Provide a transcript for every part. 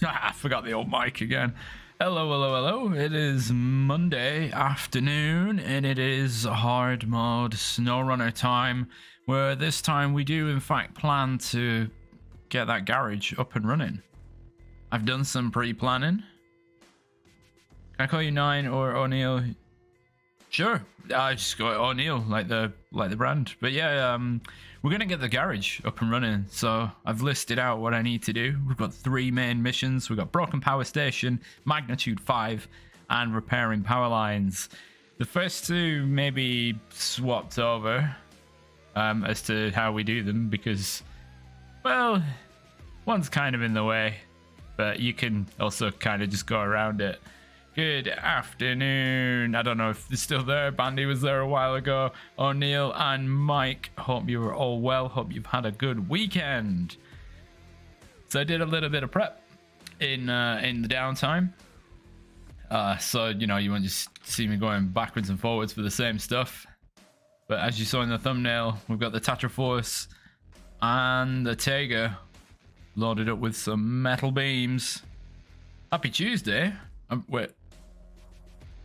I forgot the old mic again. Hello, hello, hello. It is Monday afternoon, and it is hard mode Snowrunner time, where this time we do, in fact, plan to get that garage up and running. I've done some pre-planning. Can I call you Nine or O'Neill? Sure. I just go O'Neill, like the brand. But yeah, we're gonna get the garage up and running. So I've listed out what I need to do. We've got 3 main missions. We've got broken power station, magnitude 5, and repairing power lines. The first 2 maybe swapped over as to how we do them because, well, one's kind of in the way, but you can also kind of just go around it. Good afternoon. I don't know if they're still there. Bandy was there a while ago. O'Neill and Mike. Hope you were all well. Hope you've had a good weekend. So I did a little bit of prep in the downtime. So you know, you won't just see me going backwards and forwards for the same stuff. But as you saw in the thumbnail, we've got the Tatra Force and the Tega loaded up with some metal beams. Happy Tuesday. Wait.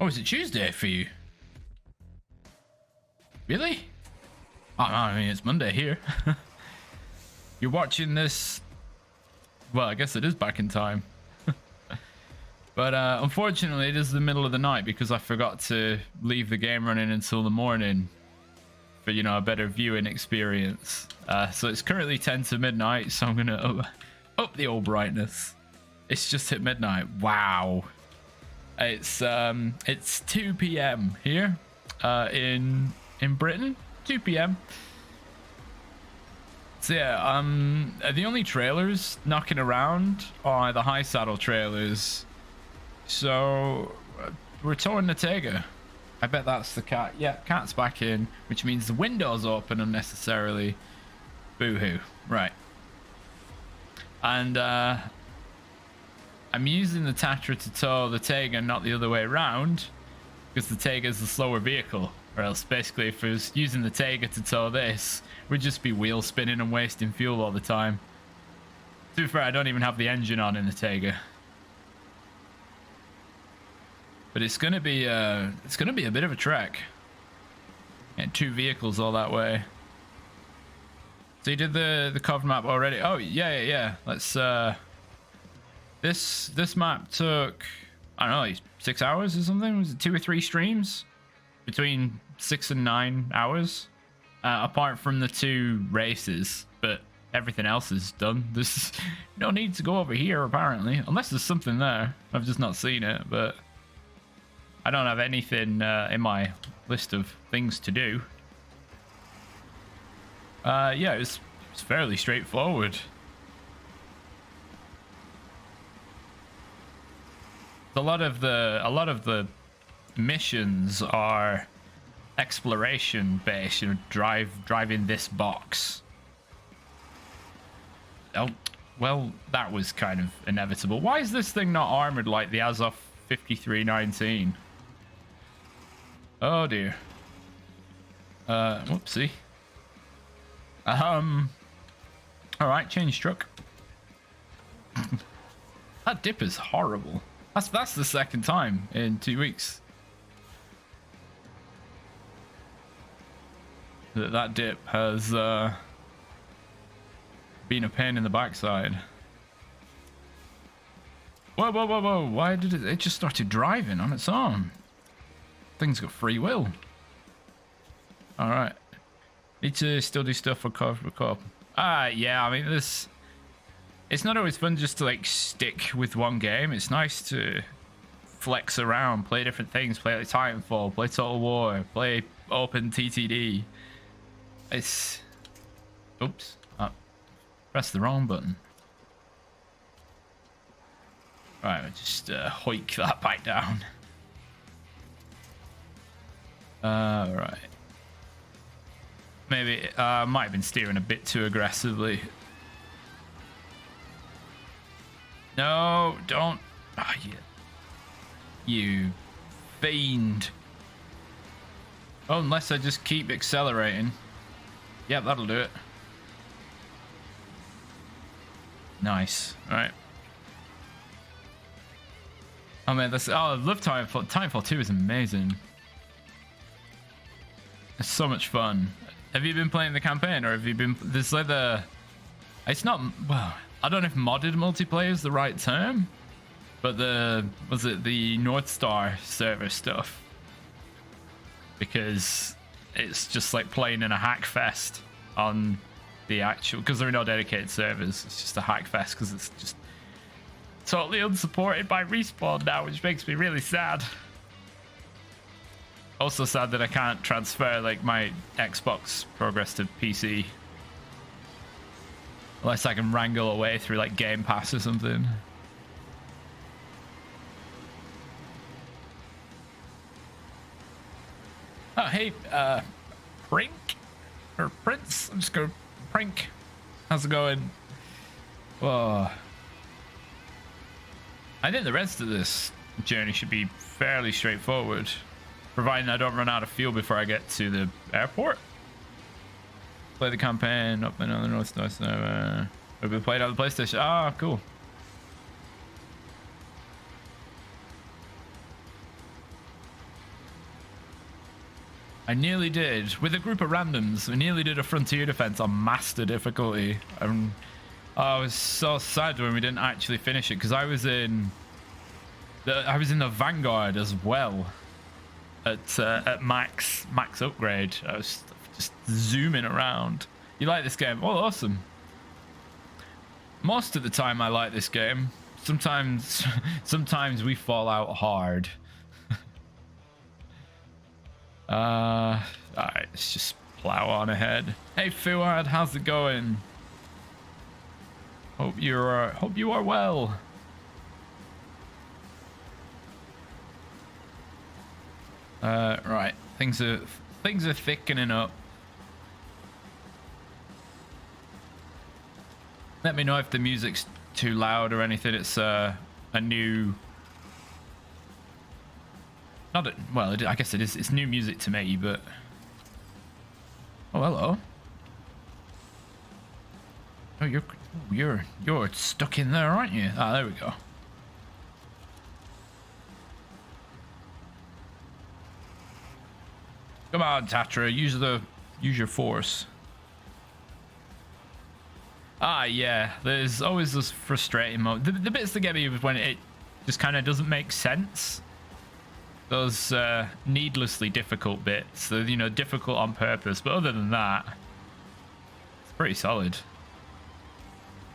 Oh, is it Tuesday for you? Really? Oh, no, I mean, it's Monday here. You're watching this... Well, I guess it is back in time. But unfortunately, it is the middle of the night because I forgot to leave the game running until the morning for, you know, a better viewing experience. So it's currently 10 to midnight, so I'm going to up the old brightness. It's just hit midnight. Wow. It's 2 p.m. here in Britain. 2 p.m. So yeah, the only trailers knocking around are the high saddle trailers. So we're towing the Tega. I bet that's the cat. Yeah, cat's back in, which means the window's open unnecessarily. Boo-hoo. Right. And I'm using the Tatra to tow the Tega, not the other way around, because the Tega is the slower vehicle. Or else, basically, if I was using the Tega to tow this, we'd just be wheel spinning and wasting fuel all the time. To be fair, I don't even have the engine on in the Tega. But it's gonna be a bit of a trek. And 2 vehicles all that way. So you did the cover map already? Oh yeah. Let's This map took, I don't know, like 6 hours or something. Was it 2 or 3 streams? Between 6 and 9 hours. Apart from the 2 races, but everything else is done. There's no need to go over here apparently, unless there's something there. I've just not seen it, but I don't have anything in my list of things to do. Yeah, it's fairly straightforward. A lot of the missions are exploration based. You know, driving this box. Oh, well, that was kind of inevitable. Why is this thing not armored like the Azov 5319? Oh dear. Whoopsie. All right, change truck. That dip is horrible. That's the second time in 2 weeks that dip has been a pain in the backside. Whoa! Why did it just started driving on its own? Thing's got free will. All right, need to still do stuff for co-op. Yeah. I mean, it's not always fun just to like stick with one game. It's nice to flex around, play different things, play like Titanfall, play Total War, play Open TTD. It's... Oops. Press the wrong button. Right, I'll just hoik that back down. Right. Maybe might have been steering a bit too aggressively. No, don't. Oh, you fiend. Oh, unless I just keep accelerating. Yep, that'll do it. Nice. All right. Oh man, this, oh, I love Timefall. Timefall 2 is amazing. It's so much fun. Have you been playing the campaign, or have you been? There's like the. It's not. Well, I don't know if modded multiplayer is the right term, but was it the North Star server stuff? Because it's just like playing in a hack fest on the actual. Because there are no dedicated servers. It's just a hack fest because it's just totally unsupported by Respawn now, which makes me really sad. Also sad that I can't transfer like my Xbox progress to PC. Unless I can wrangle away through like Game Pass or something. Oh hey, Prink? Or Prince? I'm just going Prink. How's it going? Whoa. I think the rest of this journey should be fairly straightforward. Providing I don't run out of fuel before I get to the airport. Play the campaign up and on the North Star. So we've been playing on the PlayStation. Ah, cool. I nearly did. With a group of randoms, we nearly did a Frontier Defense on Master difficulty. I was so sad when we didn't actually finish it because I was in the Vanguard as well. At max upgrade. I was just zooming around. You like this game? Oh, awesome. Most of the time I like this game. Sometimes we fall out hard. Alright, let's just plow on ahead. Hey Fuad, how's it going? Hope you are well. Right, things are thickening up. Let me know if the music's too loud or anything. It's a new. I guess it is. It's new music to me, but. Oh, hello. Oh, you're stuck in there, aren't you? Ah, there we go. Come on, Tatra, use your force. Ah, yeah. There's always this frustrating moment. The bits that get me is when it just kind of doesn't make sense. Those needlessly difficult bits. They're, you know, difficult on purpose. But other than that, it's pretty solid.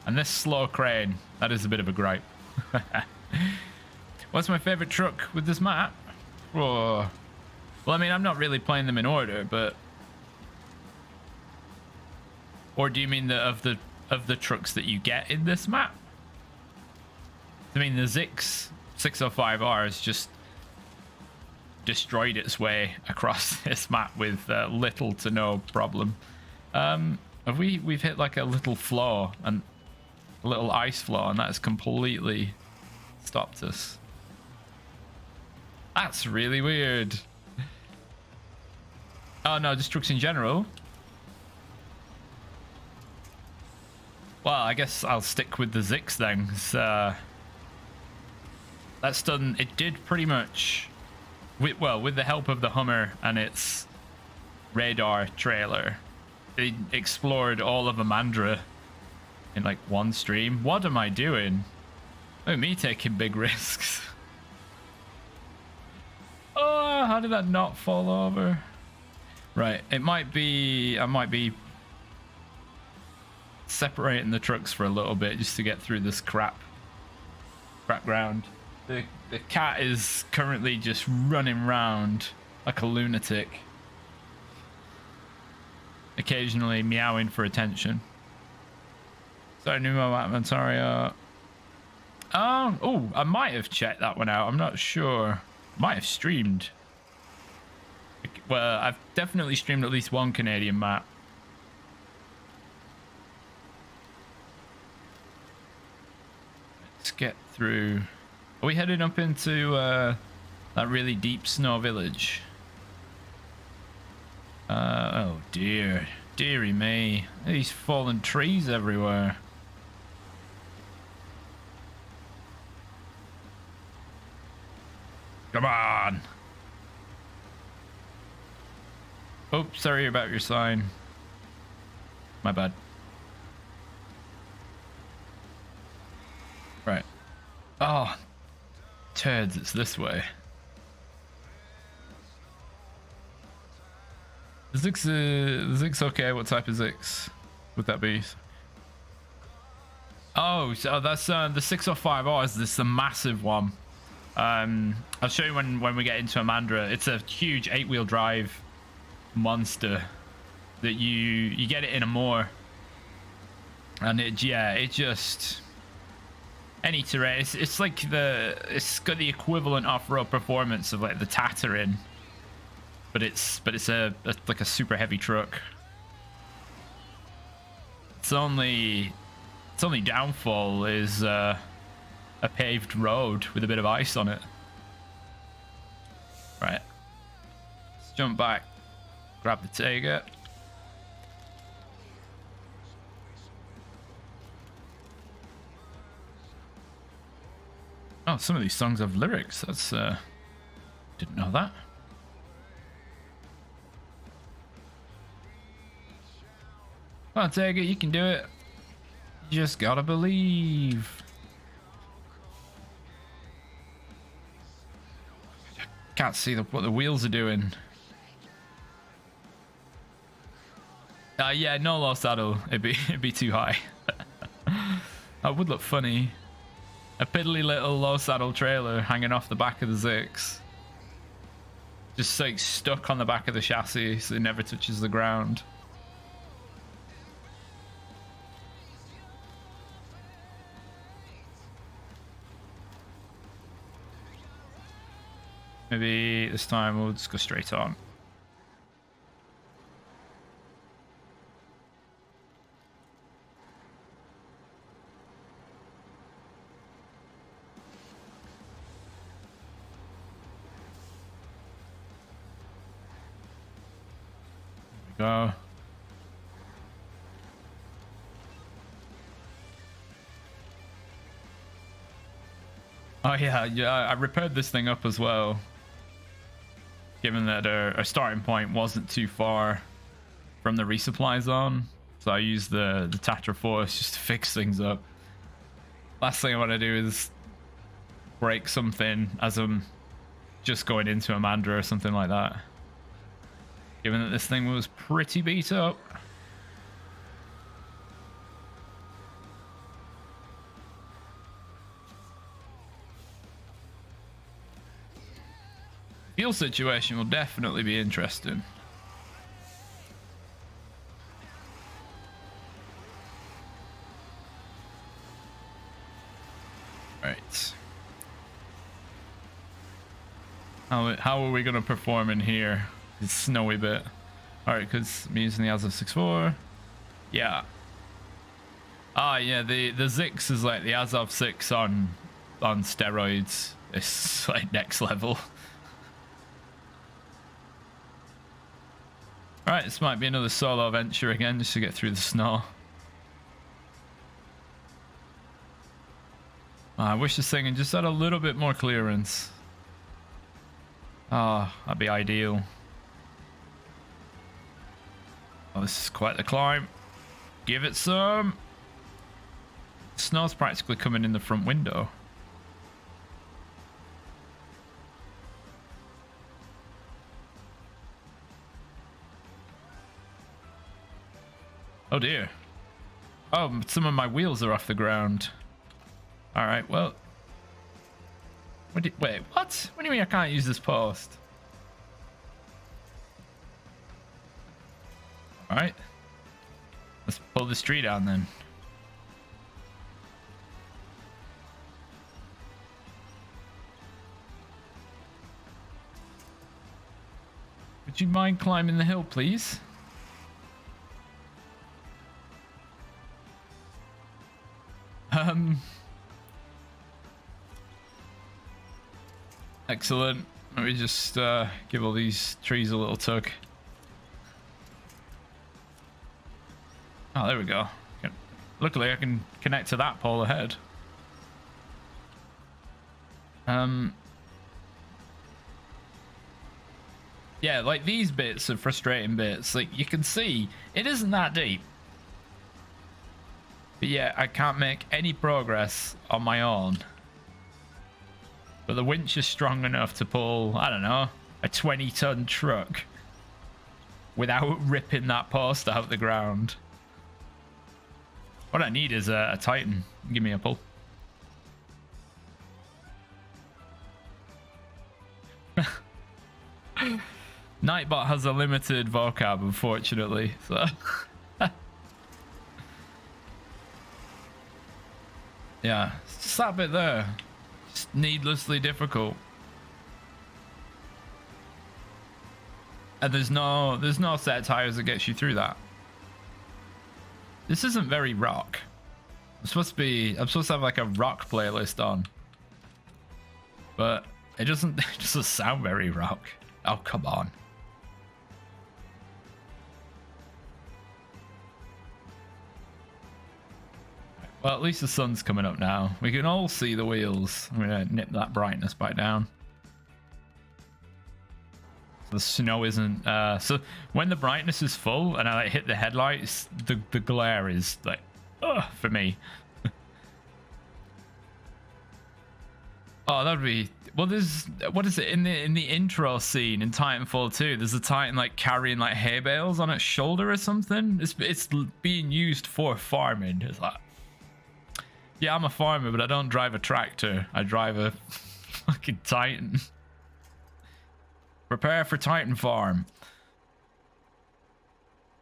And this slow crane, that is a bit of a gripe. What's my favorite truck with this map? Whoa. Well, I mean, I'm not really playing them in order, but... Or do you mean of the trucks that you get in this map? I mean, the Ziks 605R has just destroyed its way across this map with little to no problem. We've hit like a little flaw, and a little ice flaw, and that's completely stopped us. That's really weird. Oh no, just trucks in general. Well, I guess I'll stick with the Ziks then. That's done. It did pretty much. With the help of the Hummer and its radar trailer, it explored all of Imandra in like one stream. What am I doing? Look at me taking big risks. Oh, how did that not fall over? Right, I might be separating the trucks for a little bit just to get through this crap ground. The cat is currently just running around like a lunatic, occasionally meowing for attention. Sorry, I'm sorry. Oh, I might have checked that one out. I'm not sure. Might have streamed. Well, I've definitely streamed at least one Canadian map. Let's get through. Are we heading up into that really deep snow village? Oh dear. Dearie me. These fallen trees everywhere. Come on. Oh, sorry about your sign. My bad. Right. Oh, turds, it's this way. The Ziks okay. What type of Ziks would that be? Oh, so that's the 605. Oh, is this the massive one? I'll show you when we get into Imandra. It's a huge 8-wheel drive monster that you get it in a moor, and it just any terrain. It's like it's got the equivalent off-road performance of like the Tatra, but it's like a super heavy truck. Its only downfall is a paved road with a bit of ice on it. Right, let's jump back, grab the Tiger. Oh, some of these songs have lyrics. That's didn't know that. Come on, Tiger, you can do it. You just gotta believe. Can't see what the wheels are doing. Yeah, no low saddle. It'd be too high. That would look funny. A piddly little low saddle trailer hanging off the back of the Ziks. Just like stuck on the back of the chassis so it never touches the ground. Maybe this time we'll just go straight on. Go. Oh yeah, I repaired this thing up as well, given that our starting point wasn't too far from the resupply zone, so I used the Tatra Force just to fix things up. Last thing I want to do is break something as I'm just going into Imandra or something like that, given that this thing was pretty beat up. Fuel situation will definitely be interesting. Right. How are we going to perform in here? It's snowy bit. Alright, because I'm using the Azov 6.4. Yeah. Ah, yeah, the Ziks is like the Azov 6 on steroids. It's like next level. Alright, this might be another solo venture again, just to get through the snow. I wish this thing had just had a little bit more clearance. Ah, that'd be ideal. Oh, this is quite the climb. Give it some. Snow's practically coming in the front window. Oh dear. Oh, some of my wheels are off the ground. Alright, well. Wait, what? What do you mean I can't use this post? Alright. Let's pull this tree down then. Would you mind climbing the hill, please? Excellent. Let me just give all these trees a little tug. Oh, there we go. Luckily, I can connect to that pole ahead. Yeah, like these bits are frustrating bits. Like you can see, it isn't that deep. But yeah, I can't make any progress on my own. But the winch is strong enough to pull, I don't know, a 20-ton truck without ripping that post out of the ground. What I need is a Titan. Give me a pull. Nightbot has a limited vocab, unfortunately. So yeah, it's just that bit there. Just needlessly difficult. And there's no set of tires that gets you through that. This isn't very rock. I'm supposed to have like a rock playlist on. But it doesn't sound very rock. Oh, come on. Well, at least the sun's coming up now. We can all see the wheels. I'm gonna nip that brightness back down. The snow isn't so when the brightness is full and I like hit the headlights, the glare is like for me. Oh, that'd be well. There's what is it in the intro scene in Titanfall 2? There's a Titan like carrying like hay bales on its shoulder or something. It's being used for farming. It's like, yeah, I'm a farmer, but I don't drive a tractor. I drive a fucking Titan. Prepare for Titan farm.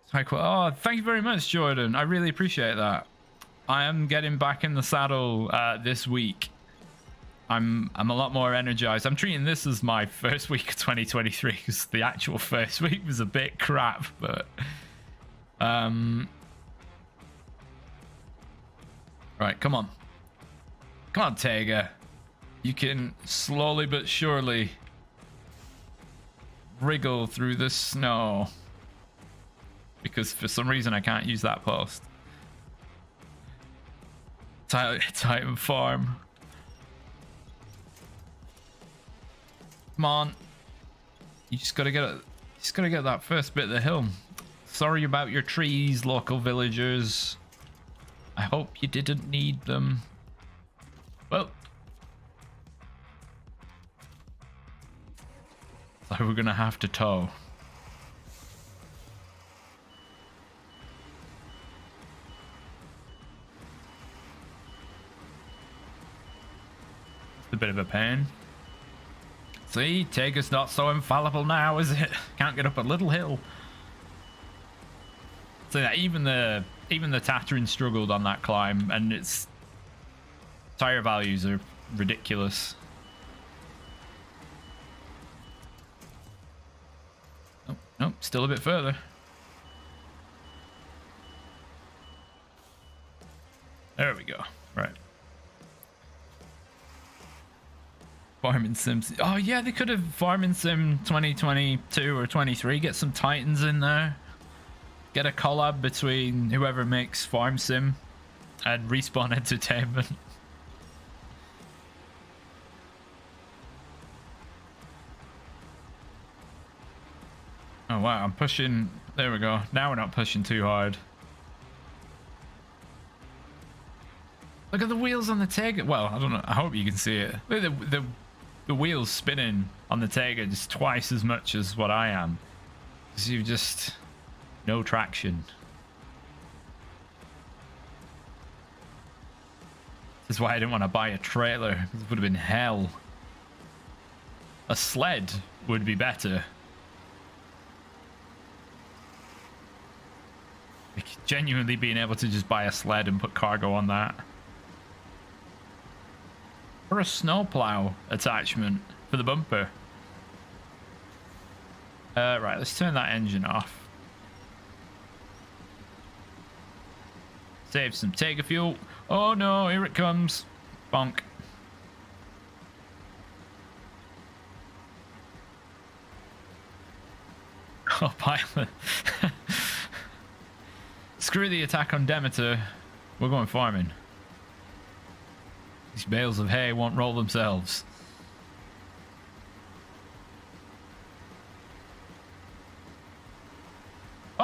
It's like, oh, thank you very much, Jordan. I really appreciate that. I am getting back in the saddle this week. I'm a lot more energized. I'm treating this as my first week of 2023 because the actual first week was a bit crap, but right, come on. Come on, Tega. You can slowly but surely wriggle through the snow. Because for some reason I can't use that post. Titan farm. Come on. You just gotta get that first bit of the hill. Sorry about your trees, local villagers. I hope you didn't need them. Well, so we're gonna have to tow. It's a bit of a pain. See, Tega's not so infallible now, is it? Can't get up a little hill. So that even the Tatra struggled on that climb, and its tire values are ridiculous. Oh, no, still a bit further. There we go. Right. Farming Sims. Oh yeah, they could have Farming Sim 2022 or 23. Get some Titans in there. Get a collab between whoever makes Farm Sim and Respawn Entertainment. Oh wow, I'm pushing. There we go. Now we're not pushing too hard. Look at the wheels on the Tega. Well, I don't know. I hope you can see it. Look at the wheels spinning on the Tega just twice as much as what I am. Because you've just no traction. This is why I didn't want to buy a trailer. It would have been hell. A sled would be better. Like, genuinely being able to just buy a sled and put cargo on that. Or a snowplow attachment for the bumper. Right, let's turn that engine off. Save some Tega fuel. Oh no, here it comes. Bonk. Oh, pilot. Screw the attack on Demeter. We're going farming. These bales of hay won't roll themselves.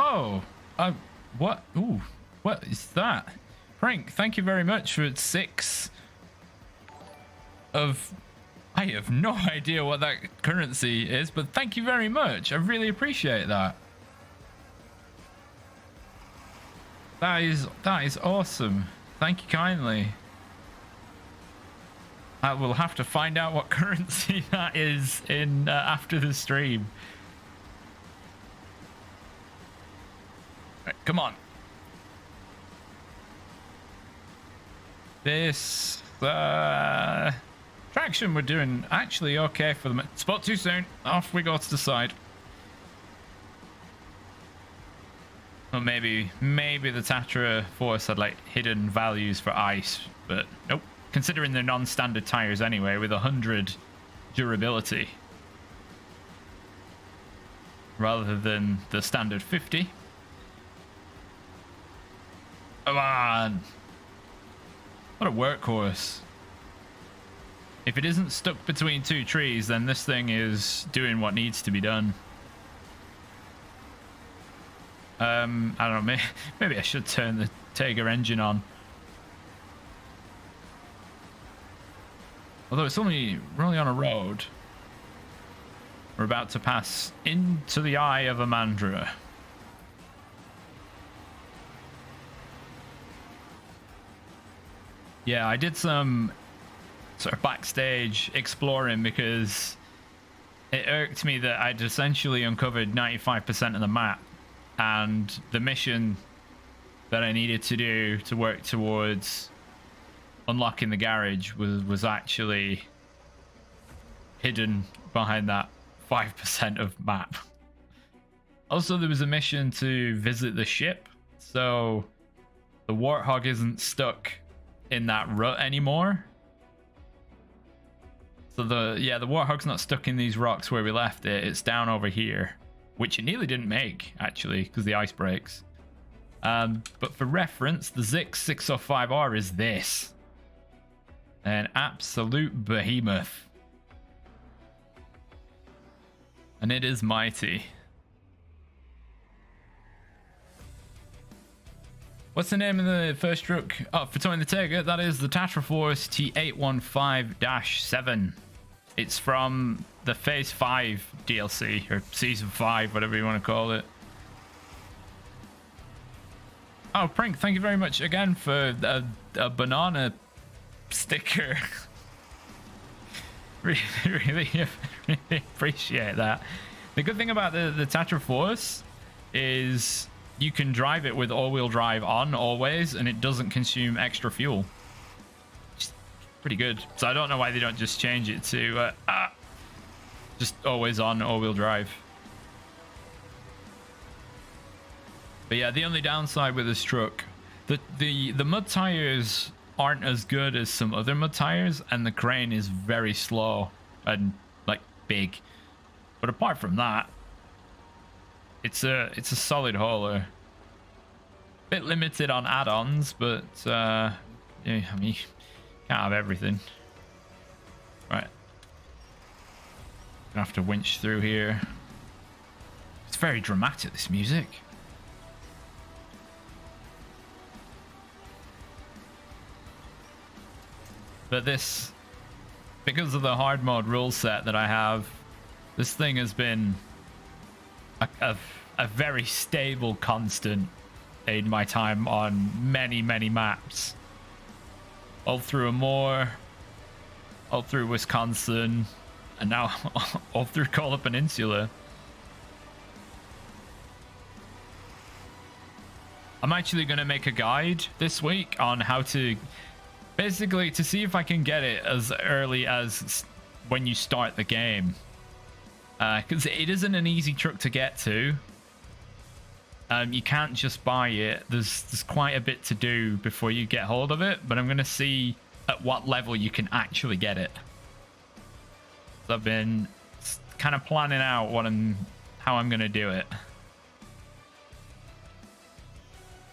Oh, what? Ooh, what is that? Frank, thank you very much for 6 of... I have no idea what that currency is, but thank you very much. I really appreciate that. That is awesome. Thank you kindly. I will have to find out what currency that is in after the stream. Right, come on. This traction we're doing actually okay for them. Spot too soon. Off we go to the side. Well, maybe the Tatra Force had like hidden values for ice, but nope. Considering they're non-standard tires anyway, with 100 durability rather than the standard 50. Come on! What a workhorse! If it isn't stuck between 2 trees, then this thing is doing what needs to be done. I don't know. Maybe I should turn the Tiger engine on. Although we're only on a road. We're about to pass into the eye of Imandra. Yeah, I did some sort of backstage exploring because it irked me that I'd essentially uncovered 95% of the map, and the mission that I needed to do to work towards unlocking the garage was actually hidden behind that 5% of map. Also, there was a mission to visit the ship, so the Warthog isn't stuck in that rut anymore. So the Warthog's not stuck in these rocks where we left it. It's down over here, which it nearly didn't make actually because the ice breaks. But for reference, the Ziks 605R is this. An absolute behemoth. And it is mighty. What's the name of the first truck? Oh, for towing the Tiger, that is the Tatra Force T815-7. It's from the Phase 5 DLC, or Season 5, whatever you want to call it. Oh, Prank, thank you very much again for a banana sticker. really appreciate that. The good thing about the Tatra Force is you can drive it with all-wheel drive on always, and it doesn't consume extra fuel. It's pretty good. So I don't know why they don't just change it to just always on all-wheel drive. But yeah, the only downside with this truck, the mud tires aren't as good as some other mud tires, and the crane is very slow and like big. But apart from that, it's a solid hauler. Bit limited on add-ons, but yeah, I mean, can't have everything. Right, gonna have to winch through here. It's very dramatic, this music. But this, because of the hard mode rule set that I have, this thing has been a very stable constant in my time on many maps. All through Amur, all through Wisconsin, and now all through Kola Peninsula. I'm actually going to make a guide this week on how to... basically, to see if I can get it as early as when you start the game. Because it isn't an easy truck to get to. You can't just buy it. There's quite a bit to do before you get hold of it. But I'm going to see at what level you can actually get it. So I've been kind of planning out how I'm going to do it.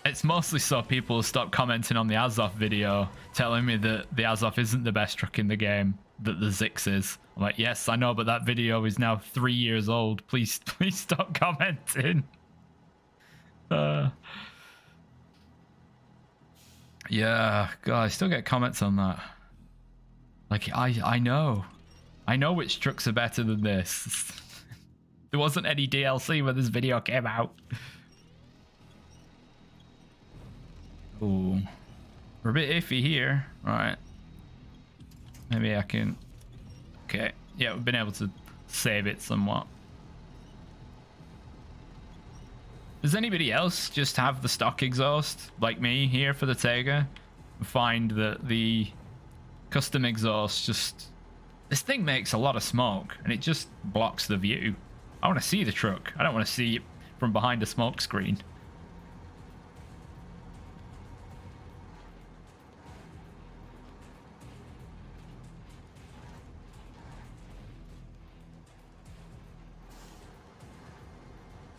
It's mostly so people stop commenting on the Azov video, telling me that the Azov isn't the best truck in the game, that the Ziks is. I'm like, yes, I know, but that video is now 3 years old. Please stop commenting. Yeah, God, I still get comments on that. Like, I know which trucks are better than this. There wasn't any DLC when this video came out. Ooh, we're a bit iffy here. Right, maybe I can. Okay, yeah, we've been able to save it somewhat. Does anybody else just have the stock exhaust like me here for the Tega? Find that the custom exhaust just... This thing makes a lot of smoke and it just blocks the view. I want to see the truck. I don't want to see it from behind a smoke screen.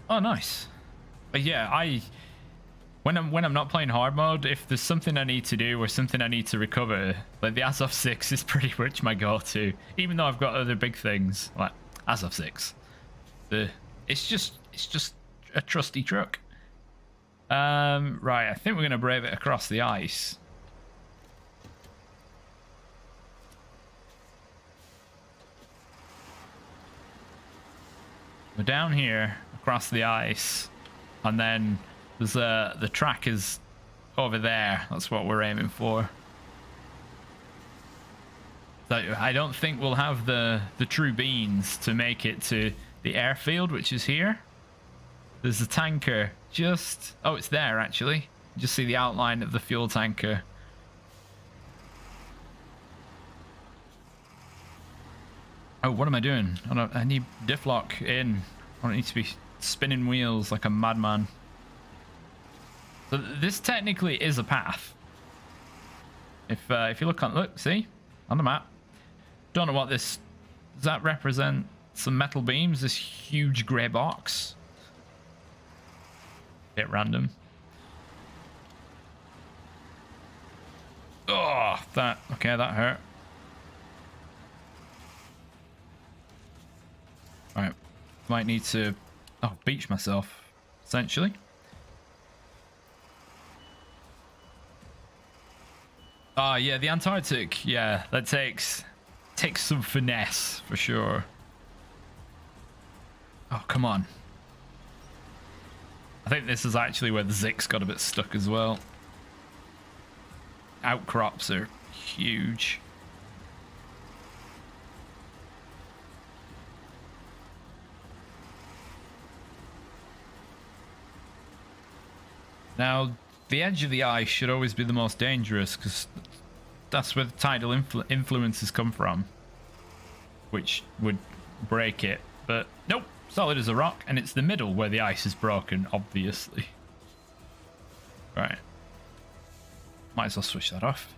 Oh, nice. But yeah, when I'm not playing hard mode, if there's something I need to do or something I need to recover, like the Azov 6 is pretty much my go-to. Even though I've got other big things like Azov 6, it's just a trusty truck. Right, I think we're gonna brave it across the ice. We're down here across the ice. And then there's the track is over there. That's what we're aiming for. So I don't think we'll have the true beans to make it to the airfield, which is here. There's a tanker just... Oh, it's there, actually. Just see the outline of the fuel tanker. Oh, what am I doing? I need diff lock in. I don't need to be spinning wheels like a madman. So this technically is a path. If you look, see on the map. Don't know what this does. That represent some metal beams. This huge grey box. Bit random. Oh, that hurt. All right, might need to. Oh, beach myself, essentially. Ah, yeah, the Antarctic, yeah, that takes some finesse for sure. Oh, come on. I think this is actually where the Ziks got a bit stuck as well. Outcrops are huge. Now, the edge of the ice should always be the most dangerous because that's where the tidal influences come from, which would break it. But nope, solid as a rock, and it's the middle where the ice is broken, obviously. Right. Might as well switch that off.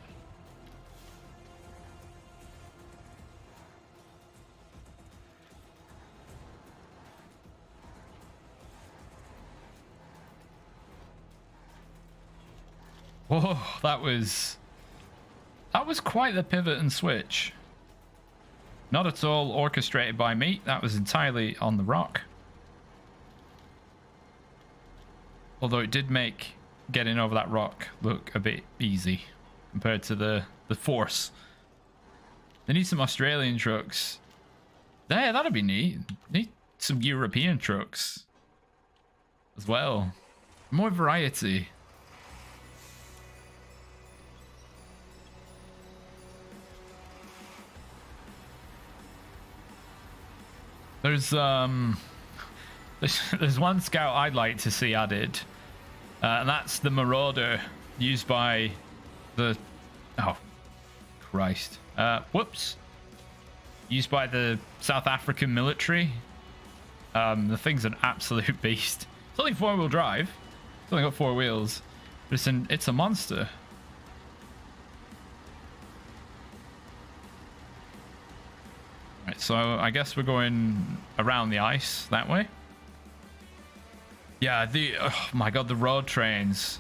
Whoa, that was quite the pivot and switch. Not at all orchestrated by me. That was entirely on the rock. Although it did make getting over that rock look a bit easy compared to the force. They need some Australian trucks. Yeah, that'd be neat. Need some European trucks as well. More variety. There's one scout I'd like to see added, and that's the Marauder used by the... Oh, Christ. Whoops. Used by the South African military. The thing's an absolute beast. It's only 4-wheel drive. It's only got 4 wheels. But it's a monster. Right, so I guess we're going around the ice that way. Yeah, oh my god, the road trains.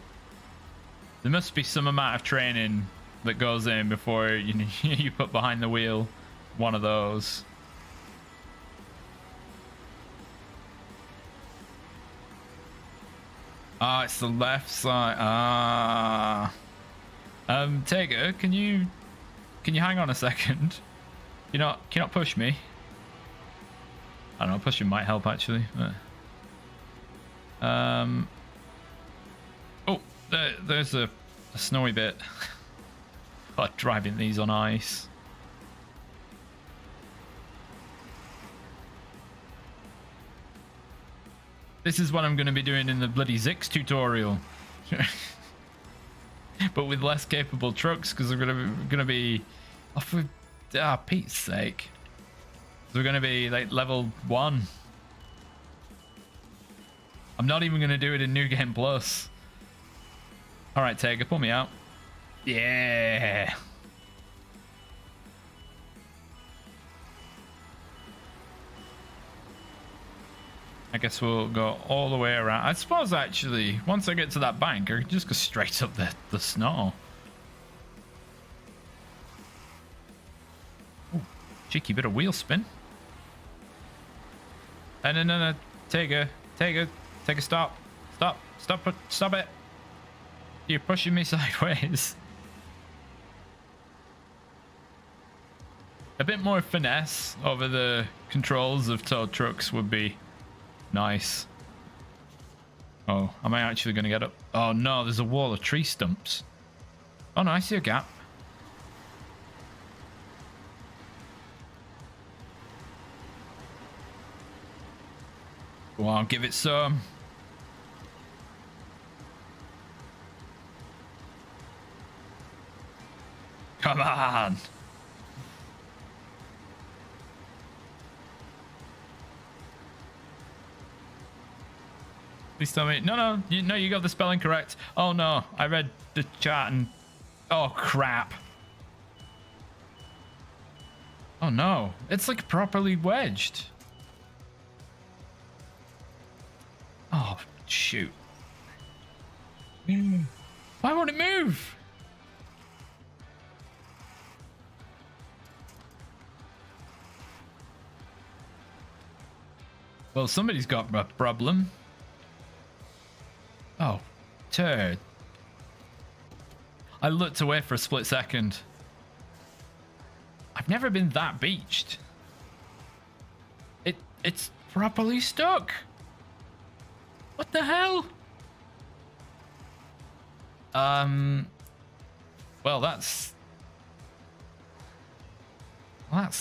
There must be some amount of training that goes in before you put behind the wheel one of those. Ah, it's the left side. Ah. Tega, can you hang on a second? Can you not push me? I don't know, pushing might help actually. Oh, there's a snowy bit. But driving these on ice. This is what I'm going to be doing in the bloody Ziks tutorial. But with less capable trucks, because we're going to be off with Pete's sake. We're going to be like level 1. I'm not even going to do it in New Game Plus. All right, Tega, pull me out. Yeah. I guess we'll go all the way around. I suppose actually, once I get to that bank, I can just go straight up the snow. Ooh, cheeky bit of wheel spin. No. Take a stop. Stop it. You're pushing me sideways. A bit more finesse over the controls of tow trucks would be nice. Oh, am I actually going to get up? Oh no, there's a wall of tree stumps. Oh no, I see a gap. Go on, give it some. Come on. Please tell me. No, you got the spelling correct. Oh no, I read the chat and... Oh crap. Oh no, it's like properly wedged. Oh, shoot. Why won't it move? Well, somebody's got a problem. Oh, turd. I looked away for a split second. I've never been that beached. It's properly stuck. What the hell? Well, that's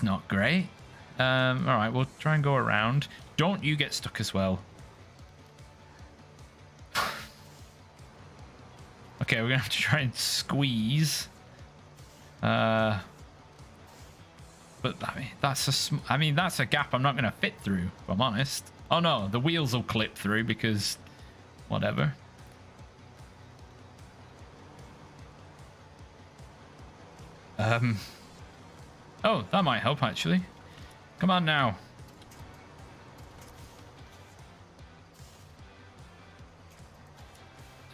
not great. All right, we'll try and go around. Don't you get stuck as well. Okay, we're gonna have to try and squeeze. But I mean that's a gap I'm not gonna fit through, if I'm honest. Oh no, the wheels will clip through because whatever. Oh, that might help actually. Come on now.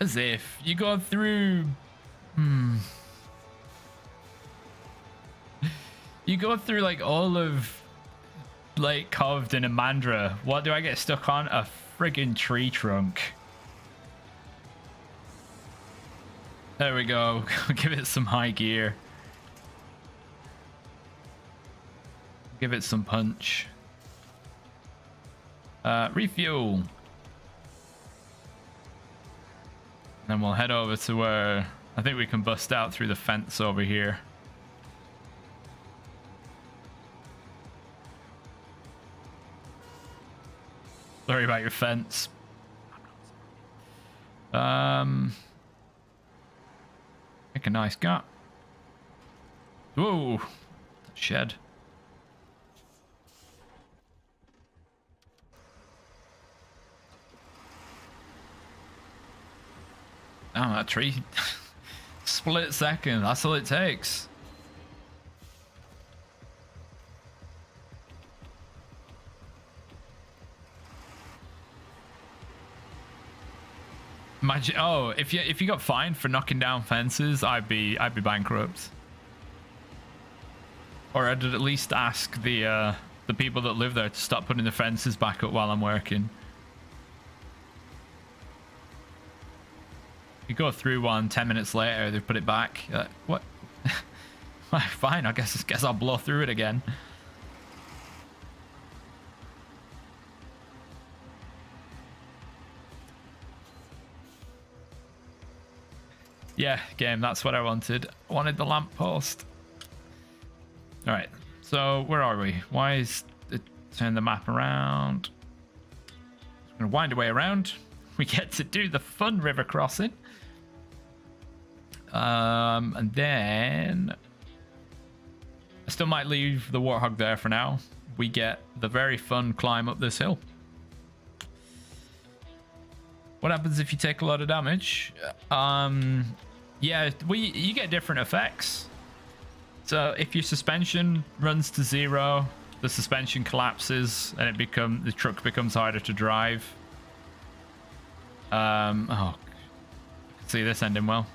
As if you go through... You go through like all of Lake Coved and Imandra. What do I get stuck on? A friggin' tree trunk. There we go. Give it some high gear. Give it some punch. Refuel. Then we'll head over to where I think we can bust out through the fence over here. Sorry about your fence. Make a nice gap. Whoa, shed. Damn, that tree. Split second. That's all it takes. Imagine, oh, if you got fined for knocking down fences, I'd be bankrupt. Or I'd at least ask the people that live there to stop putting the fences back up while I'm working. You go through one, 10 minutes later, they put it back. You're like, what? Fine, I guess I'll blow through it again. Yeah, game, that's what I wanted. I wanted the lamppost. Alright, so where are we? Why is it turn the map around? I'm gonna wind away around. We get to do the fun river crossing. And then I still might leave the warthog there for now. We get the very fun climb up this hill. What happens if you take a lot of damage? Yeah, you get different effects. So if your suspension runs to 0, the suspension collapses and the truck becomes harder to drive. Oh, I can see this ending well.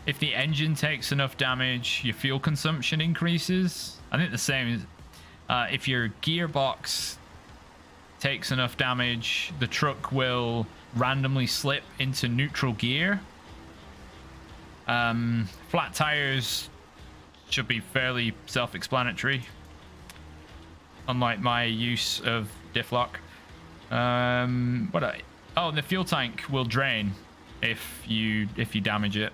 If the engine takes enough damage, your fuel consumption increases. I think the same is if your gearbox takes enough damage, the truck will randomly slip into neutral gear. Flat tires should be fairly self-explanatory, unlike my use of diff lock. Oh, the fuel tank will drain if you damage it.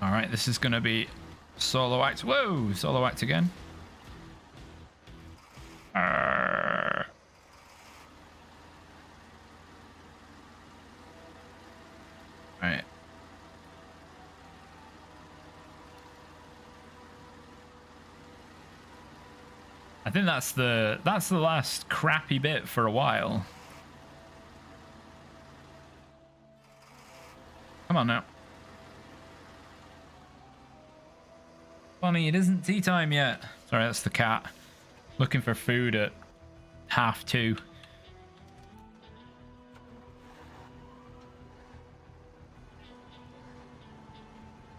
All right, this is going to be solo act. Whoa, solo act again. All right. I think that's the last crappy bit for a while. Come on now. Funny, it isn't tea time yet. Sorry, that's the cat. Looking for food at 2:30.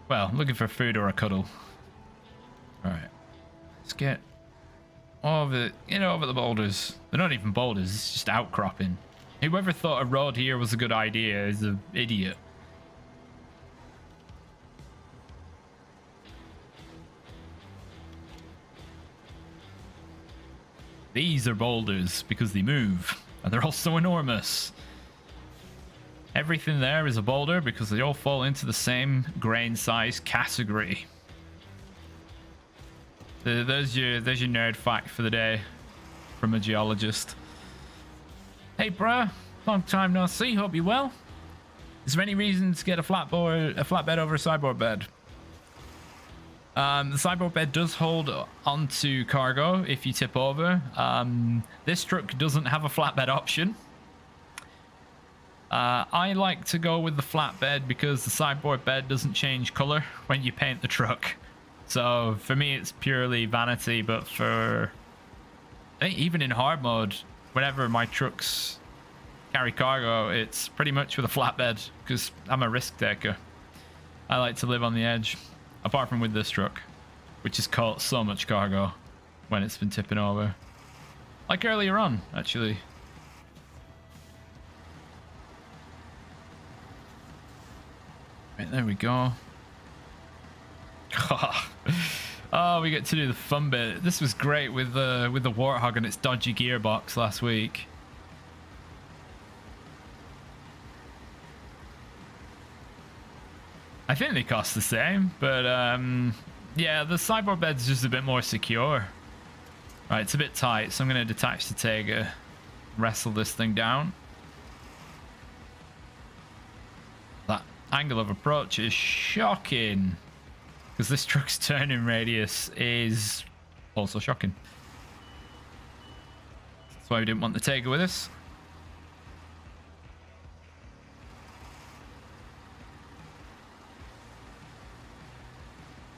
Well, looking for food or a cuddle. Alright. Let's get over the boulders. They're not even boulders, it's just outcropping. Whoever thought a road here was a good idea is an idiot. These are boulders because they move, and they're also enormous. Everything there is a boulder because they all fall into the same grain size category. There's your nerd fact for the day from a geologist. Hey bruh, long time no see, hope you're well. Is there any reason to get a flatbed over a sideboard bed? The sideboard bed does hold onto cargo if you tip over. This truck doesn't have a flatbed option. I like to go with the flatbed because the sideboard bed doesn't change color when you paint the truck. So for me it's purely vanity, but I think even in hard mode, whenever my trucks carry cargo, it's pretty much with a flatbed because I'm a risk taker. I like to live on the edge. Apart from with this truck, which has caught so much cargo when it's been tipping over. Like earlier on, actually. Right, there we go. Oh, we get to do the fun bit. This was great with the Warthog and its dodgy gearbox last week. I think they cost the same, but yeah, the sideboard bed's just a bit more secure. Right, it's a bit tight, so I'm going to detach the Tega, wrestle this thing down. That angle of approach is shocking, because this truck's turning radius is also shocking. That's why we didn't want the Tega with us.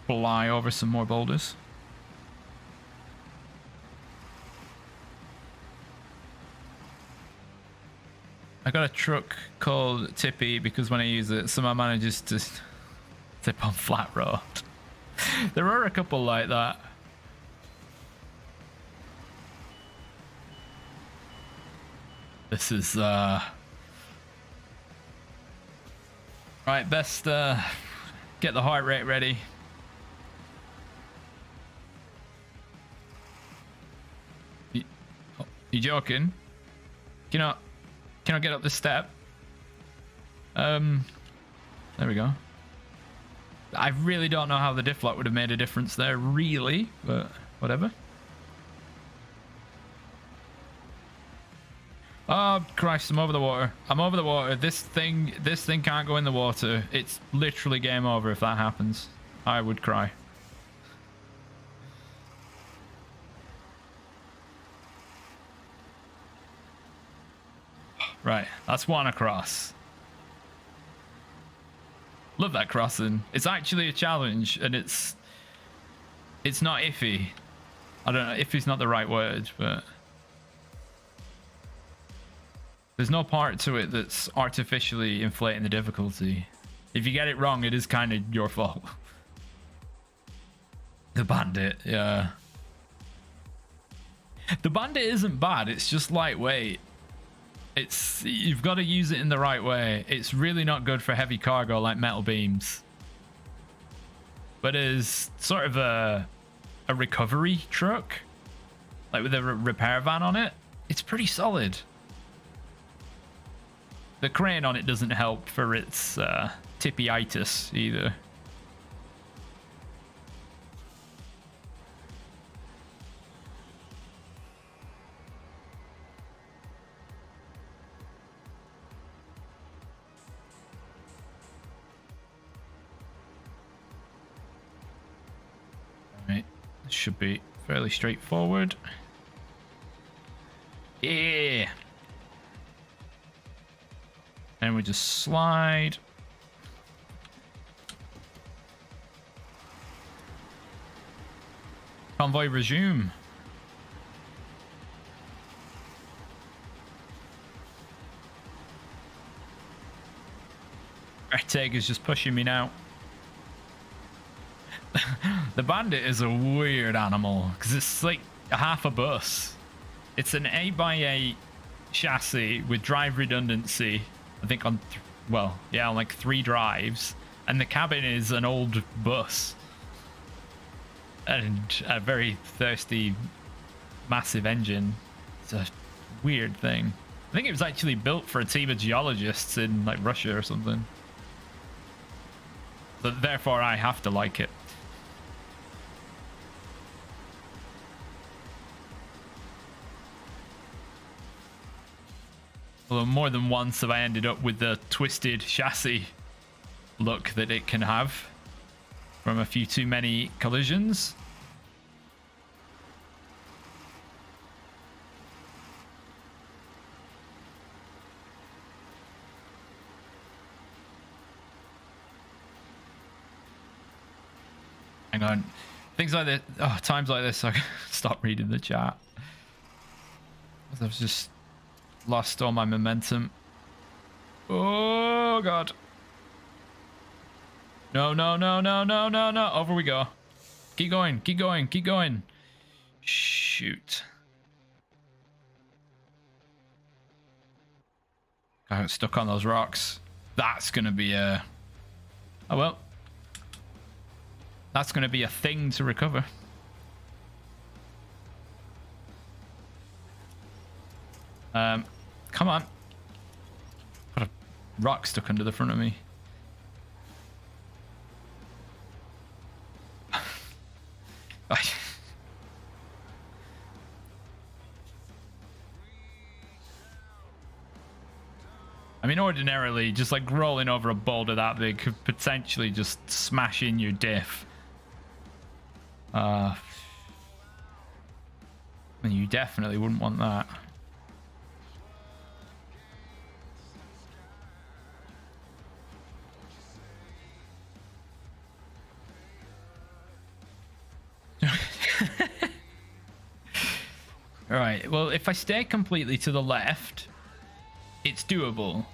Fly over some more boulders. I got a truck called Tippy because when I use it, somehow manages to tip on flat road. There are a couple like that. This is Right, best get the heart rate ready. You joking? Can I get up this step? There we go. I really don't know how the diff lock would have made a difference there, really, but whatever. Oh Christ, I'm over the water. I'm over the water. This thing can't go in the water. It's literally game over if that happens. I would cry. Right, that's one across. Love that crossing. It's actually a challenge, and it's not iffy. I don't know, iffy's not the right word, but there's no part to it that's artificially inflating the difficulty. If you get it wrong, it is kind of your fault. The bandit, yeah. The bandit isn't bad, it's just lightweight. You've got to use it in the right way. It's really not good for heavy cargo like metal beams. But as sort of a recovery truck, like with a repair van on it, it's pretty solid. The crane on it doesn't help for its tippyitis either. Right, this should be fairly straightforward. Yeah. And we just slide. Convoy resume. Reteg is just pushing me now. The bandit is a weird animal because it's like half a bus. It's an 8x8 chassis with drive redundancy. I think on, well, yeah, on like 3 drives, and the cabin is an old bus and a very thirsty, massive engine. It's a weird thing. I think it was actually built for a team of geologists in like Russia or something. So therefore, I have to like it. Although more than once have I ended up with the twisted chassis look that it can have from a few too many collisions. Hang on. Things like this, oh, times like this, I stop reading the chat. I've just lost all my momentum. Oh god. No, no, no, no, no, no, no. Over we go. Keep going, keep going, keep going. Shoot. I got stuck on those rocks. That's gonna be a... Oh well. That's gonna be a thing to recover. Come on. Got a rock stuck under the front of me. I mean, ordinarily, just like rolling over a boulder that big could potentially just smash in your diff. And you definitely wouldn't want that. Right, well, if I stay completely to the left, it's doable.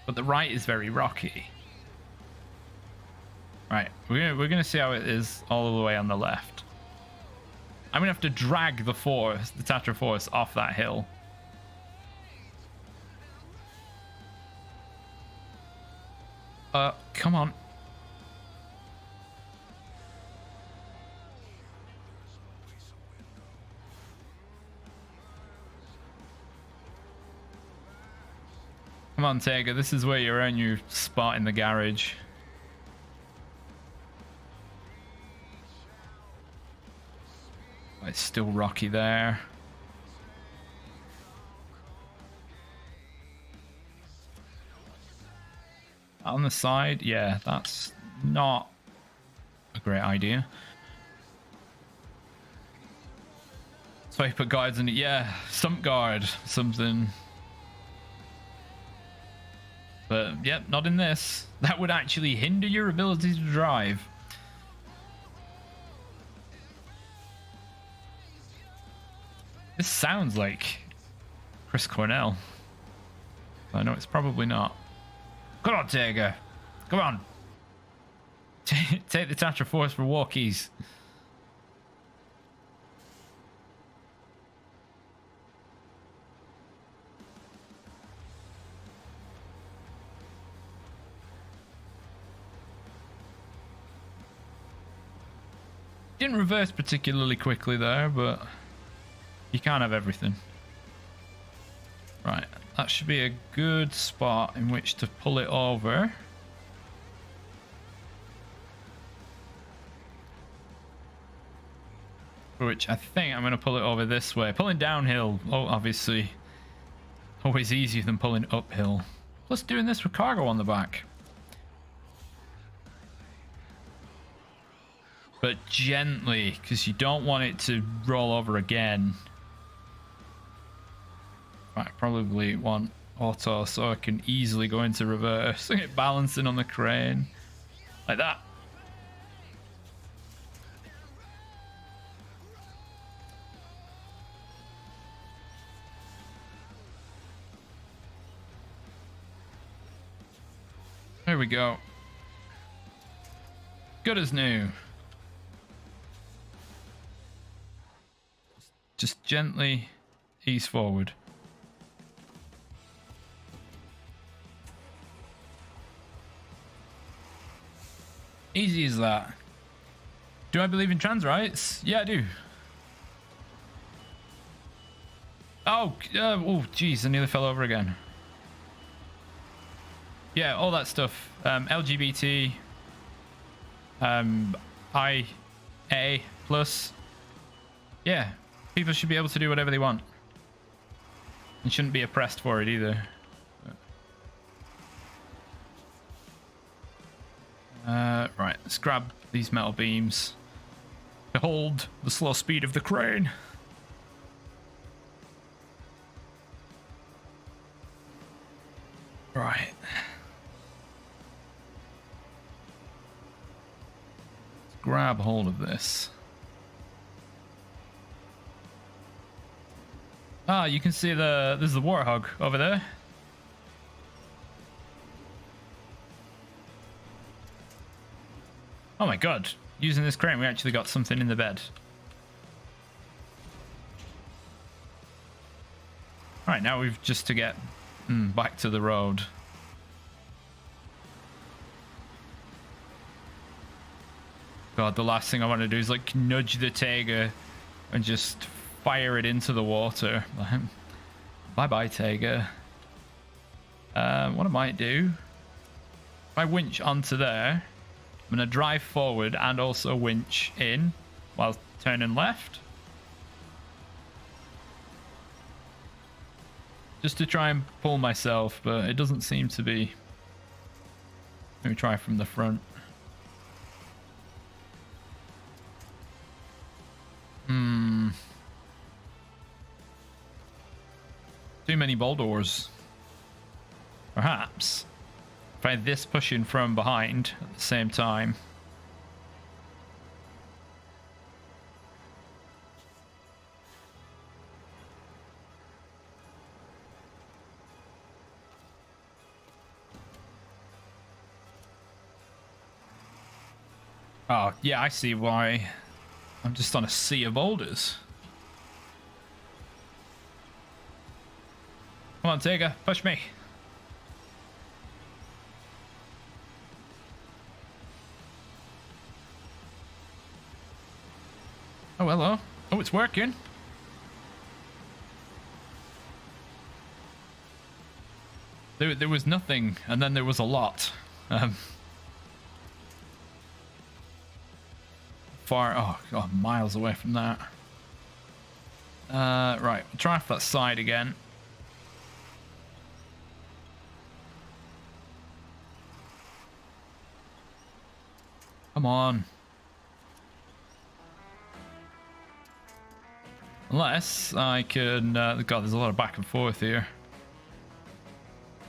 But the right is very rocky. Right, we're gonna see how it is all the way on the left. I'm gonna have to drag the force, the Tatra force, off that hill. Come on. Come on, Tega, this is where you earn your spot in the garage. It's still rocky there. On the side, yeah, that's not a great idea. So I put guards in it, yeah, stump guard, something. But yep, not in this. That would actually hinder your ability to drive. This sounds like Chris Cornell. I know it's probably not. Come on, Tiger. Come on. Take the Tatra Force for walkies. Didn't reverse particularly quickly there, but you can't have everything. Right, that should be a good spot in which to pull it over. For which I think I'm going to pull it over this way. Pulling downhill, oh, obviously, always easier than pulling uphill. Plus doing this with cargo on the back. But gently, because you don't want it to roll over again. Right, probably want auto so I can easily go into reverse. I get balancing on the crane. Like that. There we go. Good as new. Just gently ease forward. Easy as that. Do I believe in trans rights? Yeah, I do. Oh, geez, I nearly fell over again. Yeah, all that stuff. LGBT, IA plus. Yeah. People should be able to do whatever they want. And shouldn't be oppressed for it either. Right, let's grab these metal beams. Behold the slow speed of the crane. Right. Let's grab hold of this. Ah, you can see there's the warthog over there. Oh my god, using this crane we actually got something in the bed. Alright, now we've just to get back to the road. God, the last thing I want to do is like nudge the Tiger and just fire it into the water. Bye bye, Tiger. What I might do, if I winch onto there, I'm going to drive forward and also winch in while turning left. Just to try and pull myself, but it doesn't seem to be. Let me try from the front. Too many boulders. Perhaps. Try this pushing from behind at the same time. Oh, yeah, I see why. I'm just on a sea of boulders. Come on, Tiger, push me. Oh, hello. Oh, it's working. There was nothing, and then there was a lot. Far, oh god, miles away from that. Right, try off that side again. Come on. Unless I can, god, there's a lot of back and forth here.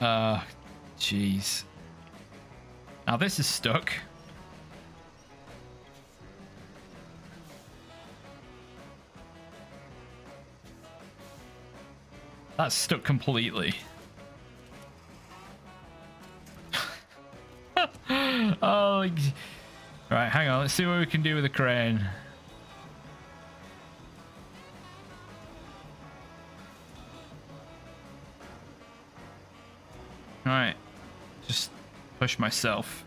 Jeez. Now this is stuck. That's stuck completely. Oh, right, hang on. Let's see what we can do with the crane. Alright, just push myself.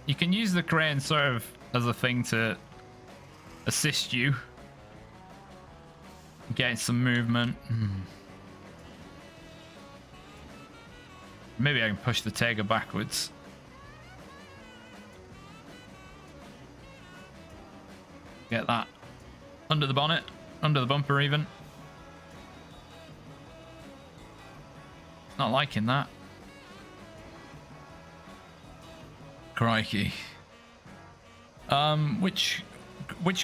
You can use the crane sort of as a thing to assist you. Getting some movement. Maybe I can push the Tega backwards. Get that under the bonnet, under the bumper even. Not liking that. Crikey. Which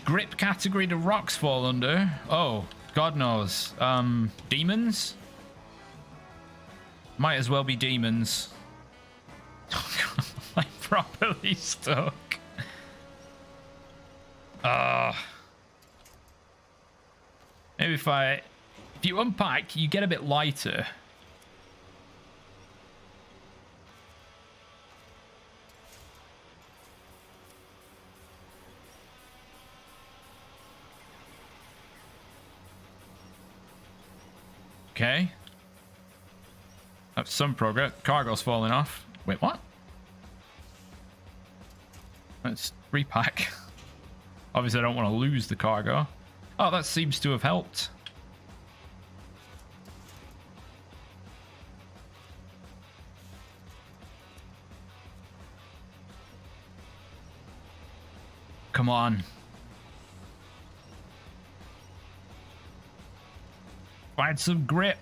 grip category do rocks fall under? Oh, God knows. Demons? Might as well be demons. Oh god, I'm properly stuck. Maybe if you unpack, you get a bit lighter. Okay. That's some progress. Cargo's falling off. Wait, what? Let's repack. Obviously, I don't want to lose the cargo. Oh, that seems to have helped. Come on. Find some grip.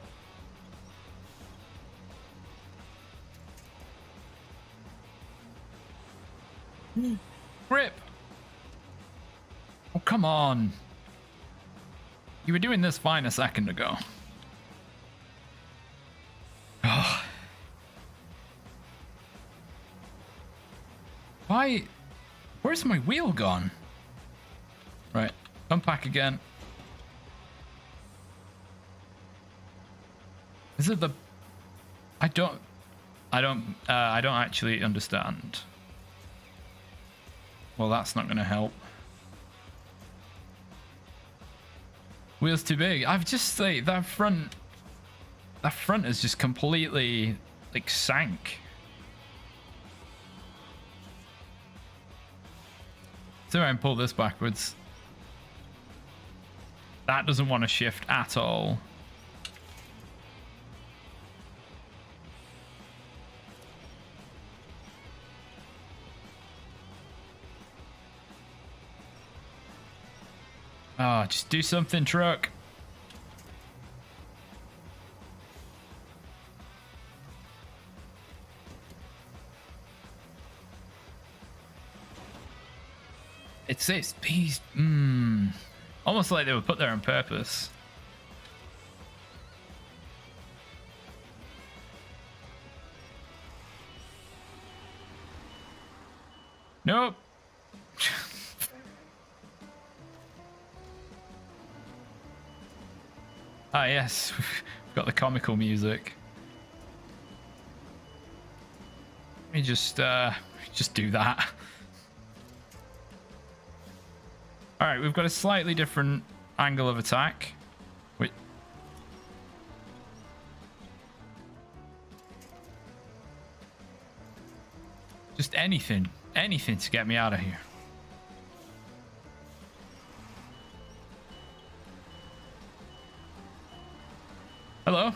Grip. Oh, come on. You were doing this fine a second ago. Oh. Why? Where's my wheel gone? Right. Unpack again. Is it the... I don't actually understand. Well, that's not going to help. Wheel's too big. I've just like that front is just completely like sank. So I can pull this backwards. That doesn't want to shift at all. Oh, just do something, truck. It says peace. Almost like they were put there on purpose. Nope. Ah, yes, we've got the comical music. Let me just do that. All right, we've got a slightly different angle of attack. Wait. Just anything to get me out of here. Hello.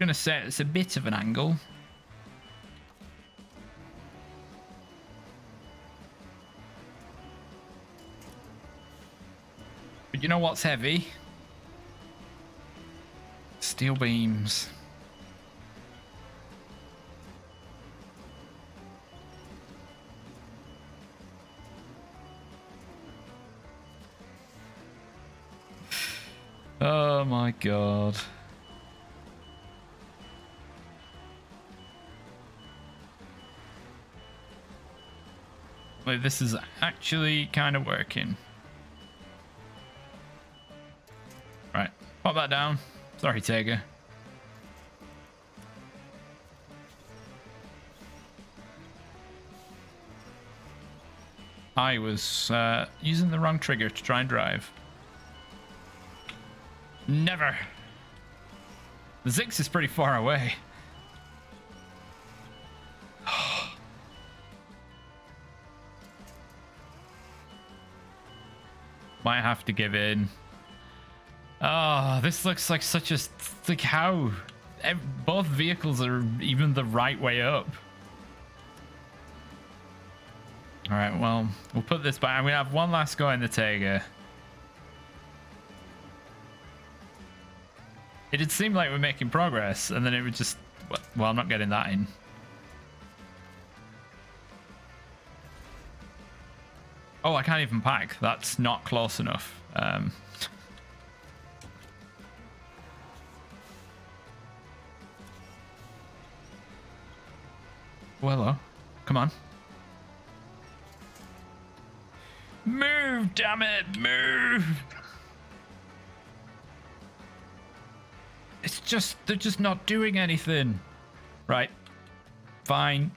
Gonna say it's a bit of an angle. But you know what's heavy? Steel beams. Oh my god. Wait, this is actually kind of working. Right, pop that down. Sorry, Tega. I was using the wrong trigger to try and drive. Never. The Ziks is pretty far away. Might have to give in. Oh, this looks like such a... Like, how? Both vehicles are even the right way up. Alright, well, we'll put this back. I'm going to have one last go in the Tega. It did seem like we're making progress, and then it would just... Well, I'm not getting that in. Oh, I can't even pack. That's not close enough. Well, hello. Come on. Move, damn it, move! It's just, they're just not doing anything. Right. Fine.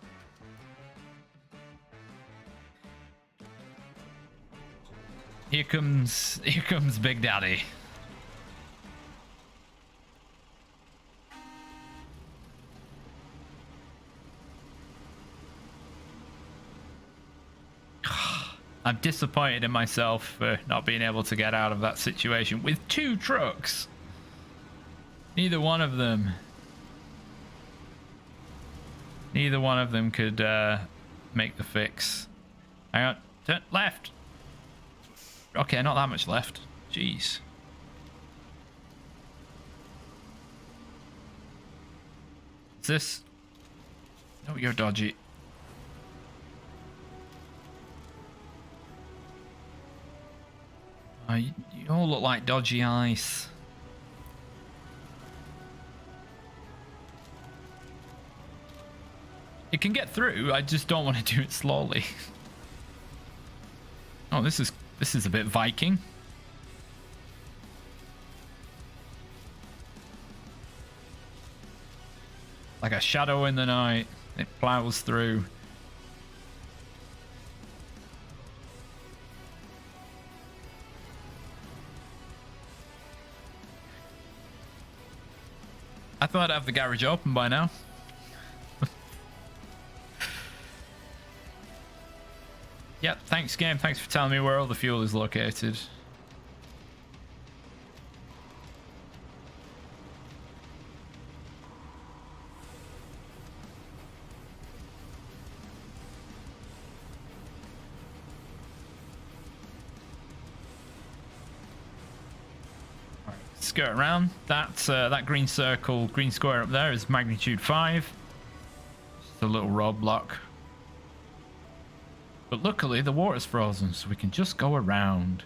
Here comes Big Daddy. I'm disappointed in myself for not being able to get out of that situation with 2 trucks. Neither one of them could make the fix. Hang on, turn left. Okay, not that much left. Jeez. Is this? No, you're dodgy. You all look like dodgy ice. It can get through, I just don't want to do it slowly. Oh, this is a bit Viking. Like a shadow in the night, it plows through. I thought I'd have the garage open by now. Yep, thanks game, thanks for telling me where all the fuel is located. Right, skirt around. That's that green circle, green square up there is magnitude 5. Just a little roadblock. But luckily the water's frozen, so we can just go around.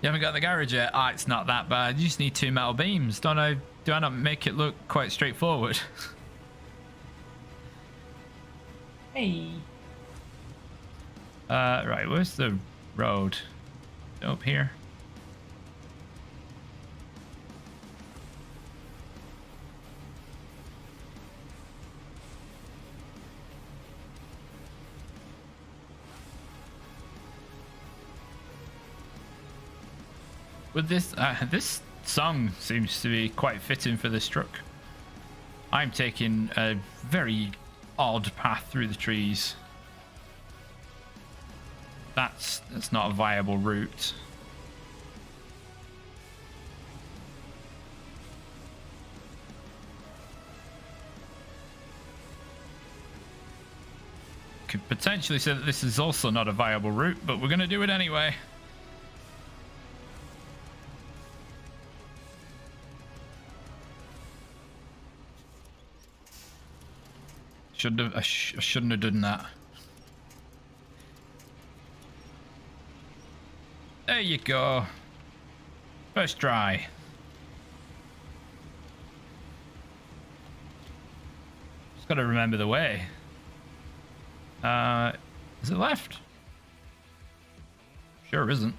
You haven't got the garage yet? Ah, it's not that bad. You just need 2 metal beams. Do I not make it look quite straightforward? Hey. Right, where's the road? Up here. With this, this song seems to be quite fitting for this truck. I'm taking a very odd path through the trees. That's not a viable route. Could potentially say that this is also not a viable route, but we're going to do it anyway. I shouldn't have done that. There you go. First try. Just got to remember the way. Is it left? Sure isn't.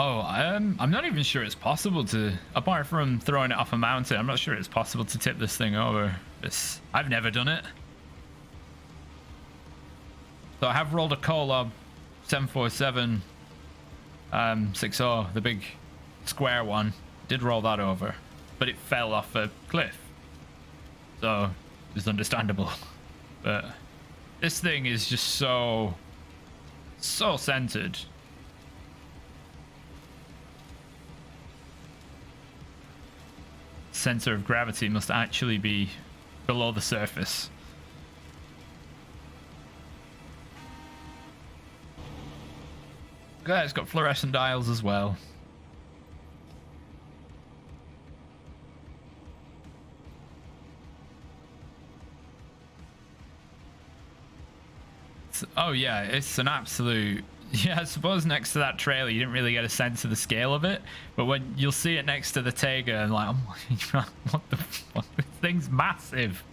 Oh, I'm not even sure it's possible to, apart from throwing it off a mountain, I'm not sure it's possible to tip this thing over. I've never done it. So I have rolled a Kolob 747 60, the big square one. Did roll that over, but it fell off a cliff. So it's understandable. But this thing is just so centered. Center of gravity must actually be below the surface. Okay, it's got fluorescent dials as well. Oh yeah, it's an absolute... Yeah, I suppose next to that trailer you didn't really get a sense of the scale of it, but when you'll see it next to the Tega and like, what the fuck, this thing's massive.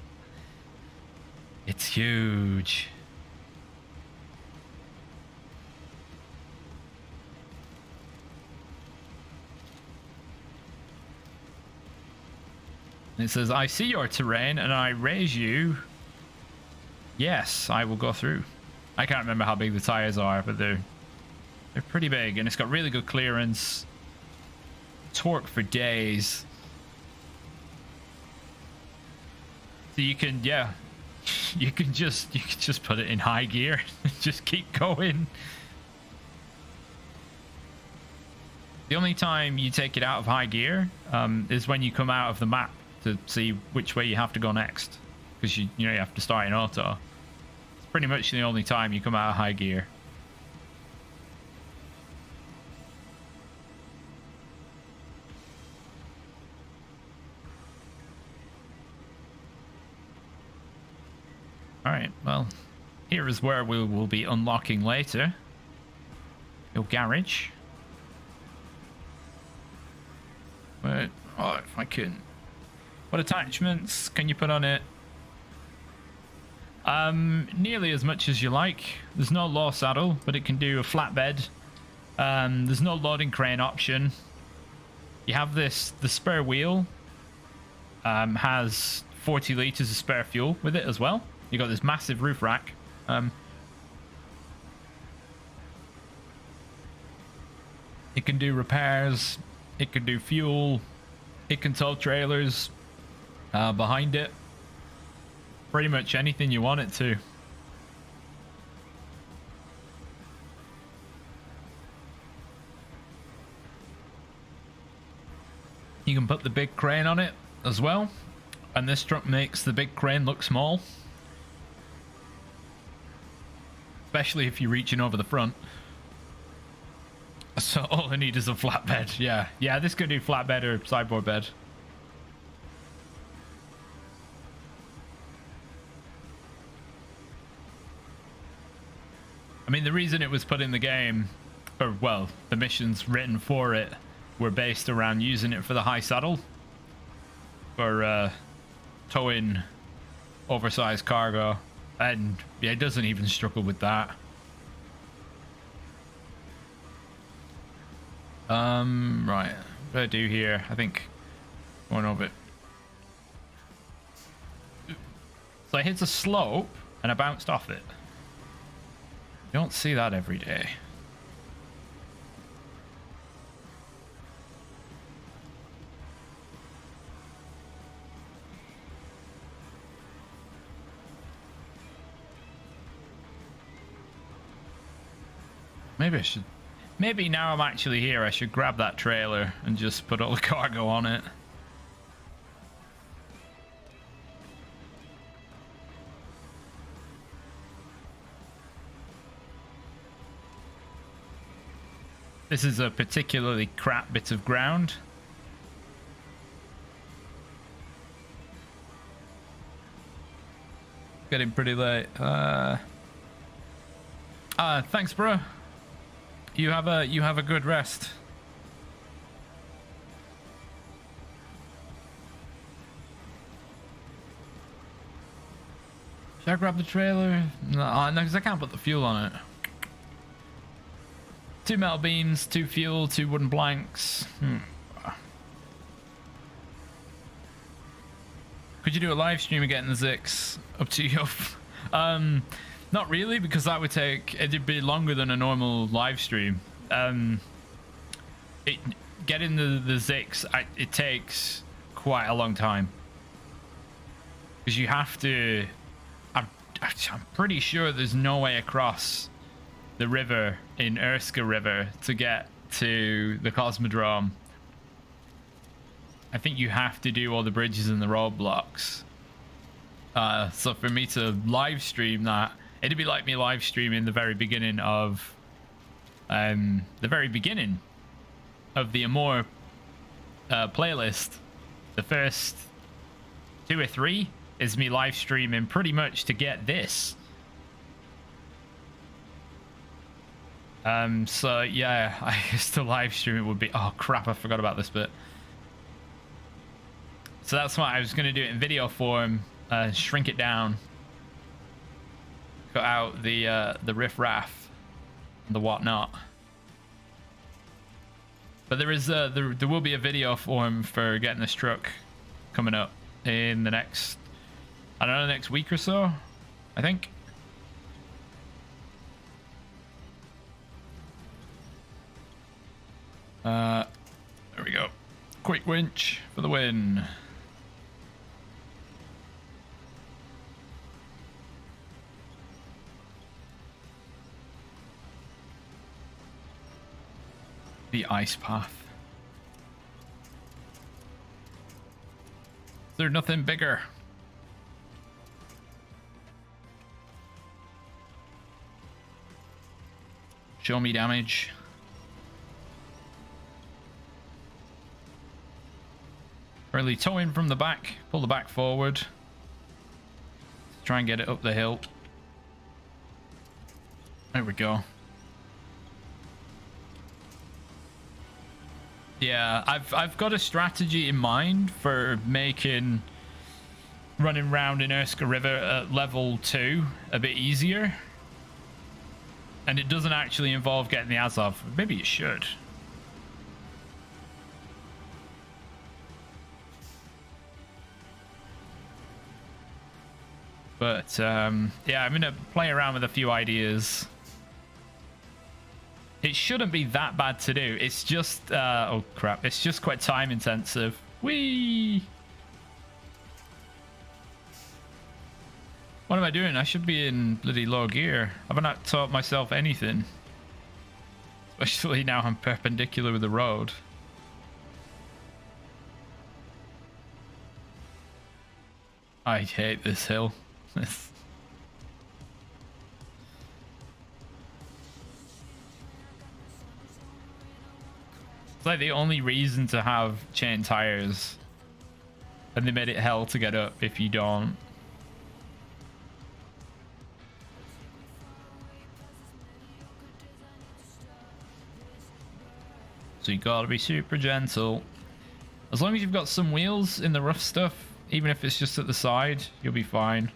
It's huge. It says, I see your terrain and I raise you. Yes, I will go through. I can't remember how big the tires are, but they're pretty big, and it's got really good clearance. Torque for days. So you can, yeah, you can just put it in high gear and just keep going. The only time you take it out of high gear is when you come out of the map to see which way you have to go next, because you know you have to start in auto. Pretty much the only time you come out of high gear. Alright, well, here is where we will be unlocking later. Your garage. But, oh, if I can... What attachments can you put on it? Nearly as much as you like. There's no low saddle, but it can do a flatbed. There's no loading crane option. You have the spare wheel has 40 liters of spare fuel with it as well. You got this massive roof rack. It can do repairs. It can do fuel. It can tow trailers behind it. Pretty much anything you want it to. You can put the big crane on it as well, and this truck makes the big crane look small, especially if you're reaching over the front. So all I need is a flatbed. Yeah, this could do flatbed or sideboard bed. I mean, the reason it was put in the game, or well, the missions written for it were based around using it for the high saddle, for towing oversized cargo, and yeah, it doesn't even struggle with that. Right, what do I do here? I think going over it. So I hit a slope and I bounced off it. Don't see that every day. Maybe I should... Maybe now I'm actually here, I should grab that trailer and just put all the cargo on it. This is a particularly crap bit of ground. Getting pretty late. Thanks, bro. You have a good rest. Should I grab the trailer? No, because I can't put the fuel on it. 2 metal beams, 2 fuel, 2 wooden planks. Could you do a live stream of getting the Ziks? Up to you. Not really, because that would take... It'd be longer than a normal live stream. Getting the Ziks, it takes quite a long time. Because you have to... I'm pretty sure there's no way across the river in Urska River to get to the Cosmodrome. I think you have to do all the bridges and the roadblocks. So for me to live stream that, it'd be like me live streaming the very beginning of the Amore playlist. The first 2 or 3 is me live streaming pretty much to get this. So yeah, I guess the live stream it would be... Oh crap, I forgot about this bit. So that's why I was going to do it in video form, shrink it down, cut out the riff-raff, and the whatnot. But there is there will be a video form for getting this truck coming up in the next, I don't know, the next week or so, I think. There we go. Quick winch for the win. The ice path. Is there nothing bigger? Show me damage. Really tow in from the back, pull the back forward. Try and get it up the hill. There we go. Yeah, I've got a strategy in mind for making running around in Urska River at level 2 a bit easier. And it doesn't actually involve getting the Azov. Maybe it should. But yeah, I'm gonna play around with a few ideas. It shouldn't be that bad to do. It's just oh crap, it's just quite time intensive. Whee! What am I doing? I should be in bloody low gear. Have I not taught myself anything? Especially now I'm perpendicular with the road. I hate this hill. It's like the only reason to have chain tires, and they made it hell to get up if you don't. So you gotta be super gentle. As long as you've got some wheels in the rough stuff, even if it's just at the side, you'll be fine.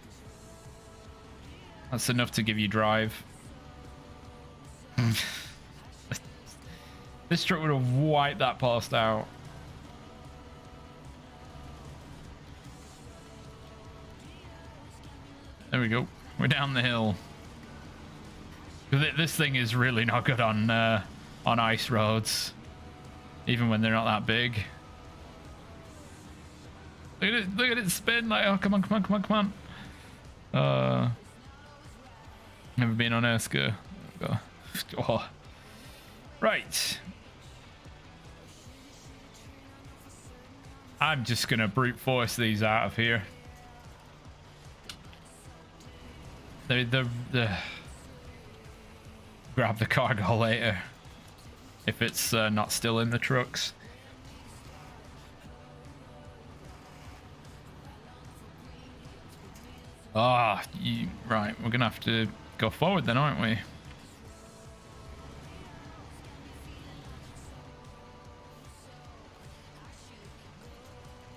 That's enough to give you drive. This truck would have wiped that post out. There we go. We're down the hill. This thing is really not good on ice roads, even when they're not that big. Look at it spin, like, oh, come on, come on, come on, come on. Never been on Erska. Oh. Right. I'm just gonna brute force these out of here. The grab the cargo later if it's not still in the trucks. Ah, right. We're gonna have to go forward then, aren't we?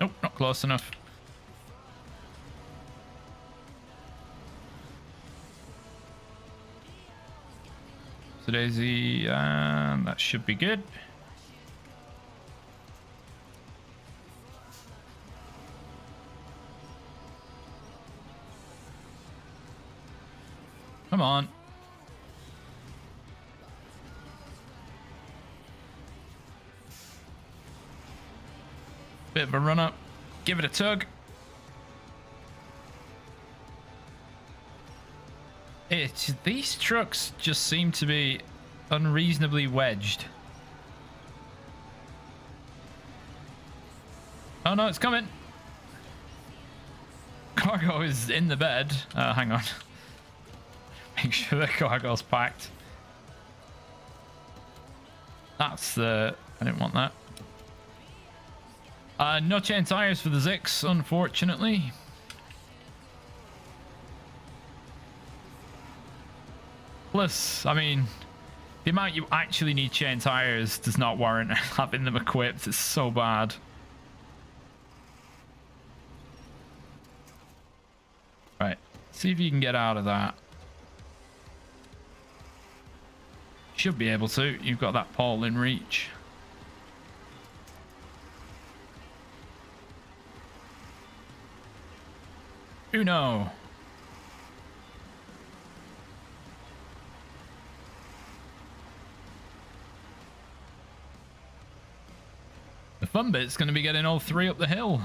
Nope, not close enough. So Daisy, that should be good. Come on. Bit of a run up. Give it a tug. These trucks just seem to be unreasonably wedged. Oh no, it's coming. Cargo is in the bed. Hang on. Make sure the cargo's packed. That's I didn't want that. No chain tires for the Ziks, unfortunately. Plus, I mean, the amount you actually need chain tires does not warrant having them equipped. It's so bad. Right, see if you can get out of that. Should be able to. You've got that pole in reach. Uno. The fun bit's going to be getting all three up the hill.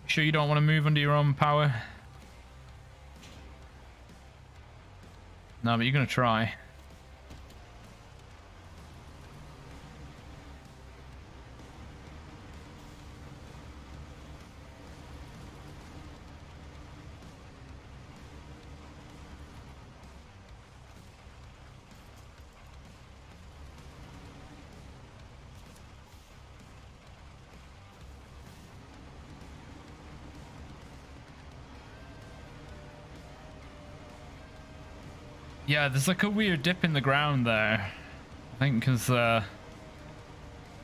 Sure you don't want to move under your own power? No, but you're going to try. Yeah, there's like a weird dip in the ground there. I think because I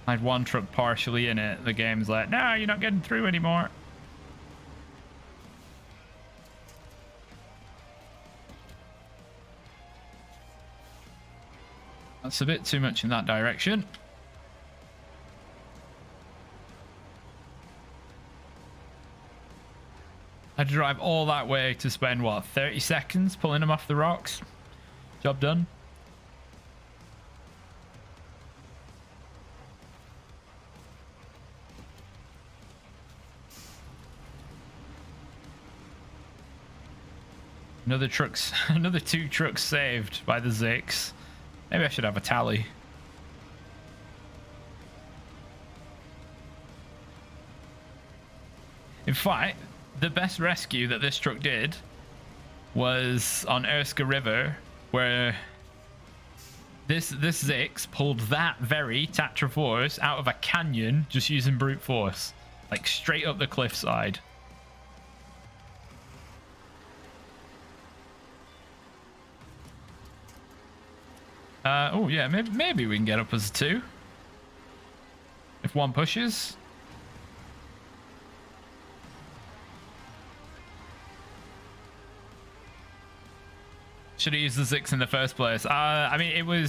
had one truck partially in it, the game's like, no, you're not getting through anymore. That's a bit too much in that direction. I had to drive all that way to spend, what, 30 seconds pulling them off the rocks? Job done. Another two trucks saved by the Ziks. Maybe I should have a tally. In fact, the best rescue that this truck did was on Erska River, where this Ziks pulled that very Tatra force out of a canyon just using brute force, like straight up the cliffside. Oh yeah, maybe we can get up as a 2 if one pushes. Should have used the Ziks in the first place. I mean,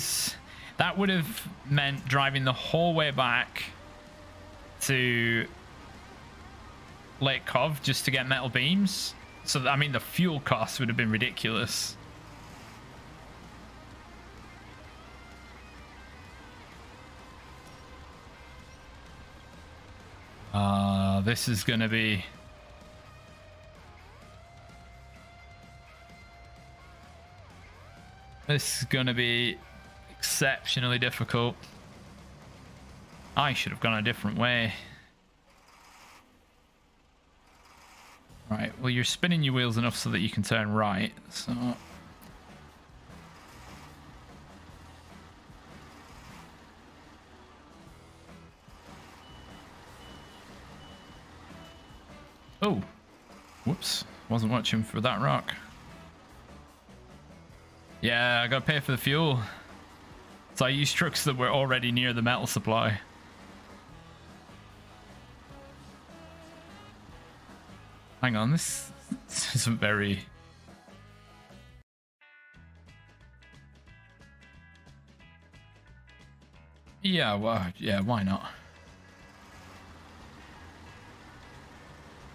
that would have meant driving the whole way back to Lake Cov just to get metal beams, So, I mean, the fuel cost would have been ridiculous. This is going to be... This is going to be exceptionally difficult. I should have gone a different way. Right, well, you're spinning your wheels enough so that you can turn right, so... Oh, whoops, wasn't watching for that rock. Yeah, I gotta pay for the fuel. So I use trucks that were already near the metal supply. Hang on, this isn't very... Yeah, well, yeah, why not?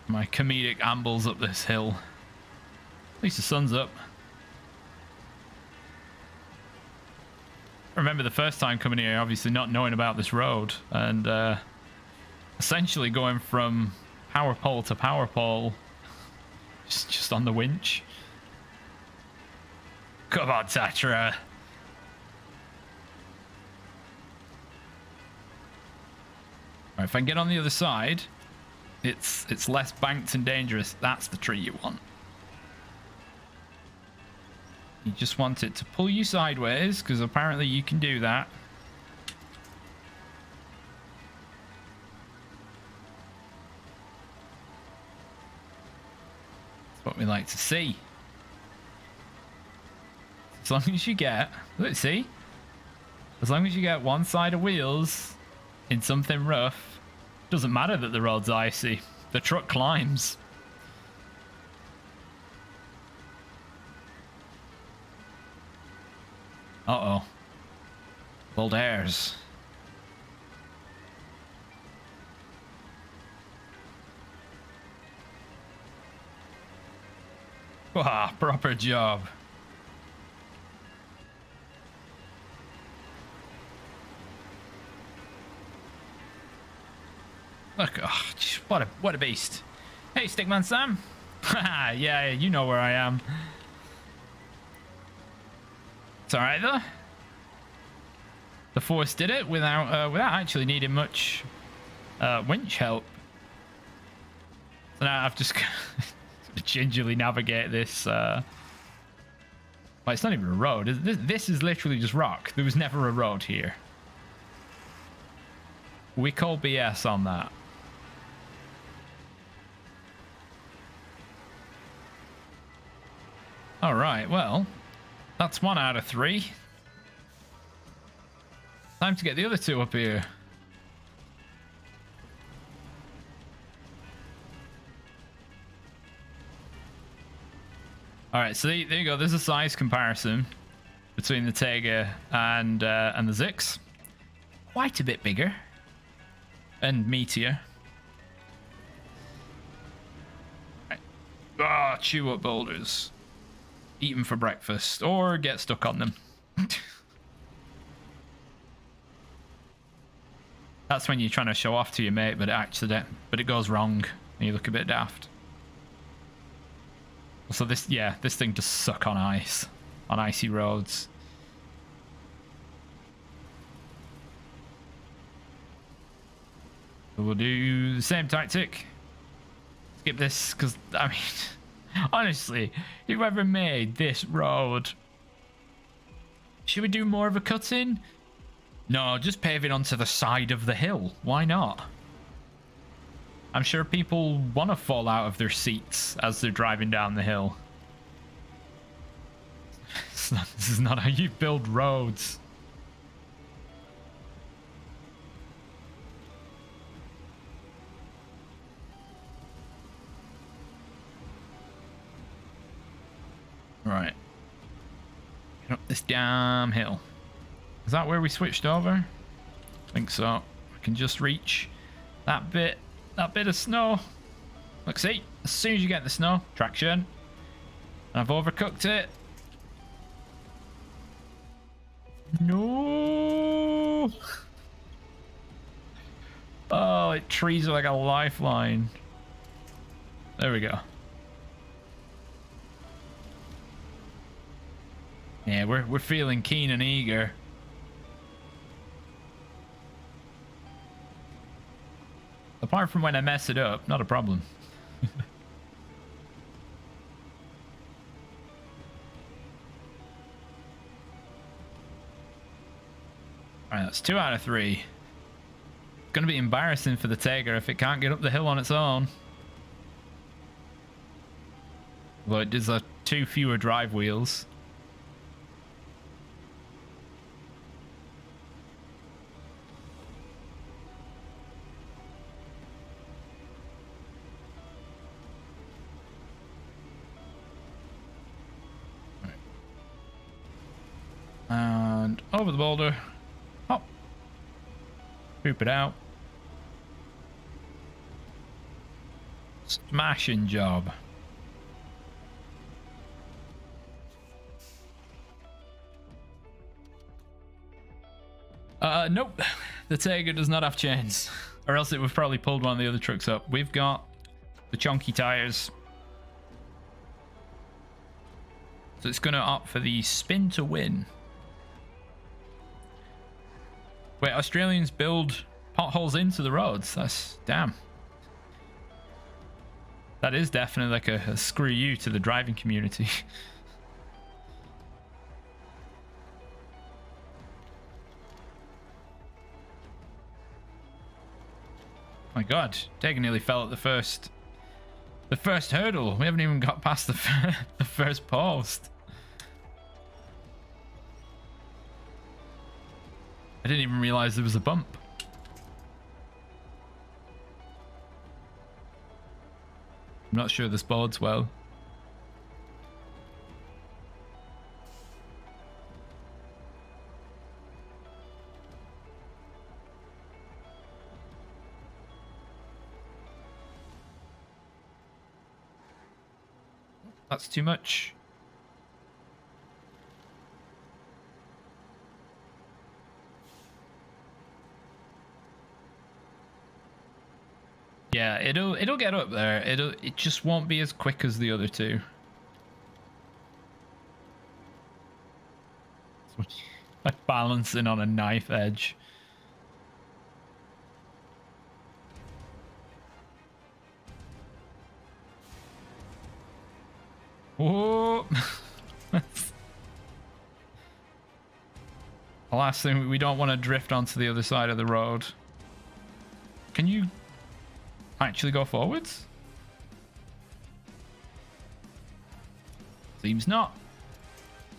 My comedic ambles up this hill. At least the sun's up. I remember the first time coming here, obviously not knowing about this road, and essentially going from power pole to power pole, just on the winch. Come on, Tatra. Right, if I can get on the other side, it's less banked and dangerous. That's the tree you want. You just want it to pull you sideways, because apparently you can do that. That's what we like to see. As long as you get... Look, see? As long as you get one side of wheels in something rough, doesn't matter that the road's icy. The truck climbs. Uh-oh. Old hairs. Wow, proper job. Look, oh, what a beast. Hey, Stickman Sam. Haha, yeah, you know where I am. It's alright though. The Force did it without actually needing much winch help. So now I've just to gingerly navigate this. Well, it's not even a road. This is literally just rock. There was never a road here. We call BS on that. All right, well, that's 1 out of 3. Time to get the other 2 up here. All right, so there you go. There's a size comparison between the Tega and the Ziks. Quite a bit bigger and meatier. Right. Ah, chew up boulders. Eat them for breakfast or get stuck on them. That's when you're trying to show off to your mate, but it goes wrong and you look a bit daft. So this thing does suck on ice, on icy roads. So we'll do the same tactic. Skip this, because, I mean, honestly, whoever made this road, should we do more of a cut-in? No, just pave it onto the side of the hill. Why not? I'm sure people want to fall out of their seats as they're driving down the hill. This is not how you build roads. Right. Get up this damn hill. Is that where we switched over? I think so. I can just reach that bit of snow. Look, see? as soon as you get the snow, traction. I've overcooked it. No. Oh, trees are like a lifeline. There we go. Yeah, we're feeling keen and eager. Apart from when I mess it up, not a problem. Alright, that's 2 out of 3. It's gonna be embarrassing for the Tatra if it can't get up the hill on its own. Well, it does have 2 fewer drive wheels. And over the boulder. Hop. Poop it out. Smashing job. Nope. The Tatra does not have chains. Or else it would have probably pulled one of the other trucks up. We've got the chunky tires. So it's going to opt for the spin to win. Wait, Australians build potholes into the roads. That's damn. That is definitely like a screw you to the driving community. My God, Tegan nearly fell at the first hurdle. We haven't even got past the first post. I didn't even realize there was a bump. I'm not sure this bodes well. That's too much. Yeah, it'll get up there. It just won't be as quick as the other two. Like balancing on a knife edge. Whoa! The last thing, we don't want to drift onto the other side of the road. Can you actually go forwards? Seems not.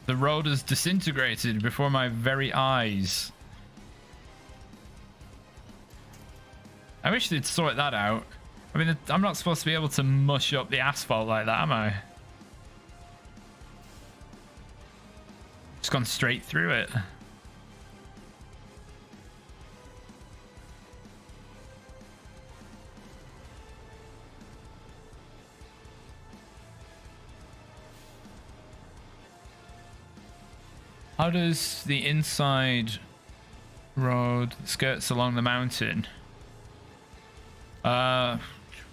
The road has disintegrated before my very eyes. I wish they'd sort that out. I mean, I'm not supposed to be able to mush up the asphalt like that, am I? Just gone straight through it. How does the inside road skirts along the mountain?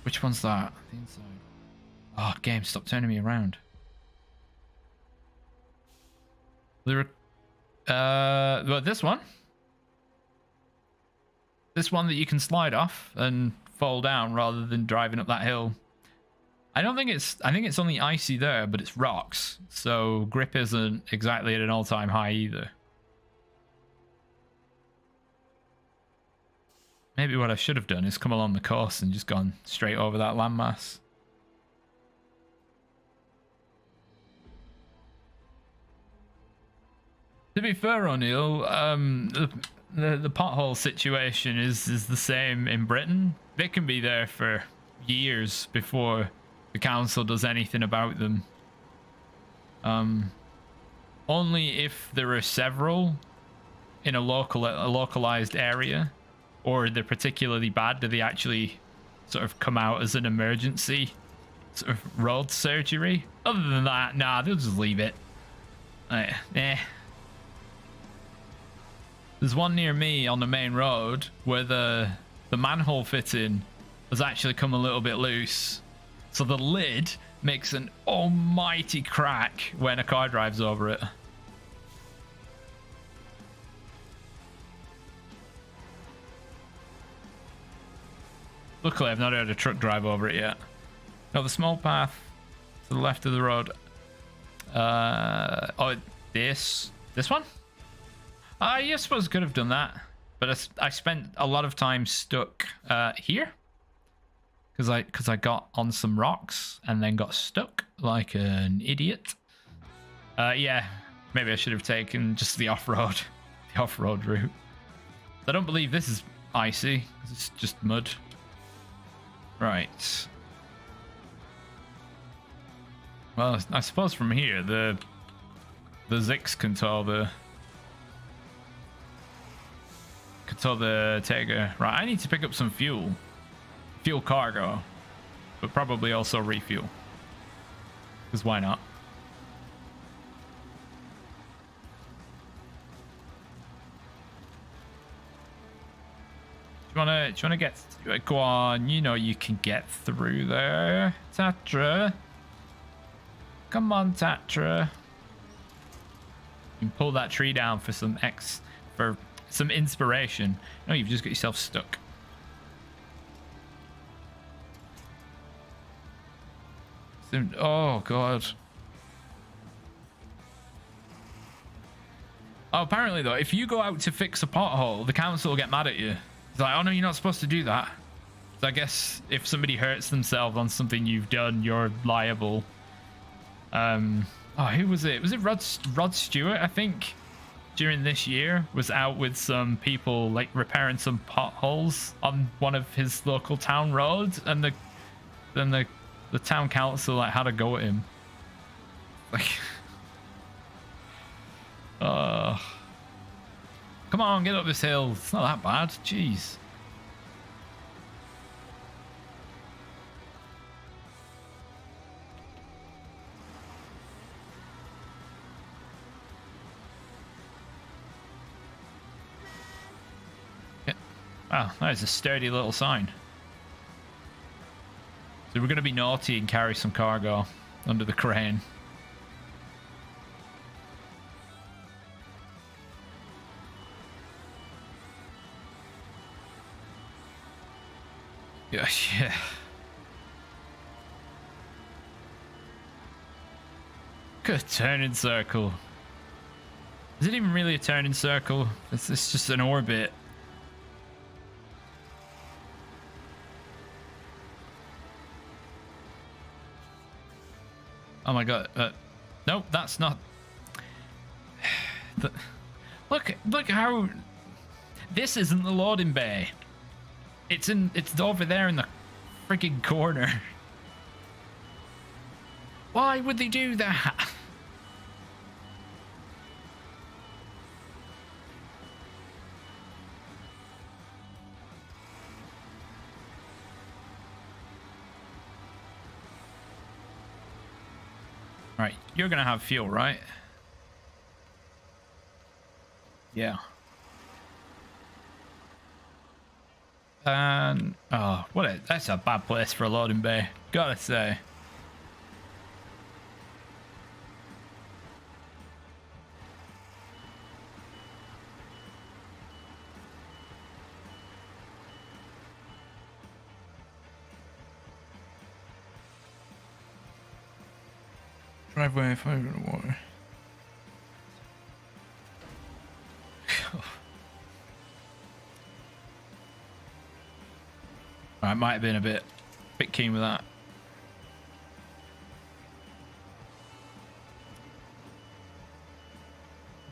Which one's that? The inside. Oh, game, stop turning me around. Well, this one. This one that you can slide off and fall down rather than driving up that hill. I think it's only icy there, but it's rocks, so grip isn't exactly at an all-time high either. Maybe what I should have done is come along the coast and just gone straight over that landmass. To be fair, O'Neill, the pothole situation is the same in Britain. They can be there for years before the council does anything about them. Only if there are several in a localized area, or they're particularly bad, do they actually sort of come out as an emergency road surgery. Other than that, nah, they'll just leave it. There's one near me on the main road where the manhole fitting has actually come a little bit loose. So the lid makes an almighty crack when a car drives over it. Luckily, I've not heard a truck drive over it yet. No, the small path to the left of the road. Oh, this one? I suppose I could have done that, but I spent a lot of time stuck here because I got on some rocks and then got stuck like an idiot. Yeah, maybe I should have taken just the off-road route. I don't believe this is icy. It's just mud. Right. Well, I suppose from here the Ziks control the Tega. Right, I need to pick up some fuel cargo, but probably also refuel. Because why not? Do you wanna get? Go on, you know you can get through there, Tatra. Come on, Tatra. You can pull that tree down for some inspiration. No, you've just got yourself stuck. Oh god. Oh, apparently though, if you go out to fix a pothole, the council will get mad at you. It's like, oh no, you're not supposed to do that. So I guess if somebody hurts themselves on something you've done, you're liable. Oh, who was it? Was it Rod Stewart, I think, during this year was out with some people like repairing some potholes on one of his local town roads, and then the town council like had a go at him. Like, come on, get up this hill. It's not that bad. Jeez. Wow, that is a sturdy little sign. So we're going to be naughty and carry some cargo under the crane. Yeah. Good turning circle. Is it even really a turning circle? It's just an orbit. Oh my god. Nope, that's not. Look how. This isn't the loading bay. It's over there in the freaking corner. Why would they do that? Right, you're gonna have fuel, right? Yeah. And oh, that's a bad place for a loading bay, gotta say. Driveway 5 water. I might have been a bit keen with that.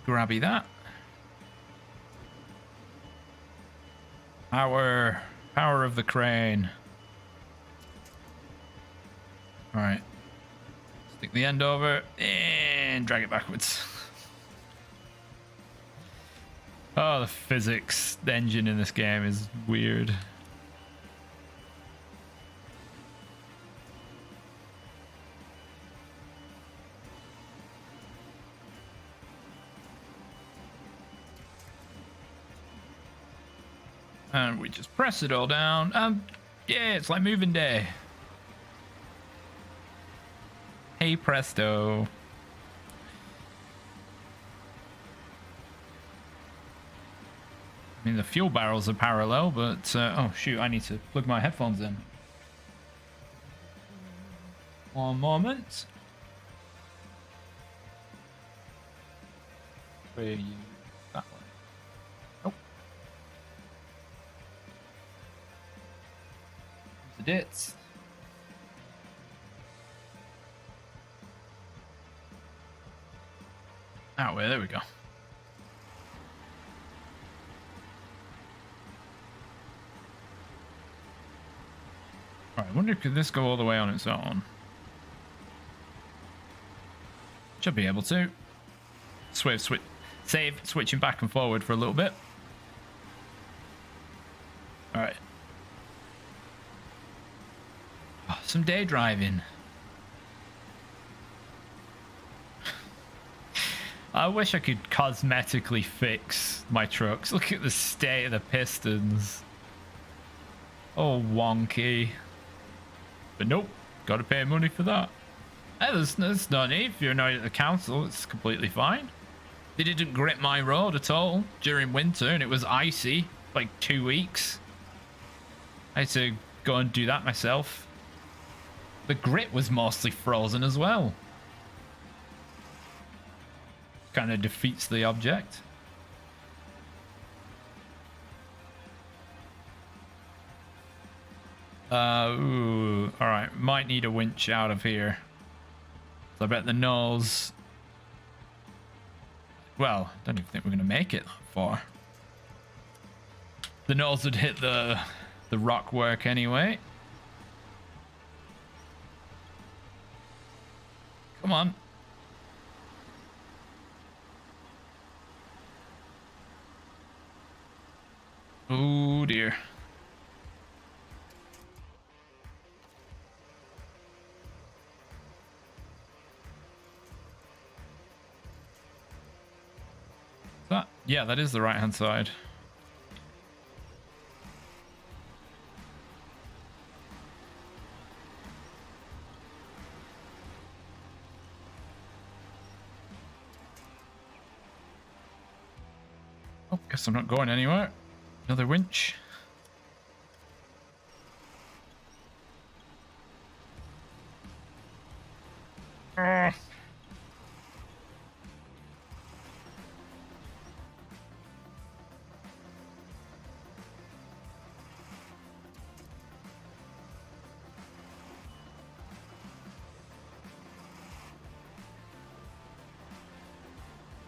Grabby that. Power of the crane. All right. Stick the end over and drag it backwards. Oh, the physics, the engine in this game is weird. And we just press it all down. Yeah, it's like moving day. Hey presto. I mean, the fuel barrels are parallel, but oh shoot, I need to plug my headphones in. One moment. Where are you? That way. Oh. The dits. That way, there we go. Alright, I wonder could this go all the way on its own? Should be able to. Save, switching back and forward for a little bit. Alright. Oh, some day driving. I wish I could cosmetically fix my trucks. Look at the state of the pistons. Oh, wonky. But nope, gotta pay money for that. Hey, there's no need. If you're not at the council, it's completely fine. They didn't grip my road at all during winter, and it was icy, like 2 weeks. I had to go and do that myself. The grit was mostly frozen as well. Kind of defeats the object. Ooh, all right, might need a winch out of here. So I bet the nose. Well, I don't even think we're gonna make it that far. The nose would hit the rock work anyway. Come on. Oh dear. That, yeah, that is the right hand side. Oh, guess I'm not going anywhere. Another winch.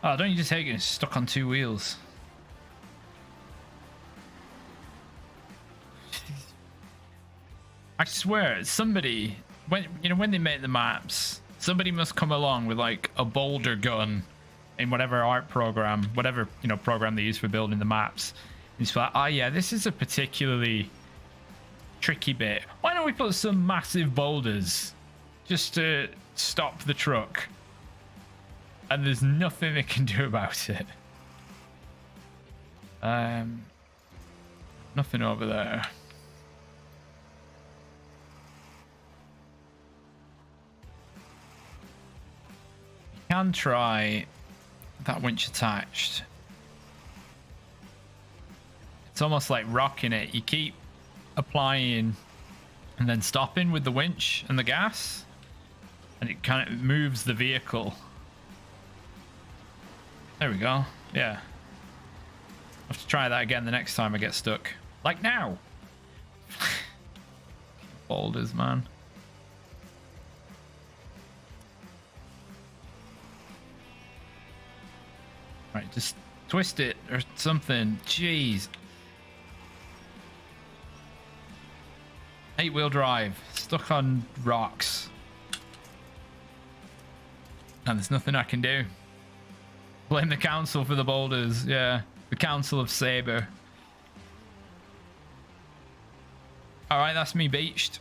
Oh, don't you just hate getting stuck on two wheels? I swear, somebody, when they make the maps, somebody must come along with like a boulder gun in whatever art program, whatever program they use for building the maps. And it's like, oh yeah, this is a particularly tricky bit. Why don't we put some massive boulders just to stop the truck? And there's nothing they can do about it. Nothing over there. You can try that winch attached. It's almost like rocking it. You keep applying and then stopping with the winch and the gas, and it kind of moves the vehicle. There we go. Yeah. I'll have to try that again the next time I get stuck. Like now. Boulders, man. Right, just twist it or something. Jeez. 8-wheel drive. Stuck on rocks. And there's nothing I can do. Blame the council for the boulders. Yeah, the council of Sabre. All right, that's me beached.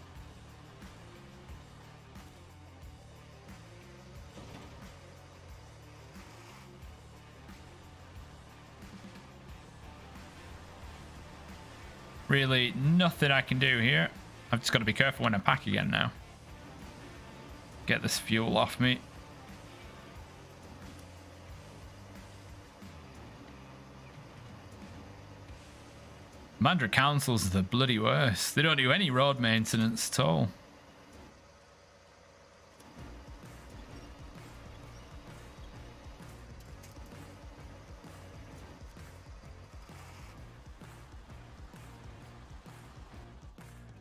Really nothing I can do here. I've just got to be careful when I pack again now. Get this fuel off me. Imandra Council's the bloody worst. They don't do any road maintenance at all.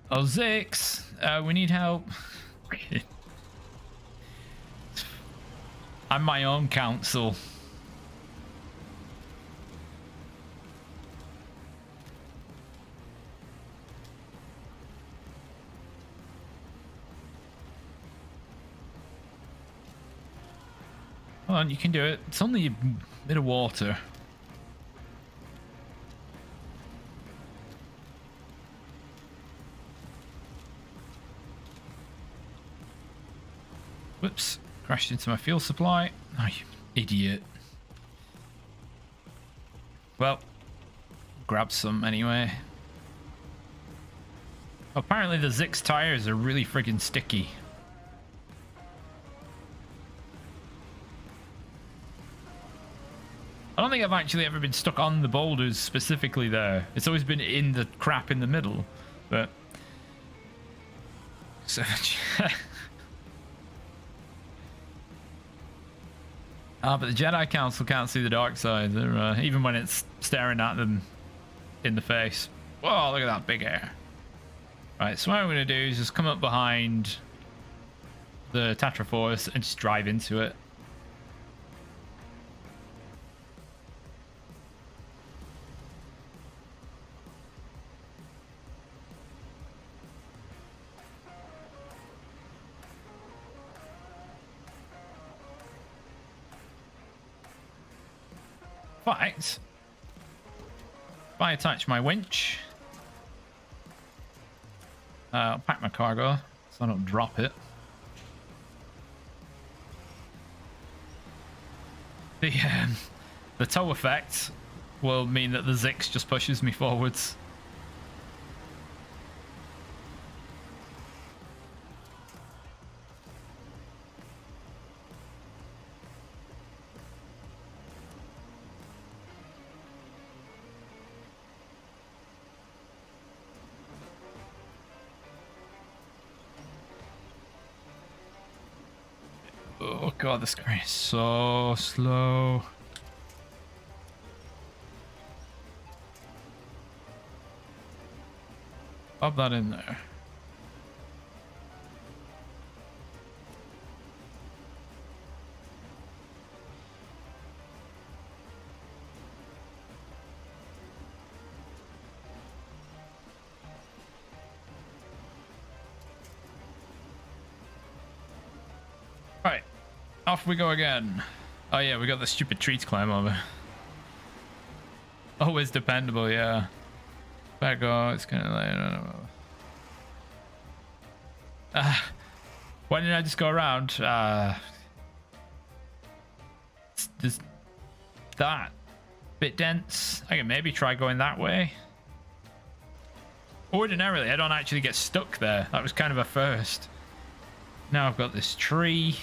Oh, Ziks, we need help. I'm my own council. Come on, you can do it. It's only a bit of water. Whoops, crashed into my fuel supply. Oh, you idiot. Well, grab some anyway. Apparently the Ziks tires are really friggin' sticky. I don't think I've actually ever been stuck on the boulders specifically there. It's always been in the crap in the middle, but... So... Ah, but the Jedi Council can't see the dark side. They're, even when it's staring at them in the face. Whoa, look at that big air. Right, so what I'm going to do is just come up behind the Tatra Force and just drive into it. Fact, if I attach my winch, I'll pack my cargo so I don't drop it. The tow effect will mean that the Ziks just pushes me forwards. Oh god, this car is so slow. Pop that in there. Right, off we go again. Oh yeah, we got the stupid tree to climb over. Always dependable, yeah. Back go, it's kind of like, I don't know. Why didn't I just go around? Just that bit dense. I can maybe try going that way. Ordinarily, I don't actually get stuck there. That was kind of a first. Now I've got this tree.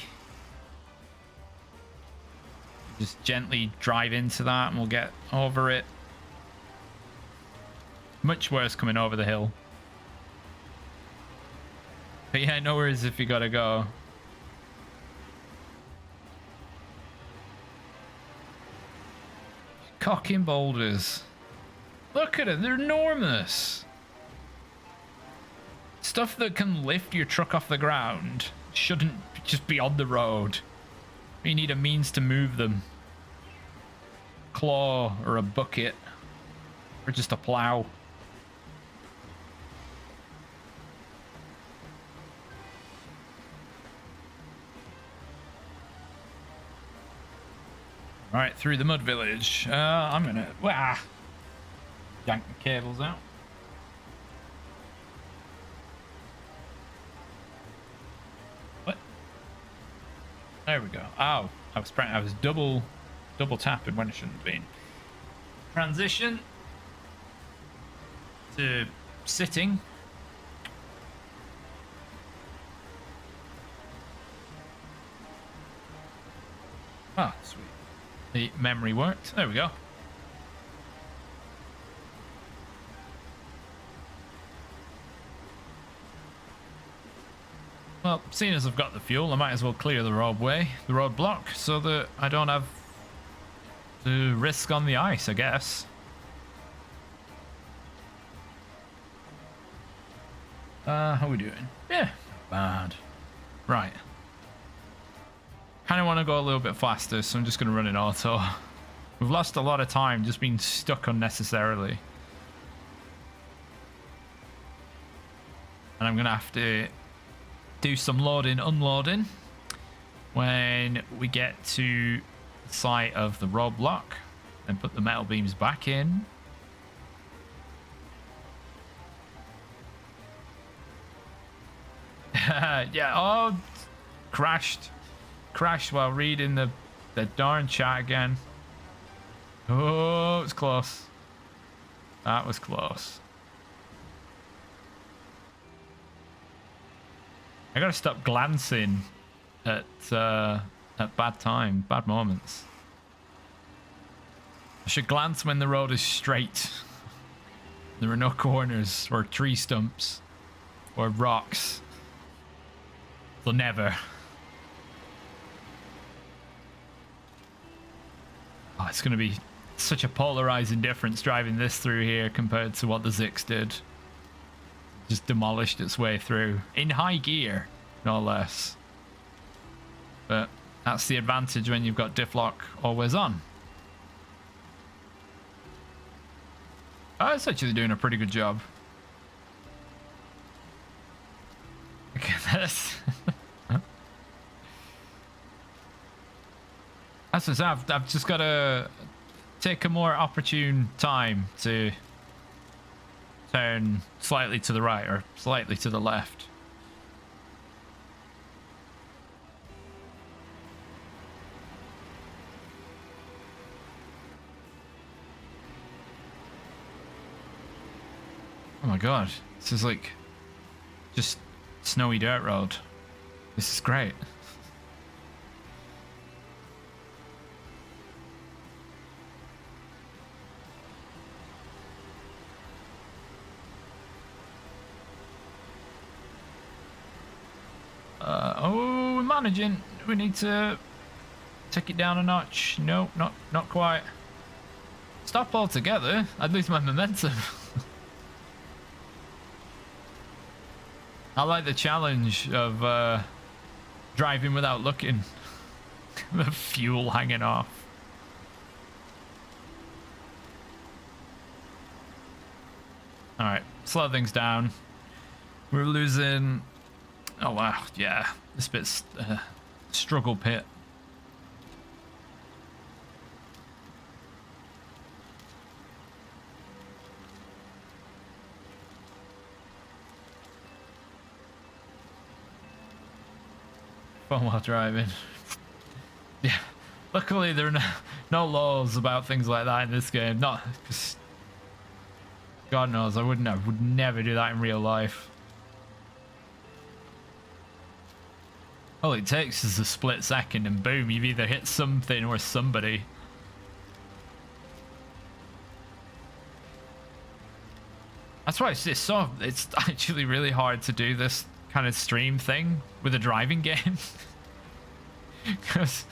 Just gently drive into that and we'll get over it. Much worse coming over the hill. But yeah, no worries if you gotta go. Cocking boulders. Look at it, they're enormous. Stuff that can lift your truck off the ground shouldn't just be on the road. You need a means to move them. Claw or a bucket. Or just a plow. Right, through the mud village. I'm gonna yank the cables out. What? There we go. Oh, I was double tapping when it shouldn't have been. Transition. to sitting. Ah, sweet. The memory worked. There we go. Well, seeing as I've got the fuel, I might as well clear the roadblock, so that I don't have the risk on the ice, I guess. How are we doing? Yeah, not bad. Right. Kind of want to go a little bit faster, so I'm just going to run in auto. We've lost a lot of time just being stuck unnecessarily. And I'm going to have to do some loading, unloading when we get to the site of the roadblock and put the metal beams back in. Yeah, oh, crashed while reading the darn chat again. Oh, it's close. That was close. I gotta stop glancing at bad moments. I should glance when the road is straight. There are no corners or tree stumps or rocks. So never. Oh, it's gonna be such a polarizing difference driving this through here compared to what the Ziks did. Just demolished its way through in high gear, no less. But that's the advantage when you've got diff lock always on. Oh, it's actually doing a pretty good job. Look at this. That's what I've just got to take a more opportune time to turn slightly to the right or slightly to the left. Oh my god, this is like just snowy dirt road. This is great. Oh, we're managing. We need to take it down a notch. No, not quite. Stop altogether. I'd lose my momentum. I like the challenge of driving without looking. The fuel hanging off. Alright, slow things down. We're losing... Oh wow, yeah. This bit's struggle pit. Fun while driving. Yeah. Luckily there are no laws about things like that in this game. Not because God knows I would never do that in real life. All it takes is a split second and boom, you've either hit something or somebody. That's why it's actually really hard to do this kind of stream thing with a driving game. Because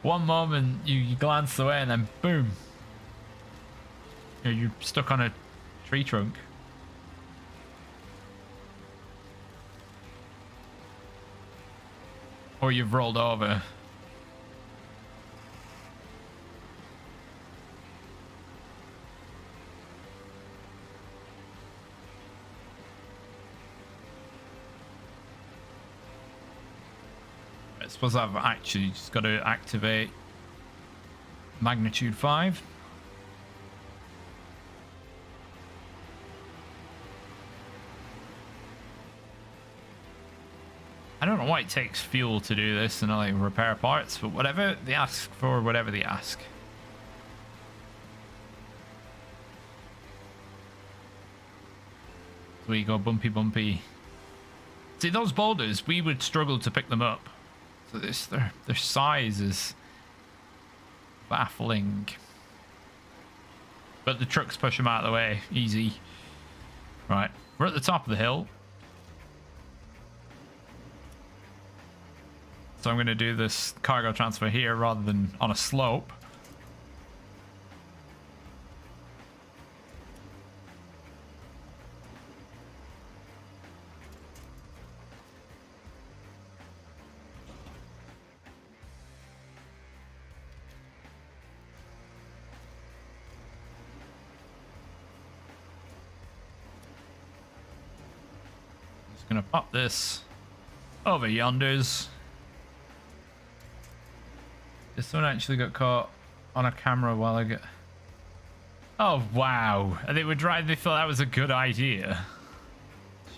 one moment you glance away and then boom, you're stuck on a tree trunk. Or you've rolled over. I suppose I've actually just got to activate magnitude 5. I don't know why it takes fuel to do this and like repair parts, but whatever they ask for, whatever they ask. we go bumpy bumpy. See, those boulders, we would struggle to pick them up. So their size is baffling. But the trucks push them out of the way. Easy. Right. We're at the top of the hill. So I'm going to do this cargo transfer here rather than on a slope. Just going to pop this over yonders. This one actually got caught on a camera while I get... Oh, wow. And they were driving, they thought that was a good idea.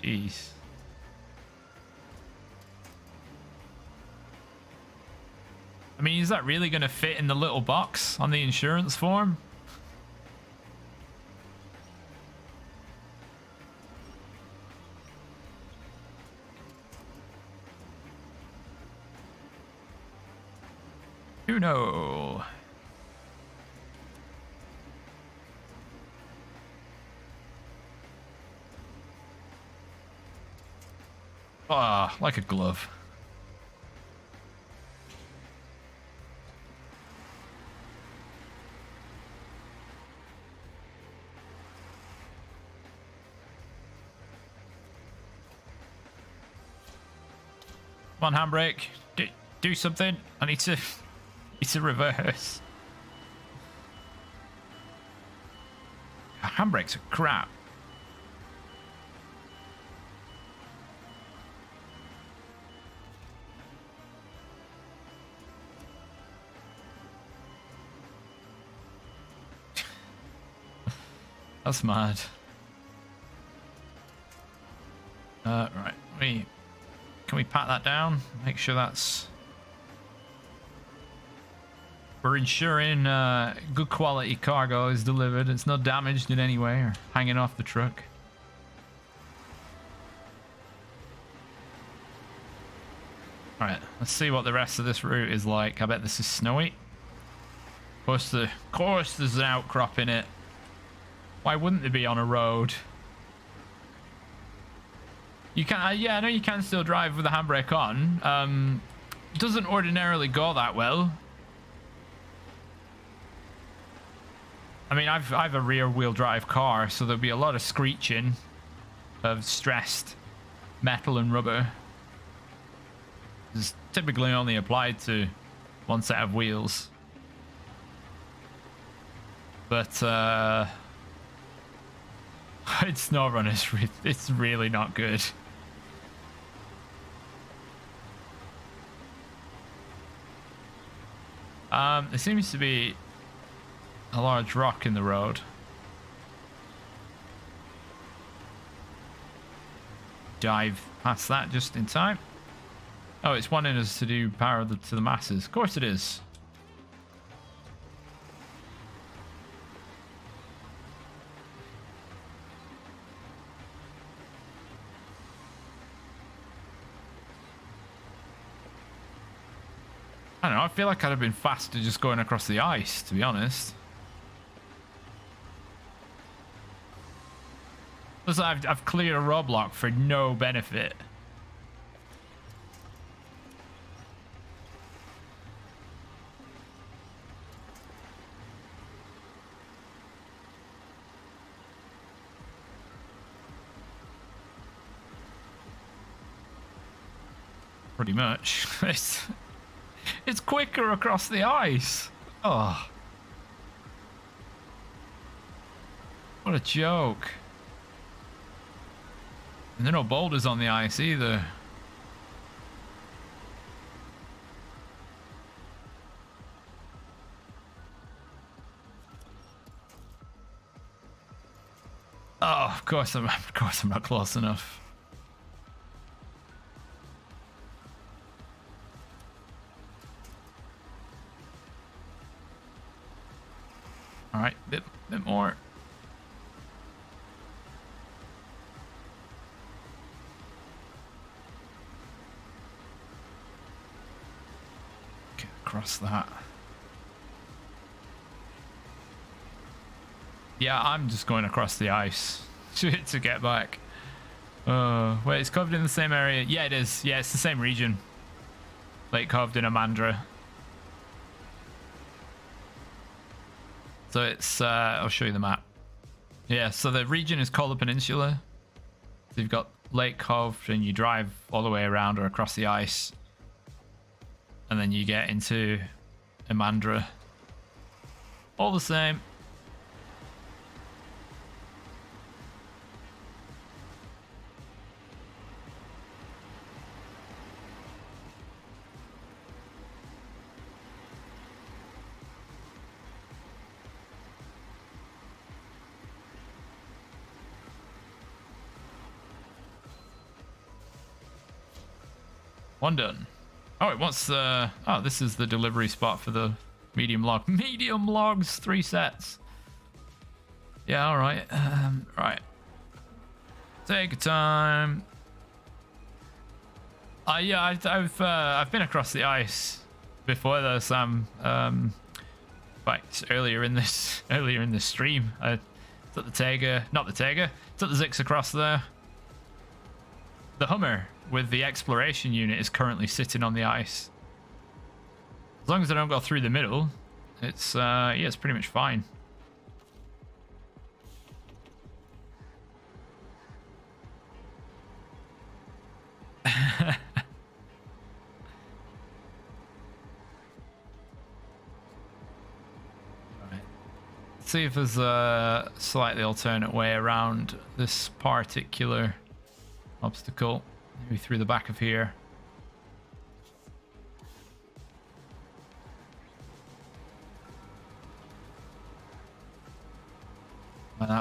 Jeez. I mean, is that really going to fit in the little box on the insurance form? Who knows? Ah, like a glove. Come on, handbrake. Do something. I need to reverse. Handbrakes are crap. That's mad. Right. Can we pat that down? Make sure that's... We're ensuring good quality cargo is delivered. It's not damaged in any way or hanging off the truck. Alright, let's see what the rest of this route is like. I bet this is snowy. Of course there's an outcrop in it. Why wouldn't they be on a road? You can, yeah, I know you can still drive with the handbrake on. Doesn't ordinarily go that well. I mean, I've a rear-wheel drive car, so there'll be a lot of screeching of stressed metal and rubber. It's typically only applied to one set of wheels. But it's Snowrunner. It's really not good. There seems to be a large rock in the road. Dive past that just in time. Oh, it's wanting us to do power to the masses. Of course it is. I don't know, I feel like I'd have been faster just going across the ice, to be honest. Plus, I've cleared a roadblock for no benefit. Pretty much. It's quicker across the ice. Oh. What a joke. And there are no boulders on the ice either. Oh, of course I'm not close enough. All right, bit more. across that. Yeah, I'm just going across the ice to get back. Wait, it's covered in the same area. Yeah, it is. Yeah, it's the same region. Lake Cove in Imandra. So it's, I'll show you the map. Yeah, so the region is called the Peninsula. So you've got Lake Cove, and you drive all the way around or across the ice. And then you get into Imandra. All the same. One done. Oh, it wants the... Oh, this is the delivery spot for the medium log. Medium logs, 3 sets. Yeah, all right. Right. Take your time. Yeah, I've been across the ice before though, Sam. In fact, earlier in this stream, I took the Tega, not the Tega, took the Ziks across there. The Hummer with the exploration unit is currently sitting on the ice. As long as I don't go through the middle, it's yeah, it's pretty much fine. Right. Let's see if there's a slightly alternate way around this particular obstacle. Maybe through the back of here.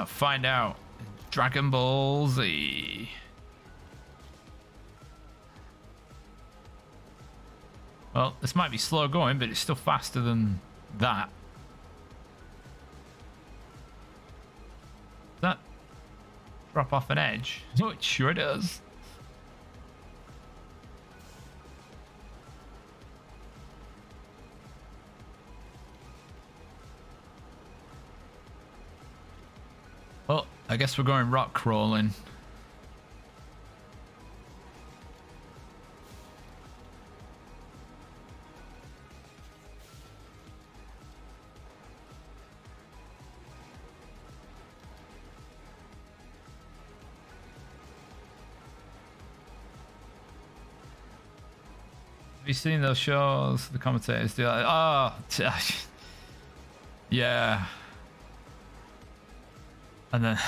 Find out. Dragon Ball Z. Well, this might be slow going, but it's still faster than that. Does that drop off an edge? Oh, it sure does. Well, I guess we're going rock crawling. Have you seen those shows? The commentators do like, oh, yeah. And then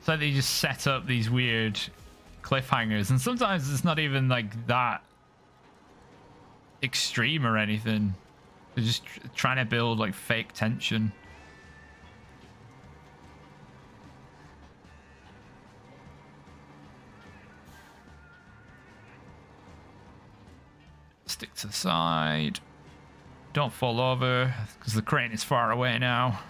so they just set up these weird cliffhangers, and sometimes it's not even like that extreme or anything. They're just trying to build like fake tension. Stick to the side. Don't fall over because the crane is far away now.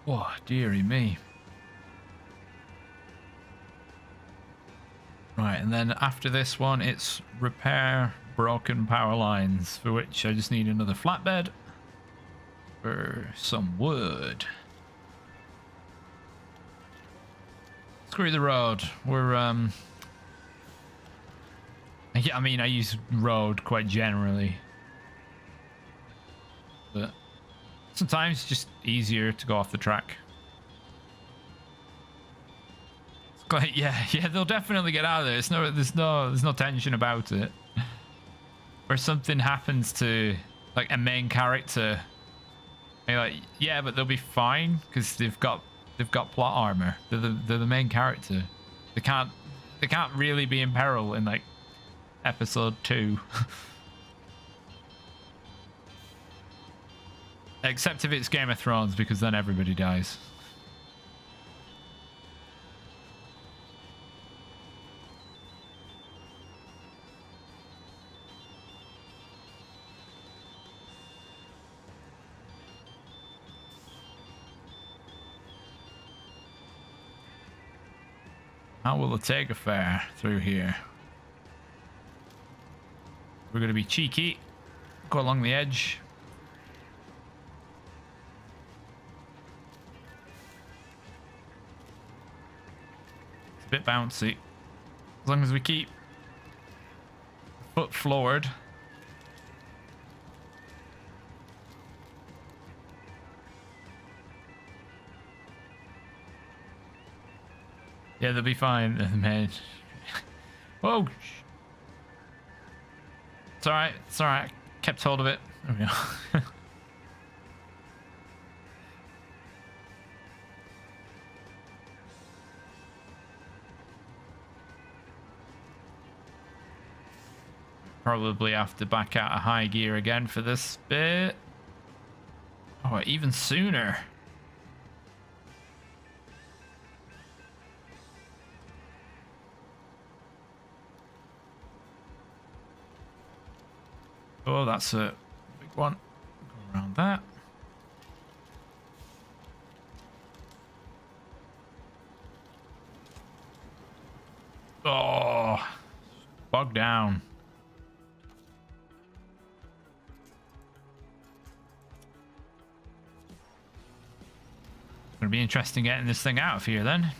Oh, dearie me. Right, and then after this one, it's repair broken power lines, for which I just need another flatbed for some wood. Screw the road. We're, yeah, I mean, I use road quite generally, but sometimes it's just easier to go off the track. It's quite, yeah, they'll definitely get out of there. There's no tension about it. Or something happens to like a main character, and you're like, yeah, but they'll be fine because they've got plot armor. They're the main character. They can't really be in peril in like episode 2. Except if it's Game of Thrones, because then everybody dies. How will the Tega fare through here? We're going to be cheeky. Go along the edge. It's a bit bouncy. As long as we keep foot floored. Yeah, they'll be fine. Man. Whoa. It's alright. It's alright. Kept hold of it. There we go. Probably have to back out of high gear again for this bit. Oh, even sooner. Oh, that's a big one. Go around that. Oh, bogged down. Gonna be interesting getting this thing out of here then.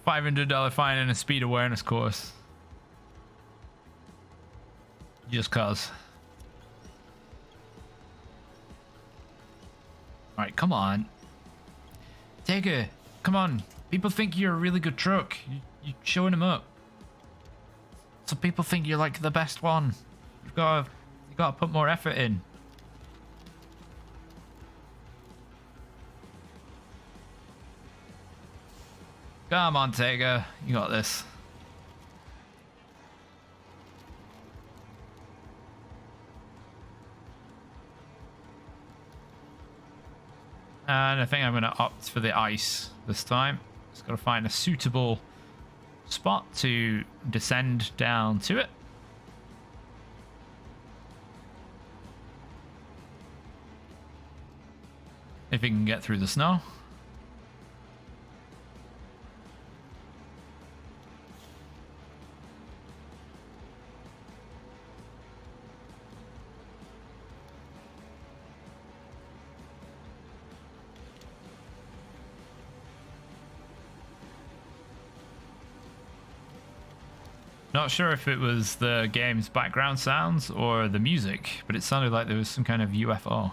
$500 fine and a speed awareness course. Just cause. Alright, come on. Tega, come on. People think you're a really good truck. You're showing them up. So people think you're like the best one. You gotta put more effort in. Come on, Tega. You got this. And I think I'm going to opt for the ice this time. Just got to find a suitable spot to descend down to it. If we can get through the snow. Not sure if it was the game's background sounds or the music, but it sounded like there was some kind of UFO.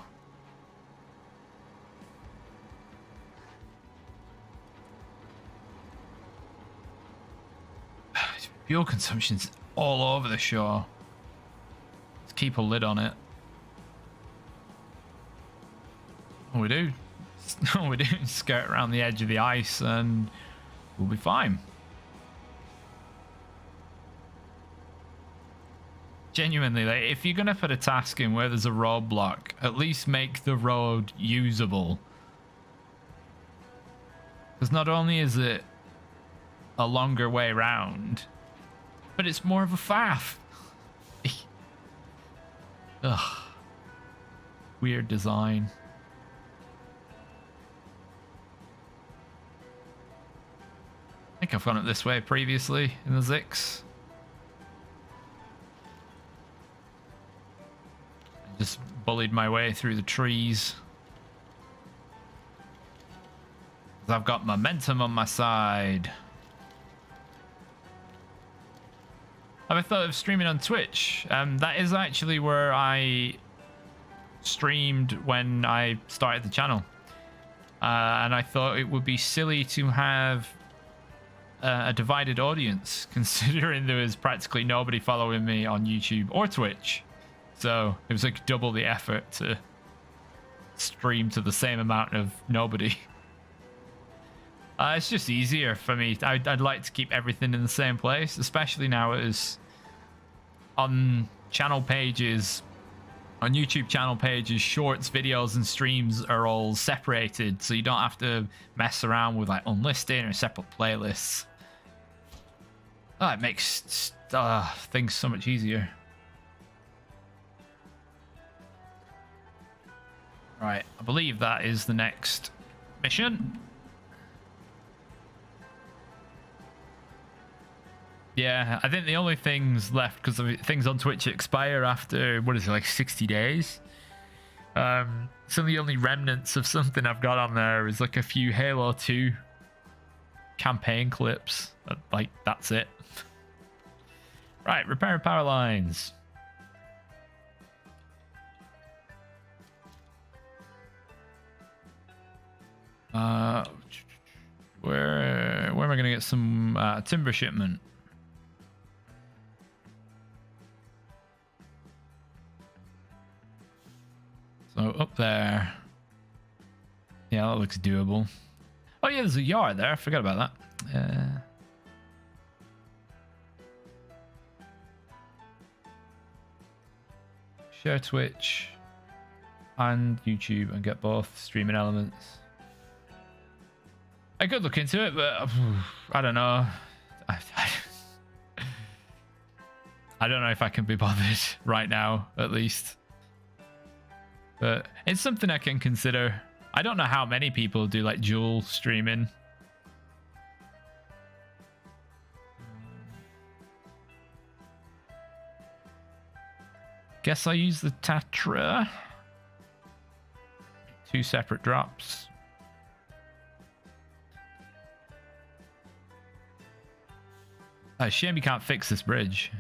Fuel consumption's all over the shore. Let's keep a lid on it. All we do, is skirt around the edge of the ice and we'll be fine. Genuinely, like, if you're gonna put a task in where there's a roadblock, at least make the road usable. Because not only is it a longer way round, but it's more of a faff. Ugh. Weird design. I think I've gone it this way previously in the Ziks. Just bullied my way through the trees. I've got momentum on my side. Have I thought of streaming on Twitch? That is actually where I streamed when I started the channel. And I thought it would be silly to have a divided audience, considering there was practically nobody following me on YouTube or Twitch. So it was like double the effort to stream to the same amount of nobody. It's just easier for me. I'd like to keep everything in the same place, especially now as on channel pages On YouTube channel pages, shorts, videos, and streams are all separated, so you don't have to mess around with like unlisting or separate playlists. Oh, it makes things so much easier. Right, I believe that is the next mission. Yeah, I think the only things left, because things on Twitch expire after, what is it, like 60 days? Some of the only remnants of something I've got on there is like a few Halo 2 campaign clips. Like, that's it. Right, repair power lines. Where am I gonna get some timber shipment? So up there. Yeah, that looks doable. Oh yeah, there's a yard there. I forgot about that. Share Twitch and YouTube and get both streaming elements. I could look into it, but I don't know. I don't know if I can be bothered right now, at least. But it's something I can consider. I don't know how many people do like dual streaming. Guess I use the Tatra. 2 separate drops. Shame you can't fix this bridge.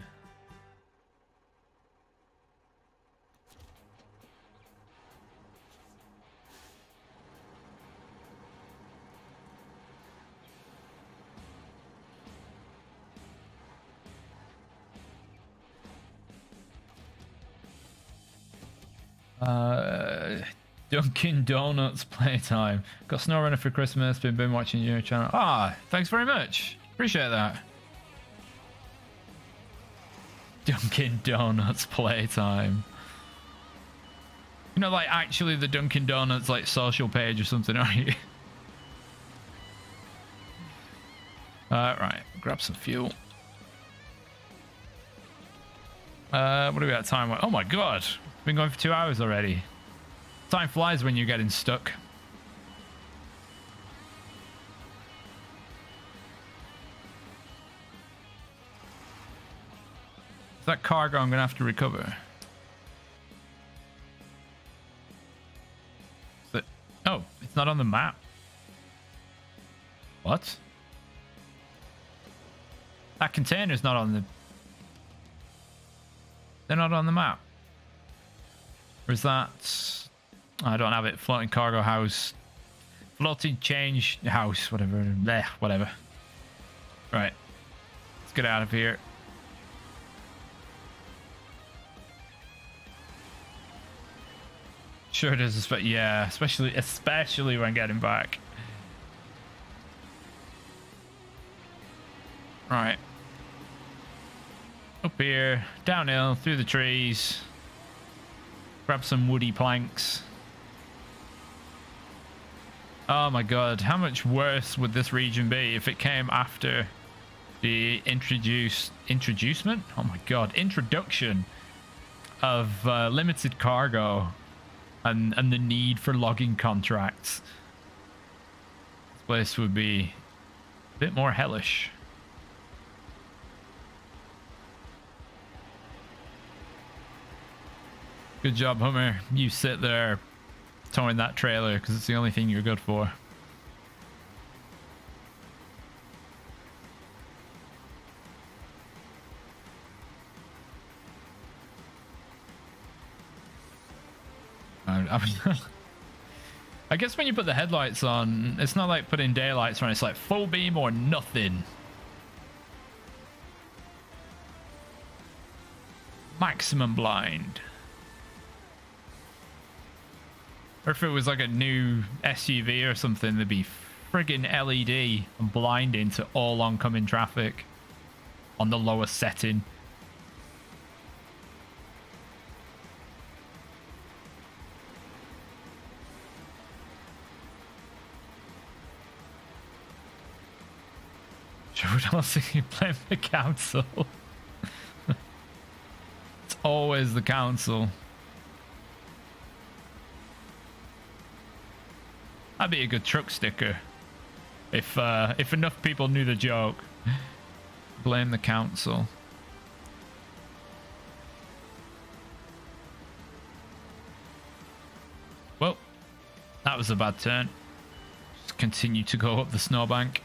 Dunkin' Donuts playtime. Got Snowrunner for Christmas. Been watching your channel. Ah, thanks very much. Appreciate that. Dunkin' Donuts playtime. You know, like actually the Dunkin' Donuts like social page or something, aren't you? Right, grab some fuel. What do we got time? Oh my god, been going for 2 hours already. Time flies when you're getting stuck. Is that cargo I'm gonna have to recover? But oh, it's not on the map. What? That container's not on the... They're not on the map. Or is that... I don't have it. Floating cargo house. Floating change house. Whatever. Blech, whatever. Right. Let's get out of here. Sure it is. Yeah, especially when getting back. Right. Up here. Downhill. Through the trees. Grab some woody planks. Oh my god, how much worse would this region be if it came after the introduction of limited cargo and the need for logging contracts? This place would be a bit more hellish. Good job, Hummer. You sit there towing that trailer because it's the only thing you're good for. I guess when you put the headlights on, it's not like putting daylights on. It's like full beam or nothing. Maximum blind. Or if it was like a new SUV or something, there'd be friggin' LED and blinding to all oncoming traffic on the lowest setting. Trevor don't think you blame the council. It's always the council. That'd be a good truck sticker. If enough people knew the joke. Blame the council. Well, that was a bad turn. Just continue to go up the snowbank.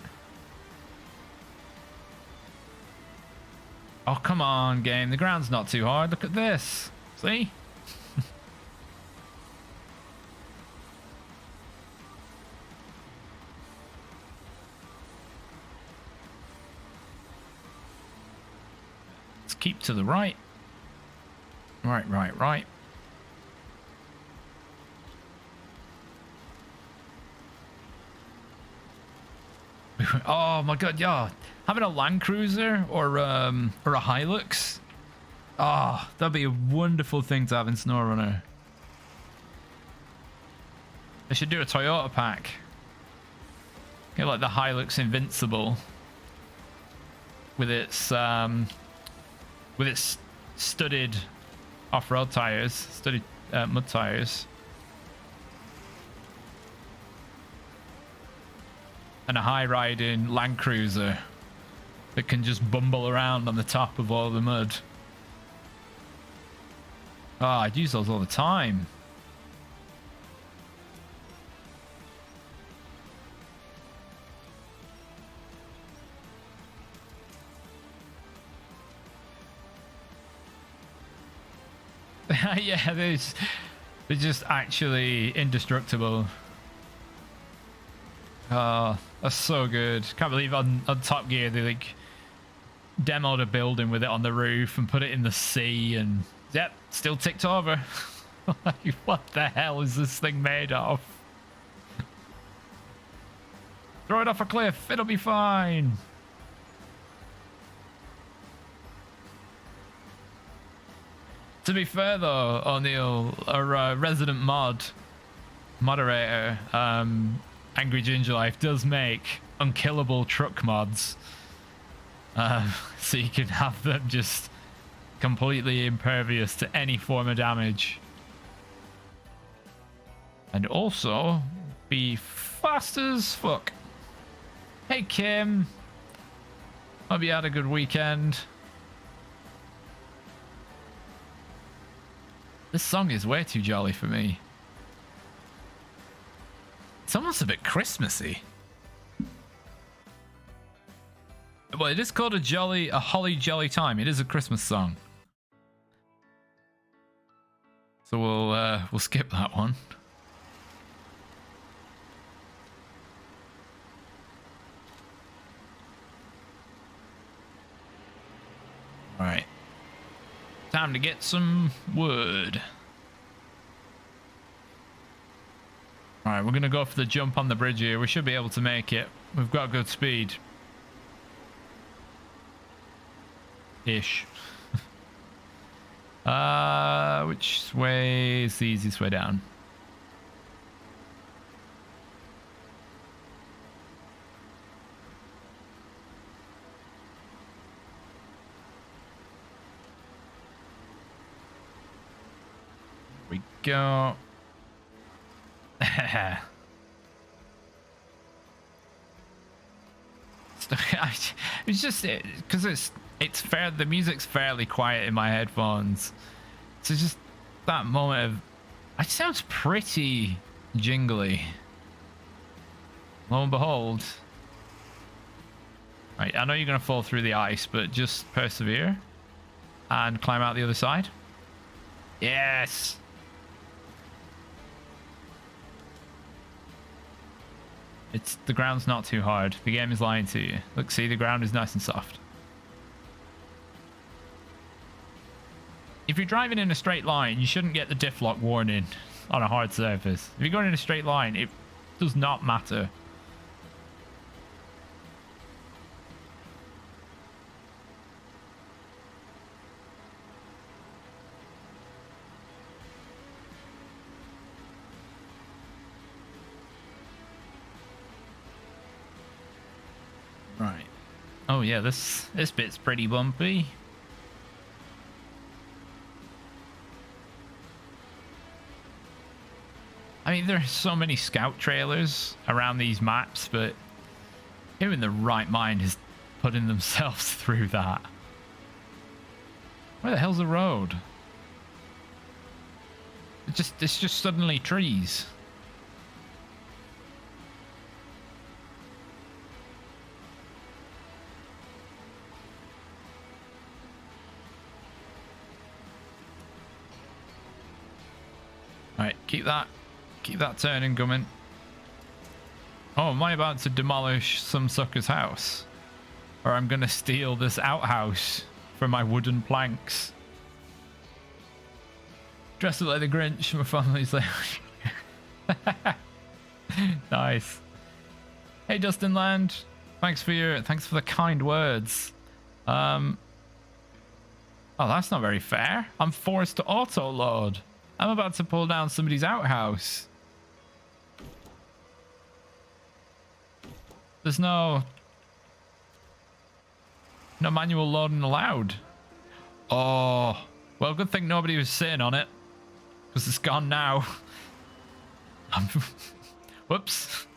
Oh, come on, game. The ground's not too hard. Look at this. See? Let's keep to the right. Right. Oh my god, yeah. Having a Land Cruiser or a Hilux. Oh, that'd be a wonderful thing to have in Snowrunner. They should do a Toyota pack. Get like the Hilux Invincible. With its studded off-road tires, studded mud tires. And a high-riding Land Cruiser that can just bumble around on the top of all the mud. Oh, I'd use those all the time. Yeah, they're just actually indestructible. Oh, that's so good. Can't believe on Top Gear they like demoed a building with it on the roof and put it in the sea and yep, still ticked over. Like, what the hell is this thing made of? Throw it off a cliff, it'll be fine. To be fair though, O'Neill, our resident moderator, Angry Ginger Life does make unkillable truck mods. So you can have them just completely impervious to any form of damage. And also be fast as fuck. Hey Kim. Hope you had a good weekend. This song is way too jolly for me. It's almost a bit Christmassy. Well, it is called a holly jolly time. It is a Christmas song. So we'll skip that one. All right. Time to get some wood. All right, we're going to go for the jump on the bridge here. We should be able to make it. We've got good speed. Ish. Which way is the easiest way down? We go. It's just because it's fair. The music's fairly quiet in my headphones, so just that moment of it sounds pretty jingly. Lo and behold, right? I know you're gonna fall through the ice, but just persevere and climb out the other side. Yes. The ground's not too hard. The game is lying to you. Look, see, the ground is nice and soft. If you're driving in a straight line, you shouldn't get the diff lock warning on a hard surface. If you're going in a straight line, it does not matter. Oh yeah, this bit's pretty bumpy. I mean, there's so many scout trailers around these maps, but who in the right mind is putting themselves through that? Where the hell's the road? It's just suddenly trees. Right, keep that turning coming. Oh, am I about to demolish some sucker's house? Or I'm gonna steal this outhouse for my wooden planks. Dressed up like the Grinch, my family's like... Nice. Hey Dustin Land, thanks for the kind words. Oh, that's not very fair. I'm forced to auto load. I'm about to pull down somebody's outhouse. There's no manual loading allowed. Oh, well, good thing nobody was sitting on it, because it's gone now. Whoops.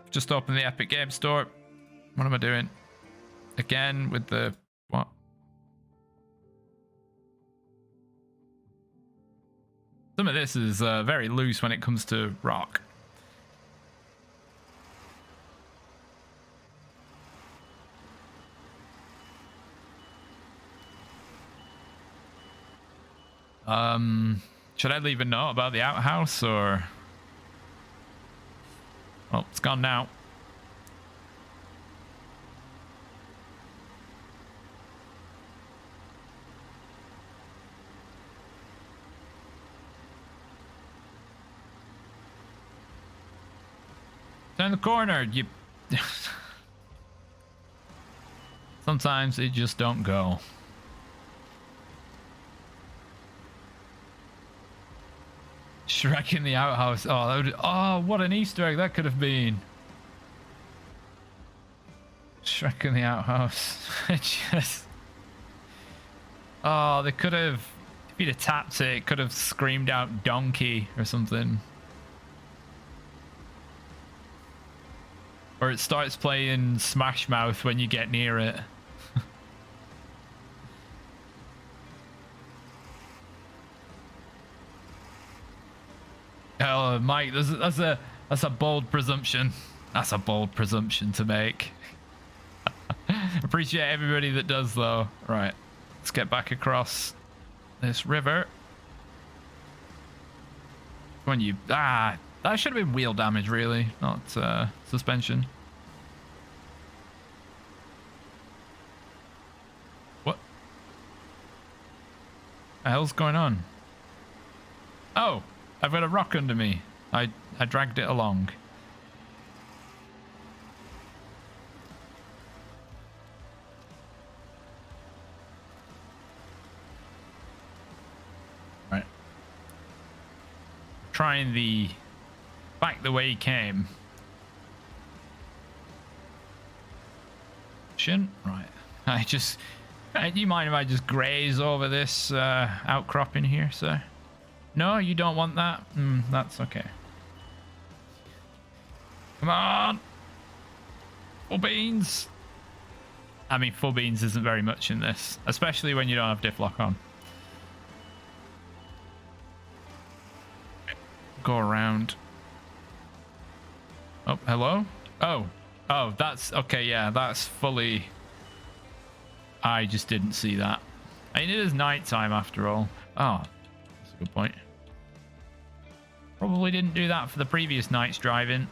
Just opened the Epic Game Store. What am I doing? Again with the... what? Some of this is very loose when it comes to rock. Should I leave a note about the outhouse or... well, it's gone now. Turn the corner, you... Sometimes they just don't go. Shrek in the outhouse. Oh, that would... oh, what an Easter egg that could have been. Shrek in the outhouse. Just... oh, they could have... if he'd have tapped it, it could have screamed out donkey or something. Or it starts playing Smash Mouth when you get near it. Oh, Mike, that's a bold presumption. That's a bold presumption to make. Appreciate everybody that does, though. Right, let's get back across this river. When you... ah, that should have been wheel damage, really, not suspension. What the hell's going on? Oh, I've got a rock under me. I dragged it along. Right. Trying the... back the way he came. Right. Do you mind if I just graze over this outcropping here, sir? No, you don't want that? That's okay. Come on! Full beans! I mean, full beans isn't very much in this, especially when you don't have diff lock on. Go around. Oh, hello? Oh, that's okay. Yeah, that's fully... I just didn't see that. I mean, it is nighttime after all. Oh, that's a good point. Probably didn't do that for the previous night's driving.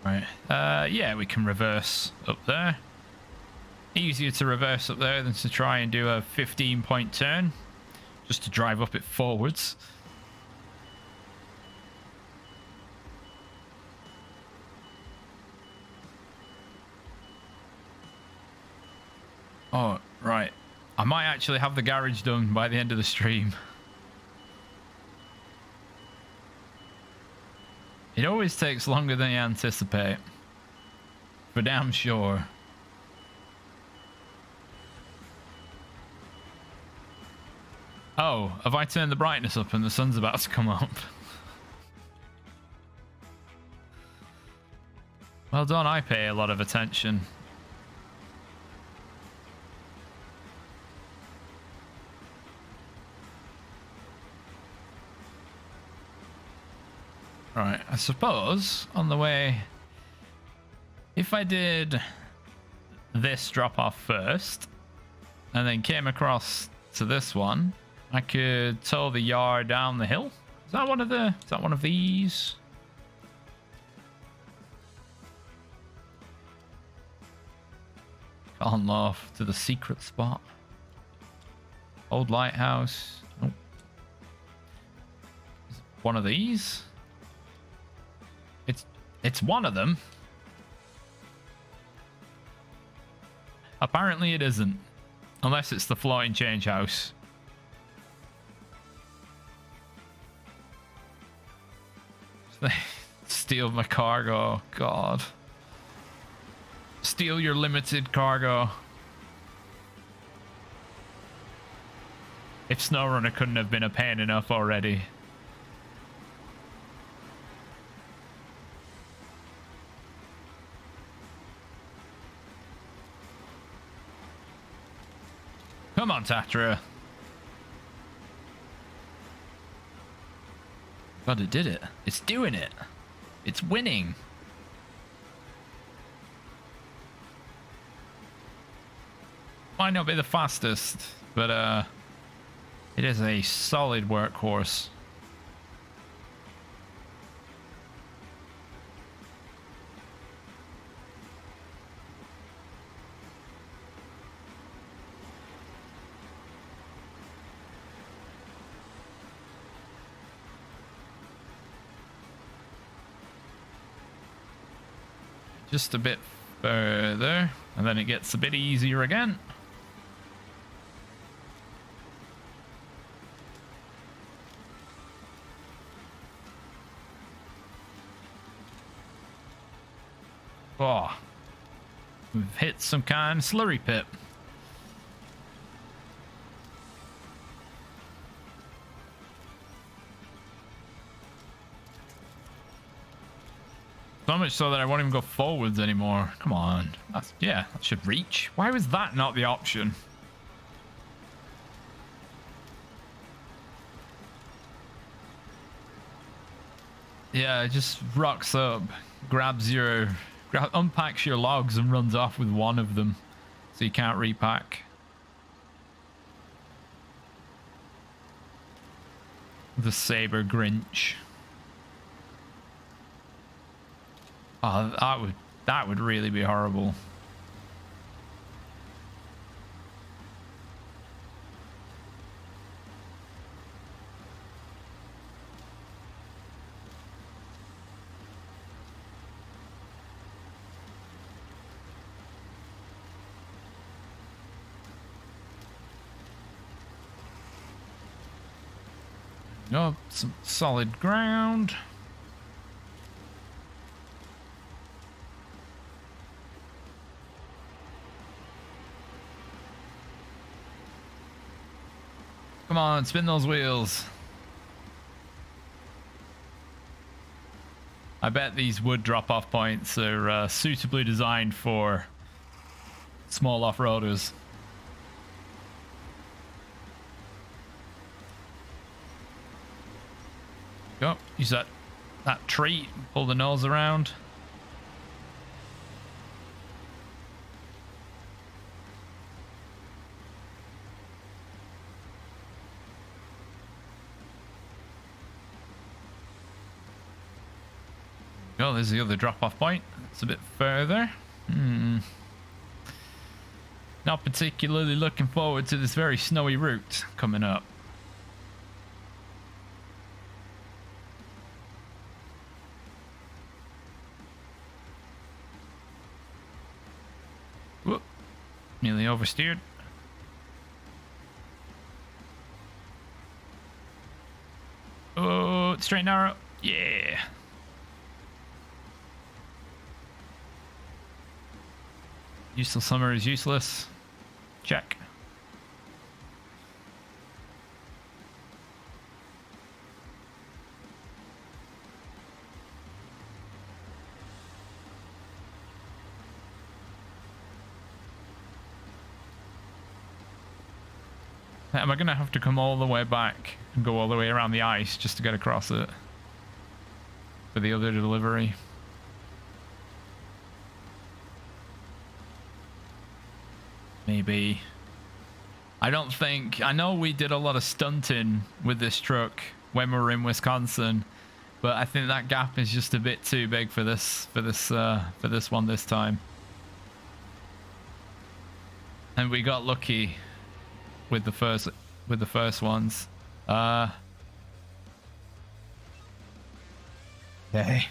Right. Yeah, we can reverse up there. Easier to reverse up there than to try and do a 15-point turn. Just to drive up it forwards. Oh, right. I might actually have the garage done by the end of the stream. It always takes longer than you anticipate. For damn sure. Oh, have I turned the brightness up and the sun's about to come up? Well done, I pay a lot of attention. Right, I suppose on the way, if I did this drop off first and then came across to this one, I could tow the yard down the hill. Is that one of these? On off to the secret spot. Old lighthouse. Nope. Is it one of these? It's one of them. Apparently it isn't. Unless it's the floating change house. Steal my cargo. God. Steal your limited cargo. If Snowrunner couldn't have been a pain enough already. Come on, Tatra. God, it did it. It's doing it. It's winning. Might not be the fastest, but it is a solid workhorse. Just a bit further, and then it gets a bit easier again. Oh, we've hit some kind of slurry pit. So much so that I won't even go forwards anymore. Come on. Yeah, that should reach. Why was that not the option? Yeah, it just rocks up, unpacks your logs and runs off with one of them. So you can't repack. The Saber Grinch. Oh, that would really be horrible. No, some solid ground. Come on, spin those wheels. I bet these wood drop-off points are suitably designed for small off-roaders. Go, use that tree, pull the nose around. Oh, there's the other drop-off point. It's a bit further. Not particularly looking forward to this very snowy route coming up. Whoop. Nearly oversteered. straight and narrow. Yeah. Useless summer is useless. Check. Am I going to have to come all the way back and go all the way around the ice just to get across it for the other delivery? Maybe. I don't think... I know we did a lot of stunting with this truck when we were in Wisconsin, but I think that gap is just a bit too big for this one this time. And we got lucky with the first ones. Okay.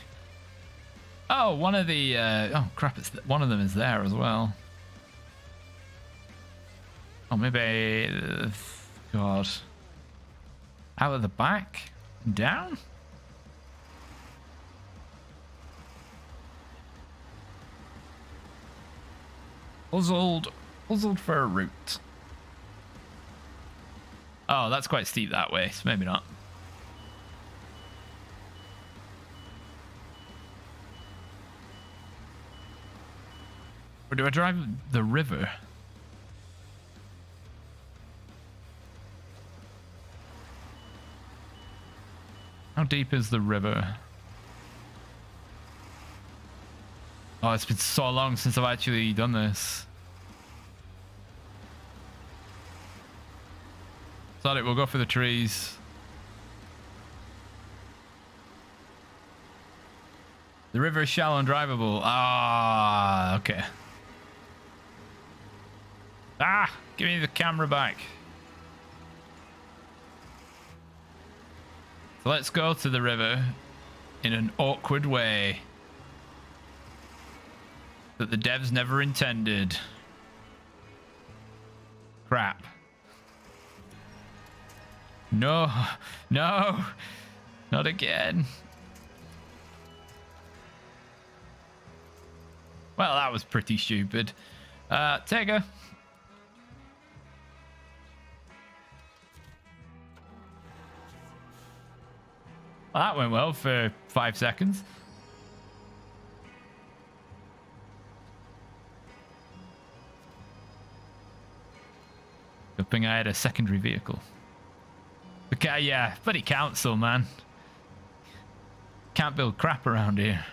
Oh, one of the oh crap! One of them is there as well. Oh, maybe God. Out of the back, down. Puzzled for a route. Oh, that's quite steep that way, so maybe not. Or do I drive the river? How deep is the river? Oh, it's been so long since I've actually done this. Sorry, we'll go for the trees. The river is shallow and drivable. Ah, okay. Ah, give me the camera back. So let's go to the river in an awkward way that the devs never intended. Crap. No, no, not again. Well, that was pretty stupid. Tega. Well, that went well for 5 seconds. Good thing I had a secondary vehicle. Okay, yeah, bloody council, man. Can't build crap around here.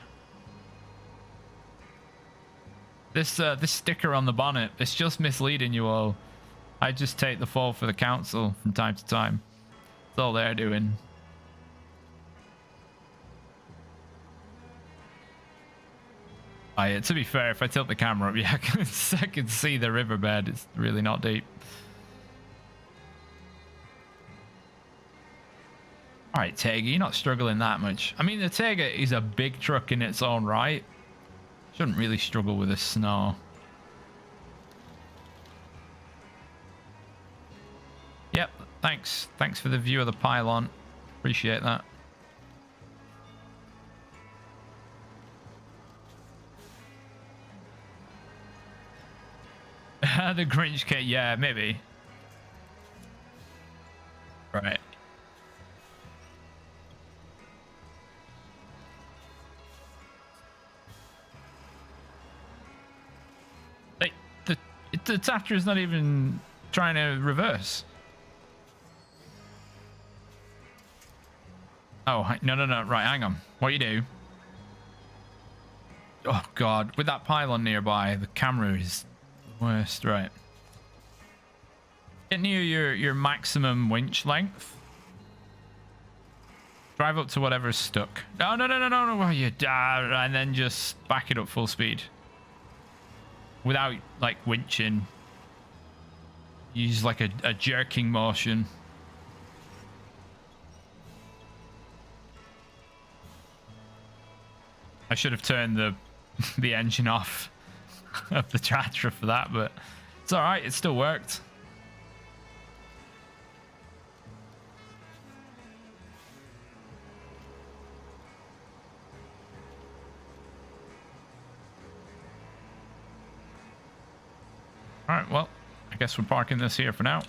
This sticker on the bonnet, it's just misleading you all. I just take the fall for the council from time to time. That's all they're doing. To be fair, if I tilt the camera up, yeah, I can see the riverbed. It's really not deep. Alright, Tega, you're not struggling that much. I mean, the Tega is a big truck in its own right. Shouldn't really struggle with the snow. Yep, thanks. Thanks for the view of the pylon. Appreciate that. The Grinch kit, yeah, maybe. Right. The Tatra is not even trying to reverse. Oh, no. Right, hang on. What you do? Oh, God. With that pylon nearby, the camera is the worst. Right. Get near your maximum winch length. Drive up to whatever's stuck. No. Well, you and then just back it up full speed. Without, like, winching. Use, like, a jerking motion. I should have turned the engine off of the Tatra for that, but it's alright. It still worked. All right, well, I guess we're parking this here for now.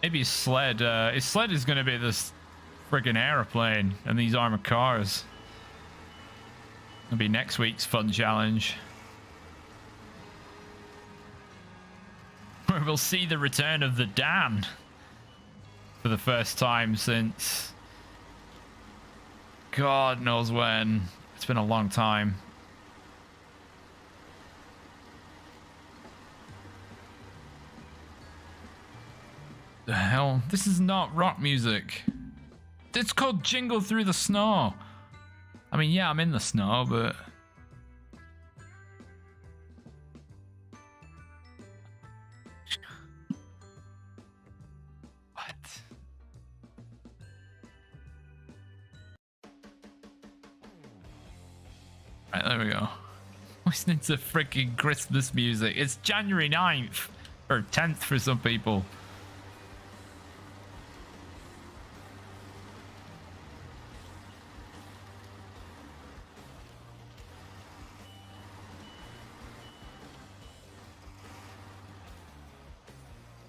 Maybe his sled is going to be this friggin' aeroplane and these armored cars. It'll be next week's fun challenge. Where we'll see the return of the Dan for the first time since God knows when. It's been a long time. The hell? This is not rock music. It's called Jingle Through the Snow. I mean, yeah, I'm in the snow, but... What? Right, there we go. Listening to freaking Christmas music. It's January 9th. Or 10th for some people.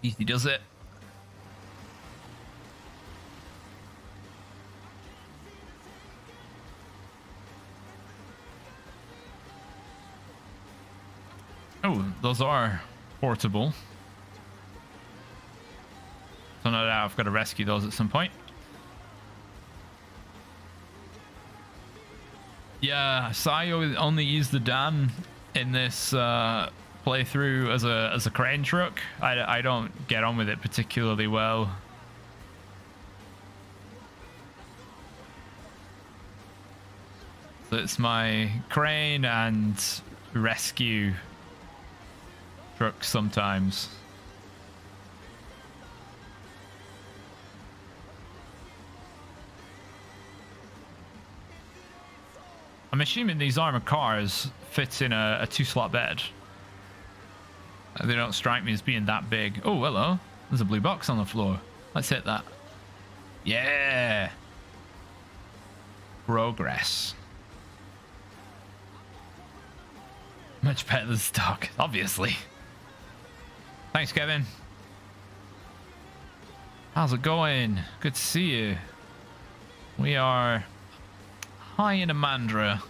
Easy does it. Oh, those are portable. So no doubt I've got to rescue those at some point. Yeah, so I only use the Dan in this playthrough as a crane truck. I don't get on with it particularly well. So it's my crane and rescue truck sometimes. I'm assuming these armored cars fit in a 2-slot bed. They don't strike me as being that big. Oh, hello. There's a blue box on the floor. Let's hit that. Yeah. Progress. Much better than stock, obviously. Thanks, Kevin. How's it going? Good to see you. We are high in Imandra,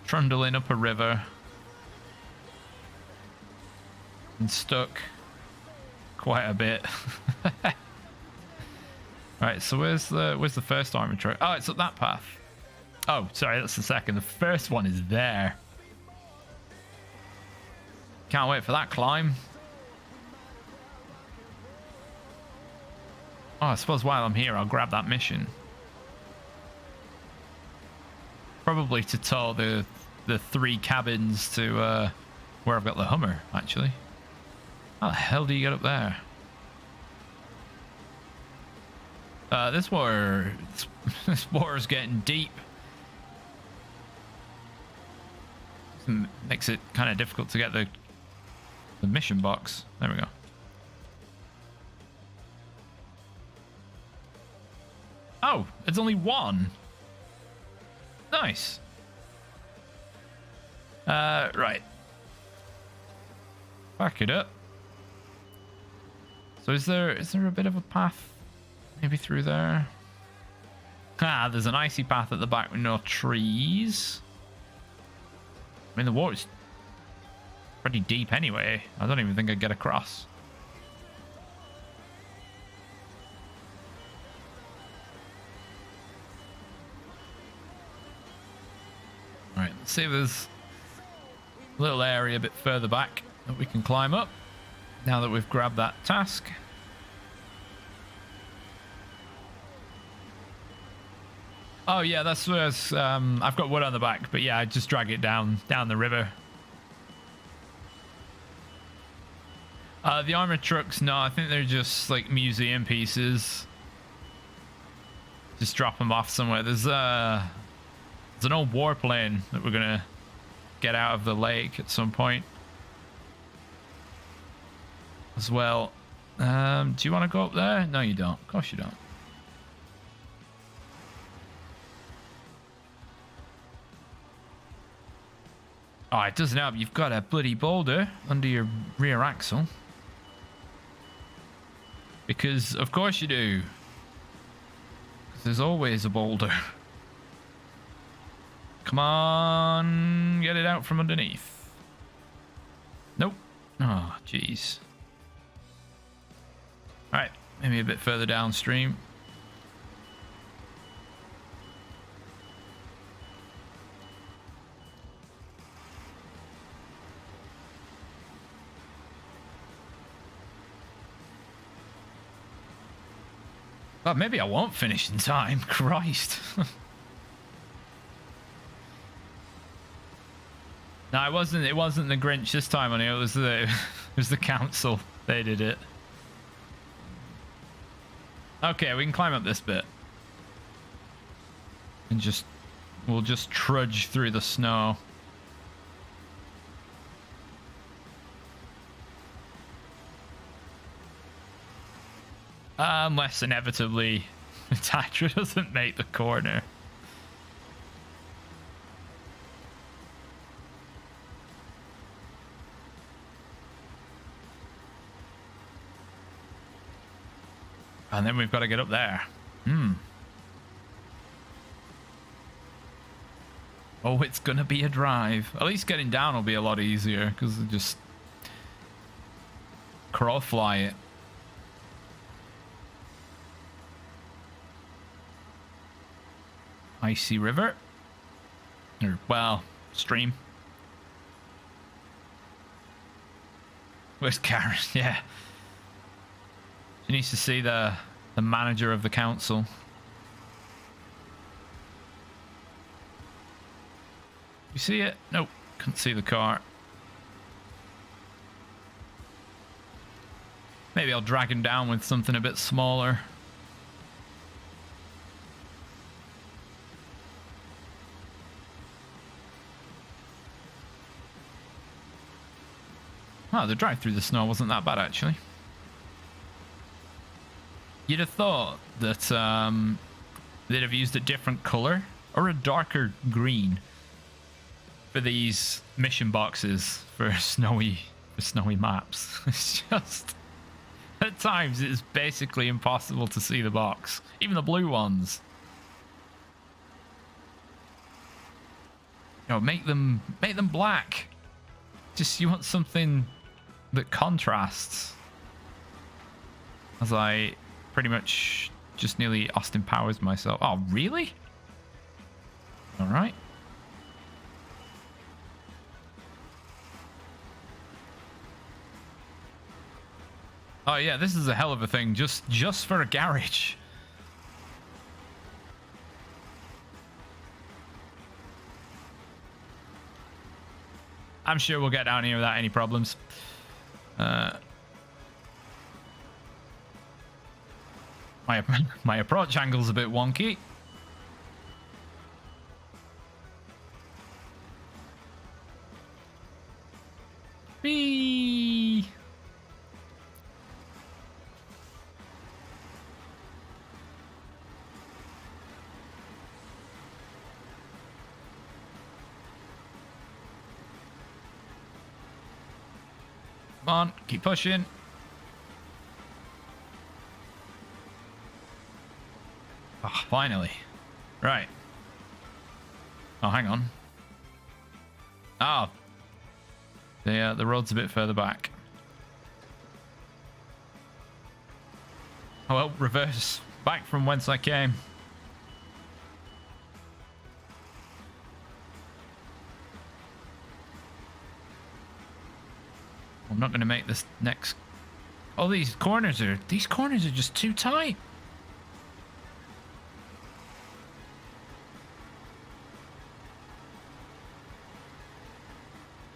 trundling up a river. And stuck quite a bit. Right, so where's the first armored truck? Oh, it's up that path. Oh, sorry, that's the second. The first one is there. Can't wait for that climb. Oh, I suppose while I'm here, I'll grab that mission. Probably to tow the 3 cabins to where I've got the Hummer, actually. How the hell do you get up there? This water is getting deep. Makes it kind of difficult to get the mission box. There we go. Oh, it's only one. Nice. Right. Back it up. So is there a bit of a path maybe through there? Ah, there's an icy path at the back with no trees. I mean, the water's pretty deep anyway. I don't even think I'd get across. Alright, let's see if there's a little area a bit further back that we can climb up. Now that we've grabbed that task. Oh yeah, that's where I've got wood on the back, but yeah, I just drag it down the river. The armored trucks, no, I think they're just like museum pieces. Just drop them off somewhere. There's an old warplane that we're gonna get out of the lake at some point as well. Do you want to go up there? No, you don't. Of course you don't. Oh, it doesn't help. You've got a bloody boulder under your rear axle. Because, of course you do. Because there's always a boulder. Come on. Get it out from underneath. Nope. Oh, jeez. Alright. Maybe a bit further downstream. Well, maybe I won't finish in time. Christ. No, it wasn't the Grinch this time on it. It was the council. They did it. Okay, we can climb up this bit. And we'll just trudge through the snow. Unless inevitably Tatra doesn't make the corner. And then we've got to get up there. Oh, it's gonna be a drive. At least getting down will be a lot easier because just crawl fly it. Icy river. Or, well, stream. Where's Karen? Yeah. She needs to see the manager of the council. You see it? Nope. Couldn't see the car. Maybe I'll drag him down with something a bit smaller. Oh, the drive through the snow wasn't that bad, actually. You'd have thought that they'd have used a different color or a darker green for these mission boxes for snowy maps. It's just, at times, it's basically impossible to see the box, even the blue ones. You know, make them black. Just, you want something that contrasts. As I pretty much just nearly Austin Powers myself. Oh, really? All right. Oh yeah, this is a hell of a thing just for a garage. I'm sure we'll get down here without any problems. My approach angle's a bit wonky. Whee! Come on, keep pushing. Oh, finally. Right. Oh, hang on. Oh. The road's a bit further back. Oh, well, reverse. Back from whence I came. I'm not going to make this next... Oh, these corners are just too tight.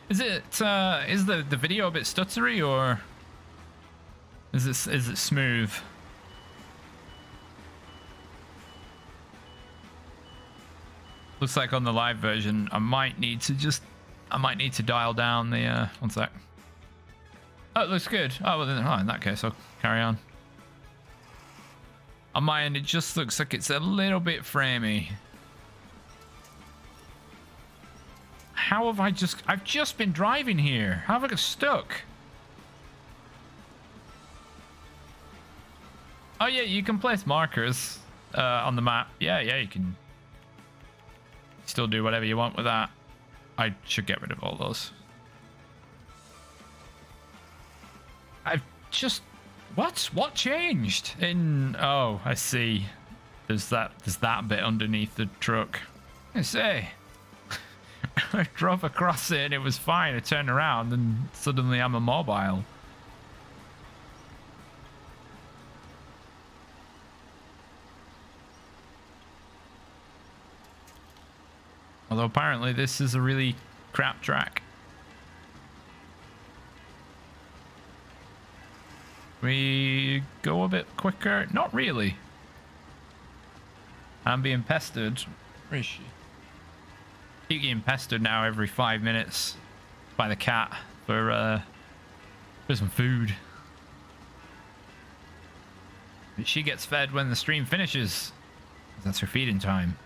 Is the video a bit stuttery, or is it smooth? Looks like on the live version I might need to dial down the one sec. Oh, it looks good. Oh, well, then, oh, in that case, I'll carry on. On my end, it just looks like it's a little bit framey. How have I've just been driving here. How have I got stuck? Oh, yeah, you can place markers on the map. Yeah, you can still do whatever you want with that. I should get rid of all those. I've just... What changed? Oh, I see. There's that bit underneath the truck. I say, I drove across it and it was fine. I turned around and suddenly I'm immobile. Although apparently this is a really crap track. We go a bit quicker? Not really. I'm being pestered. Where is she? Keep getting pestered now every 5 minutes by the cat for some food. But she gets fed when the stream finishes. That's her feeding time.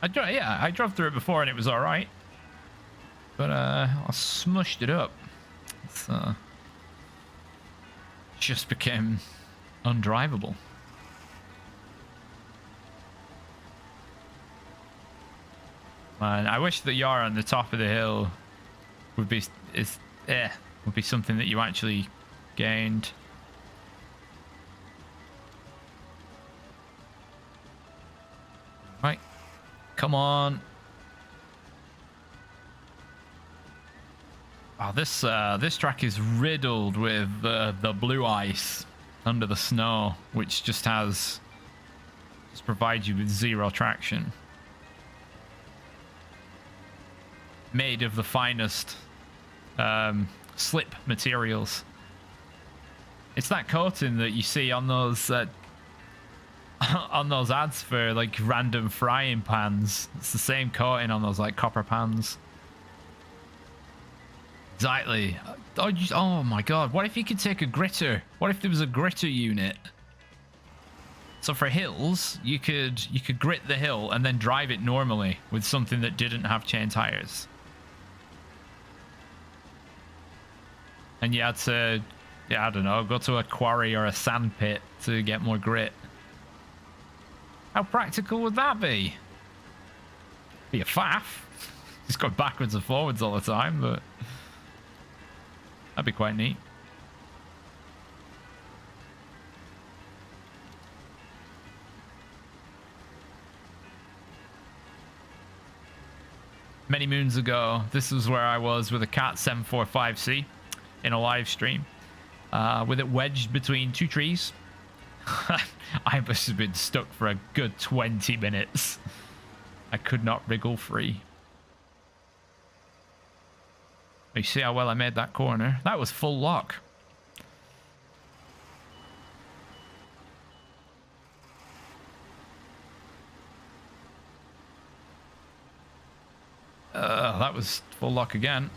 I drove through it before and it was all right, but I smushed it up. It's just became undrivable. Man, I wish that Yara on the top of the hill would be something that you actually gained. Right. Come on. Oh, this track is riddled with the blue ice under the snow, which just provides you with zero traction. Made of the finest slip materials. It's that coating that you see on those on those ads for like random frying pans. It's the same coating on those like copper pans. Exactly. Oh my god, what if you could take a gritter? What if there was a gritter unit? So for hills, you could grit the hill and then drive it normally with something that didn't have chain tires. And you had to, I don't know, go to a quarry or a sand pit to get more grit. How practical would that be? Be a faff. Just go backwards and forwards all the time, but that'd be quite neat. Many moons ago, this was where I was with a Cat 745C in a live stream, with it wedged between two trees. I must have been stuck for a good 20 minutes. I could not wriggle free. You see how well I made that corner? That was full lock. That was full lock again.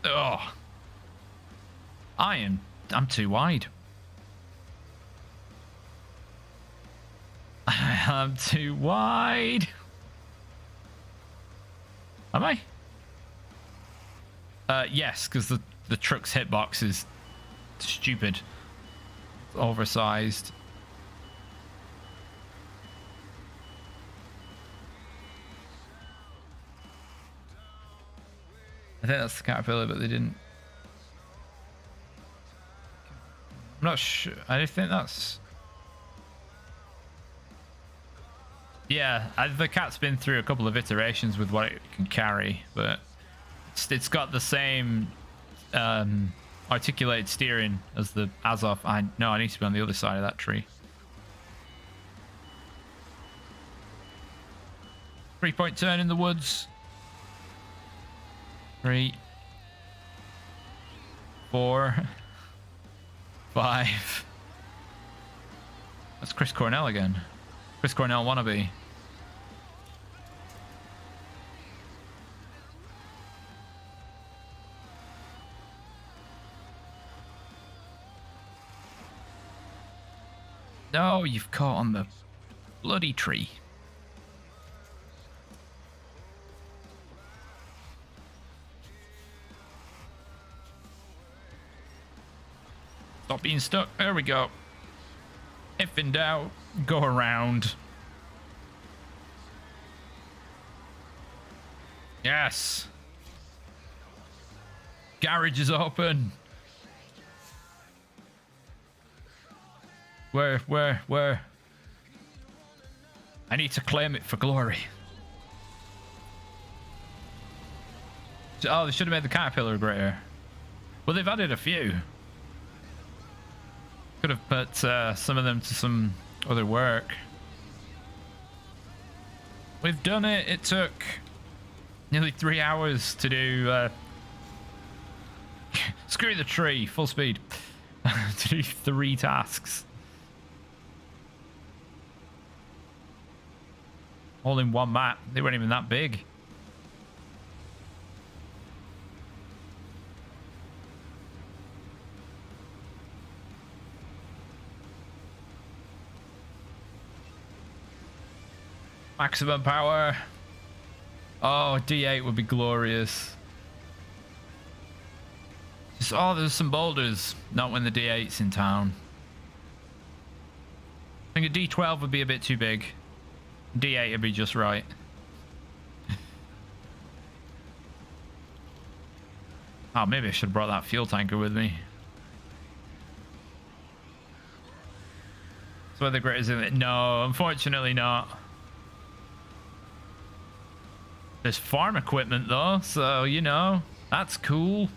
Oh. I'm too wide. I'm too wide. Am I? Yes, because the truck's hitbox is stupid. It's oversized. I think that's the Caterpillar, but they didn't. I'm not sure. I think that's... Yeah, the Cat's been through a couple of iterations with what it can carry, but it's got the same articulated steering as the Azov. I need to be on the other side of that tree. 3-point turn in the woods. 3, 4, 5, That's Chris Cornell again. Chris Cornell wannabe. No, you've caught on the bloody tree. Stop being stuck. There we go. If in doubt, go around. Yes. Garage is open. Where? I need to claim it for glory. Oh, they should have made the caterpillar greater. Well, they've added a few. Could have put some of them to some other work. We've done it. It took nearly 3 hours to do... screw the tree, full speed. To do 3 tasks. All in one map. They weren't even that big. Maximum power. Oh, D8 would be glorious. Just, oh, there's some boulders. Not when the D8's in town. I think a D12 would be a bit too big. D8 would be just right. Oh, maybe I should have brought that fuel tanker with me. So where the grit is in it? No, unfortunately not. There's farm equipment though, so you know, that's cool.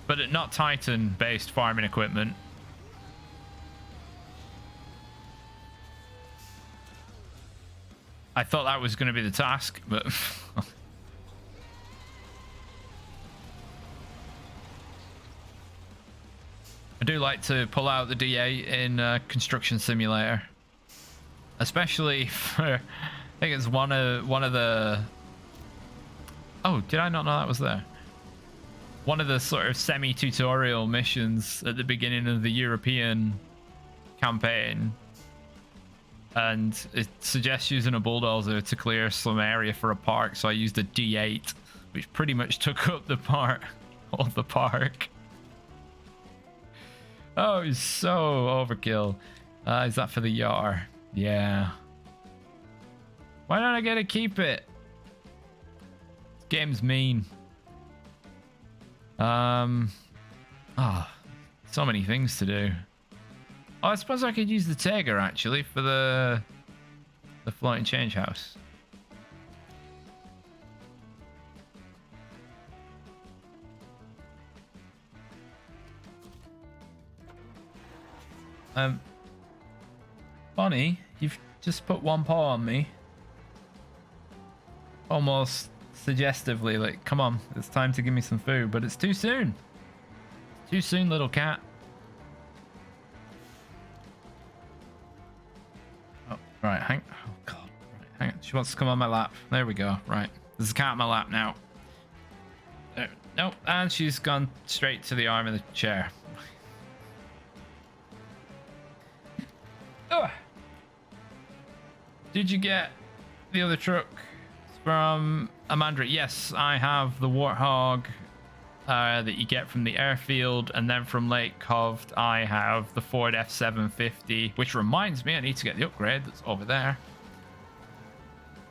But not Titan based farming equipment. I thought that was going to be the task, but I do like to pull out the D8 in Construction Simulator. Especially for, I think it's one of the... Oh, did I not know that was there? One of the sort of semi-tutorial missions at the beginning of the European campaign. And it suggests using a bulldozer to clear some area for a park, so I used a D8, which pretty much took up the part of the park. Oh, it's so overkill. Is that for the Yar? Yeah. Why don't I get to keep it? This game's mean. Oh, so many things to do. Oh, I suppose I could use the Tiger actually for the floating change house. Bonnie, you've just put one paw on me. Almost suggestively, like, come on, it's time to give me some food, but it's too soon. Too soon, little cat. Oh, right, oh god. Right, hang on. She wants to come on my lap. There we go. Right. There's a cat on my lap now. There. Nope, and she's gone straight to the arm of the chair. Oh. Did you get the other truck from Imandra? Yes, I have the Warthog that you get from the airfield, and then from Lake Coved I have the Ford F750, which reminds me I need to get the upgrade that's over there,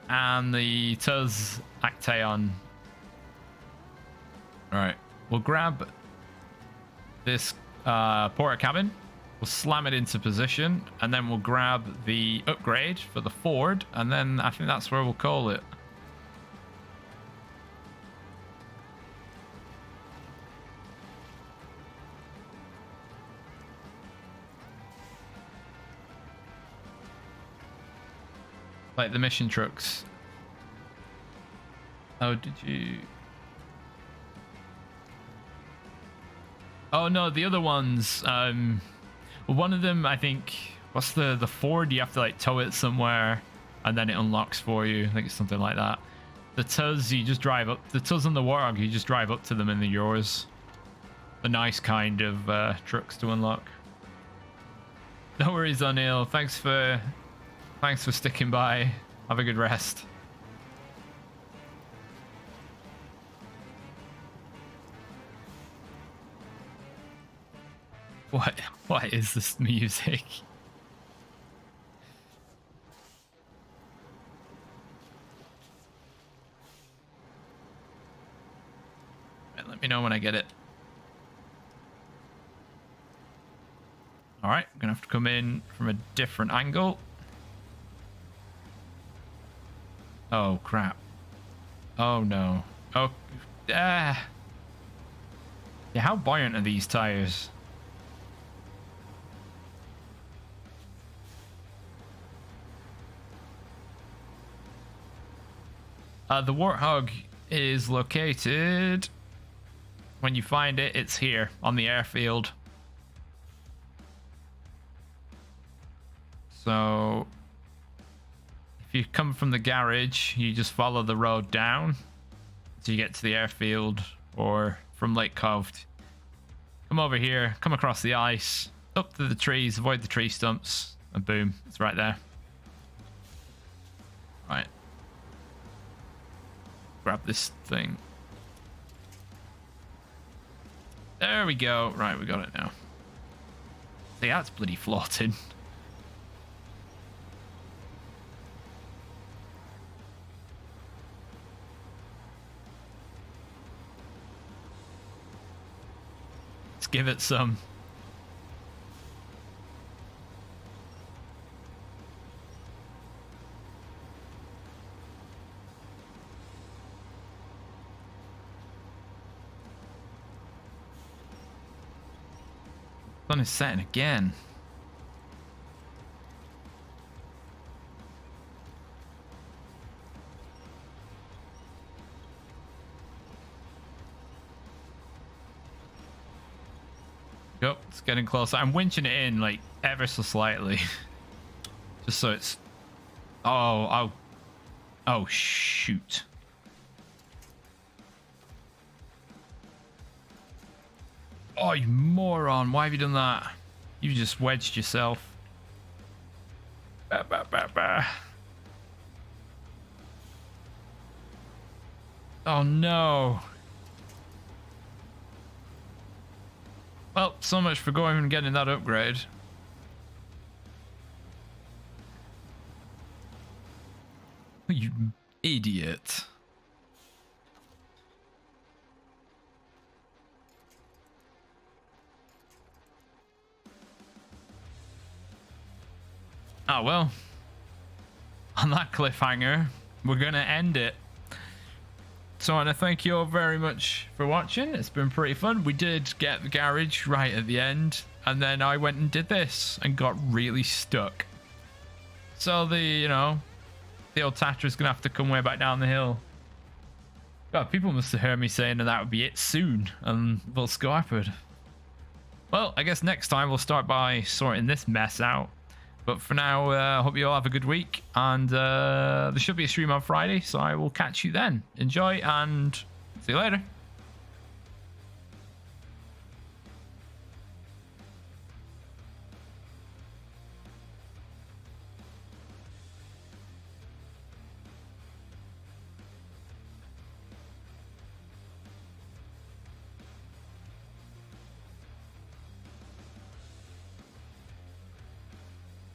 and the Tuz Actaeon. Alright, we'll grab this porter cabin. We'll slam it into position, and then we'll grab the upgrade for the Ford, and then I think that's where we'll call it. Like the mission trucks. Oh, did you... Oh no, the other ones. One of them, I think. What's the Ford? You have to like tow it somewhere, and then it unlocks for you. I think it's something like that. The Tuz, you just drive up. The Tuz and the Warthog, you just drive up to them and they're yours. The nice kind of trucks to unlock. No worries, O'Neill. Thanks for sticking by. Have a good rest. What is this music? Right, let me know when I get it. All right, I'm gonna have to come in from a different angle. Oh crap! Oh no! Oh, yeah. How buoyant are these tires? The Warthog is located. When you find it, it's here on the airfield. So if you come from the garage, you just follow the road down till you get to the airfield, or from Lake Cove. Come over here, come across the ice, up to the trees, avoid the tree stumps, and boom, it's right there. Right. Grab this thing. There we go. Right, we got it now. See, that's bloody floating. Let's give it some. Sun is setting again. Yep, it's getting closer. I'm winching it in like ever so slightly. Just so it's... Oh shoot. Oh, you moron. Why have you done that? You just wedged yourself. Bah, bah, bah, bah. Oh, no. Well, so much for going and getting that upgrade. You idiot. Oh, well. On that cliffhanger, we're going to end it. So I want to thank you all very much for watching. It's been pretty fun. We did get the garage right at the end, and then I went and did this and got really stuck. So the old Tatra's going to have to come way back down the hill. God, people must have heard me saying that would be it soon, and we'll scarpered. Well, I guess next time we'll start by sorting this mess out. But for now, I hope you all have a good week, and there should be a stream on Friday, so I will catch you then. Enjoy, and see you later.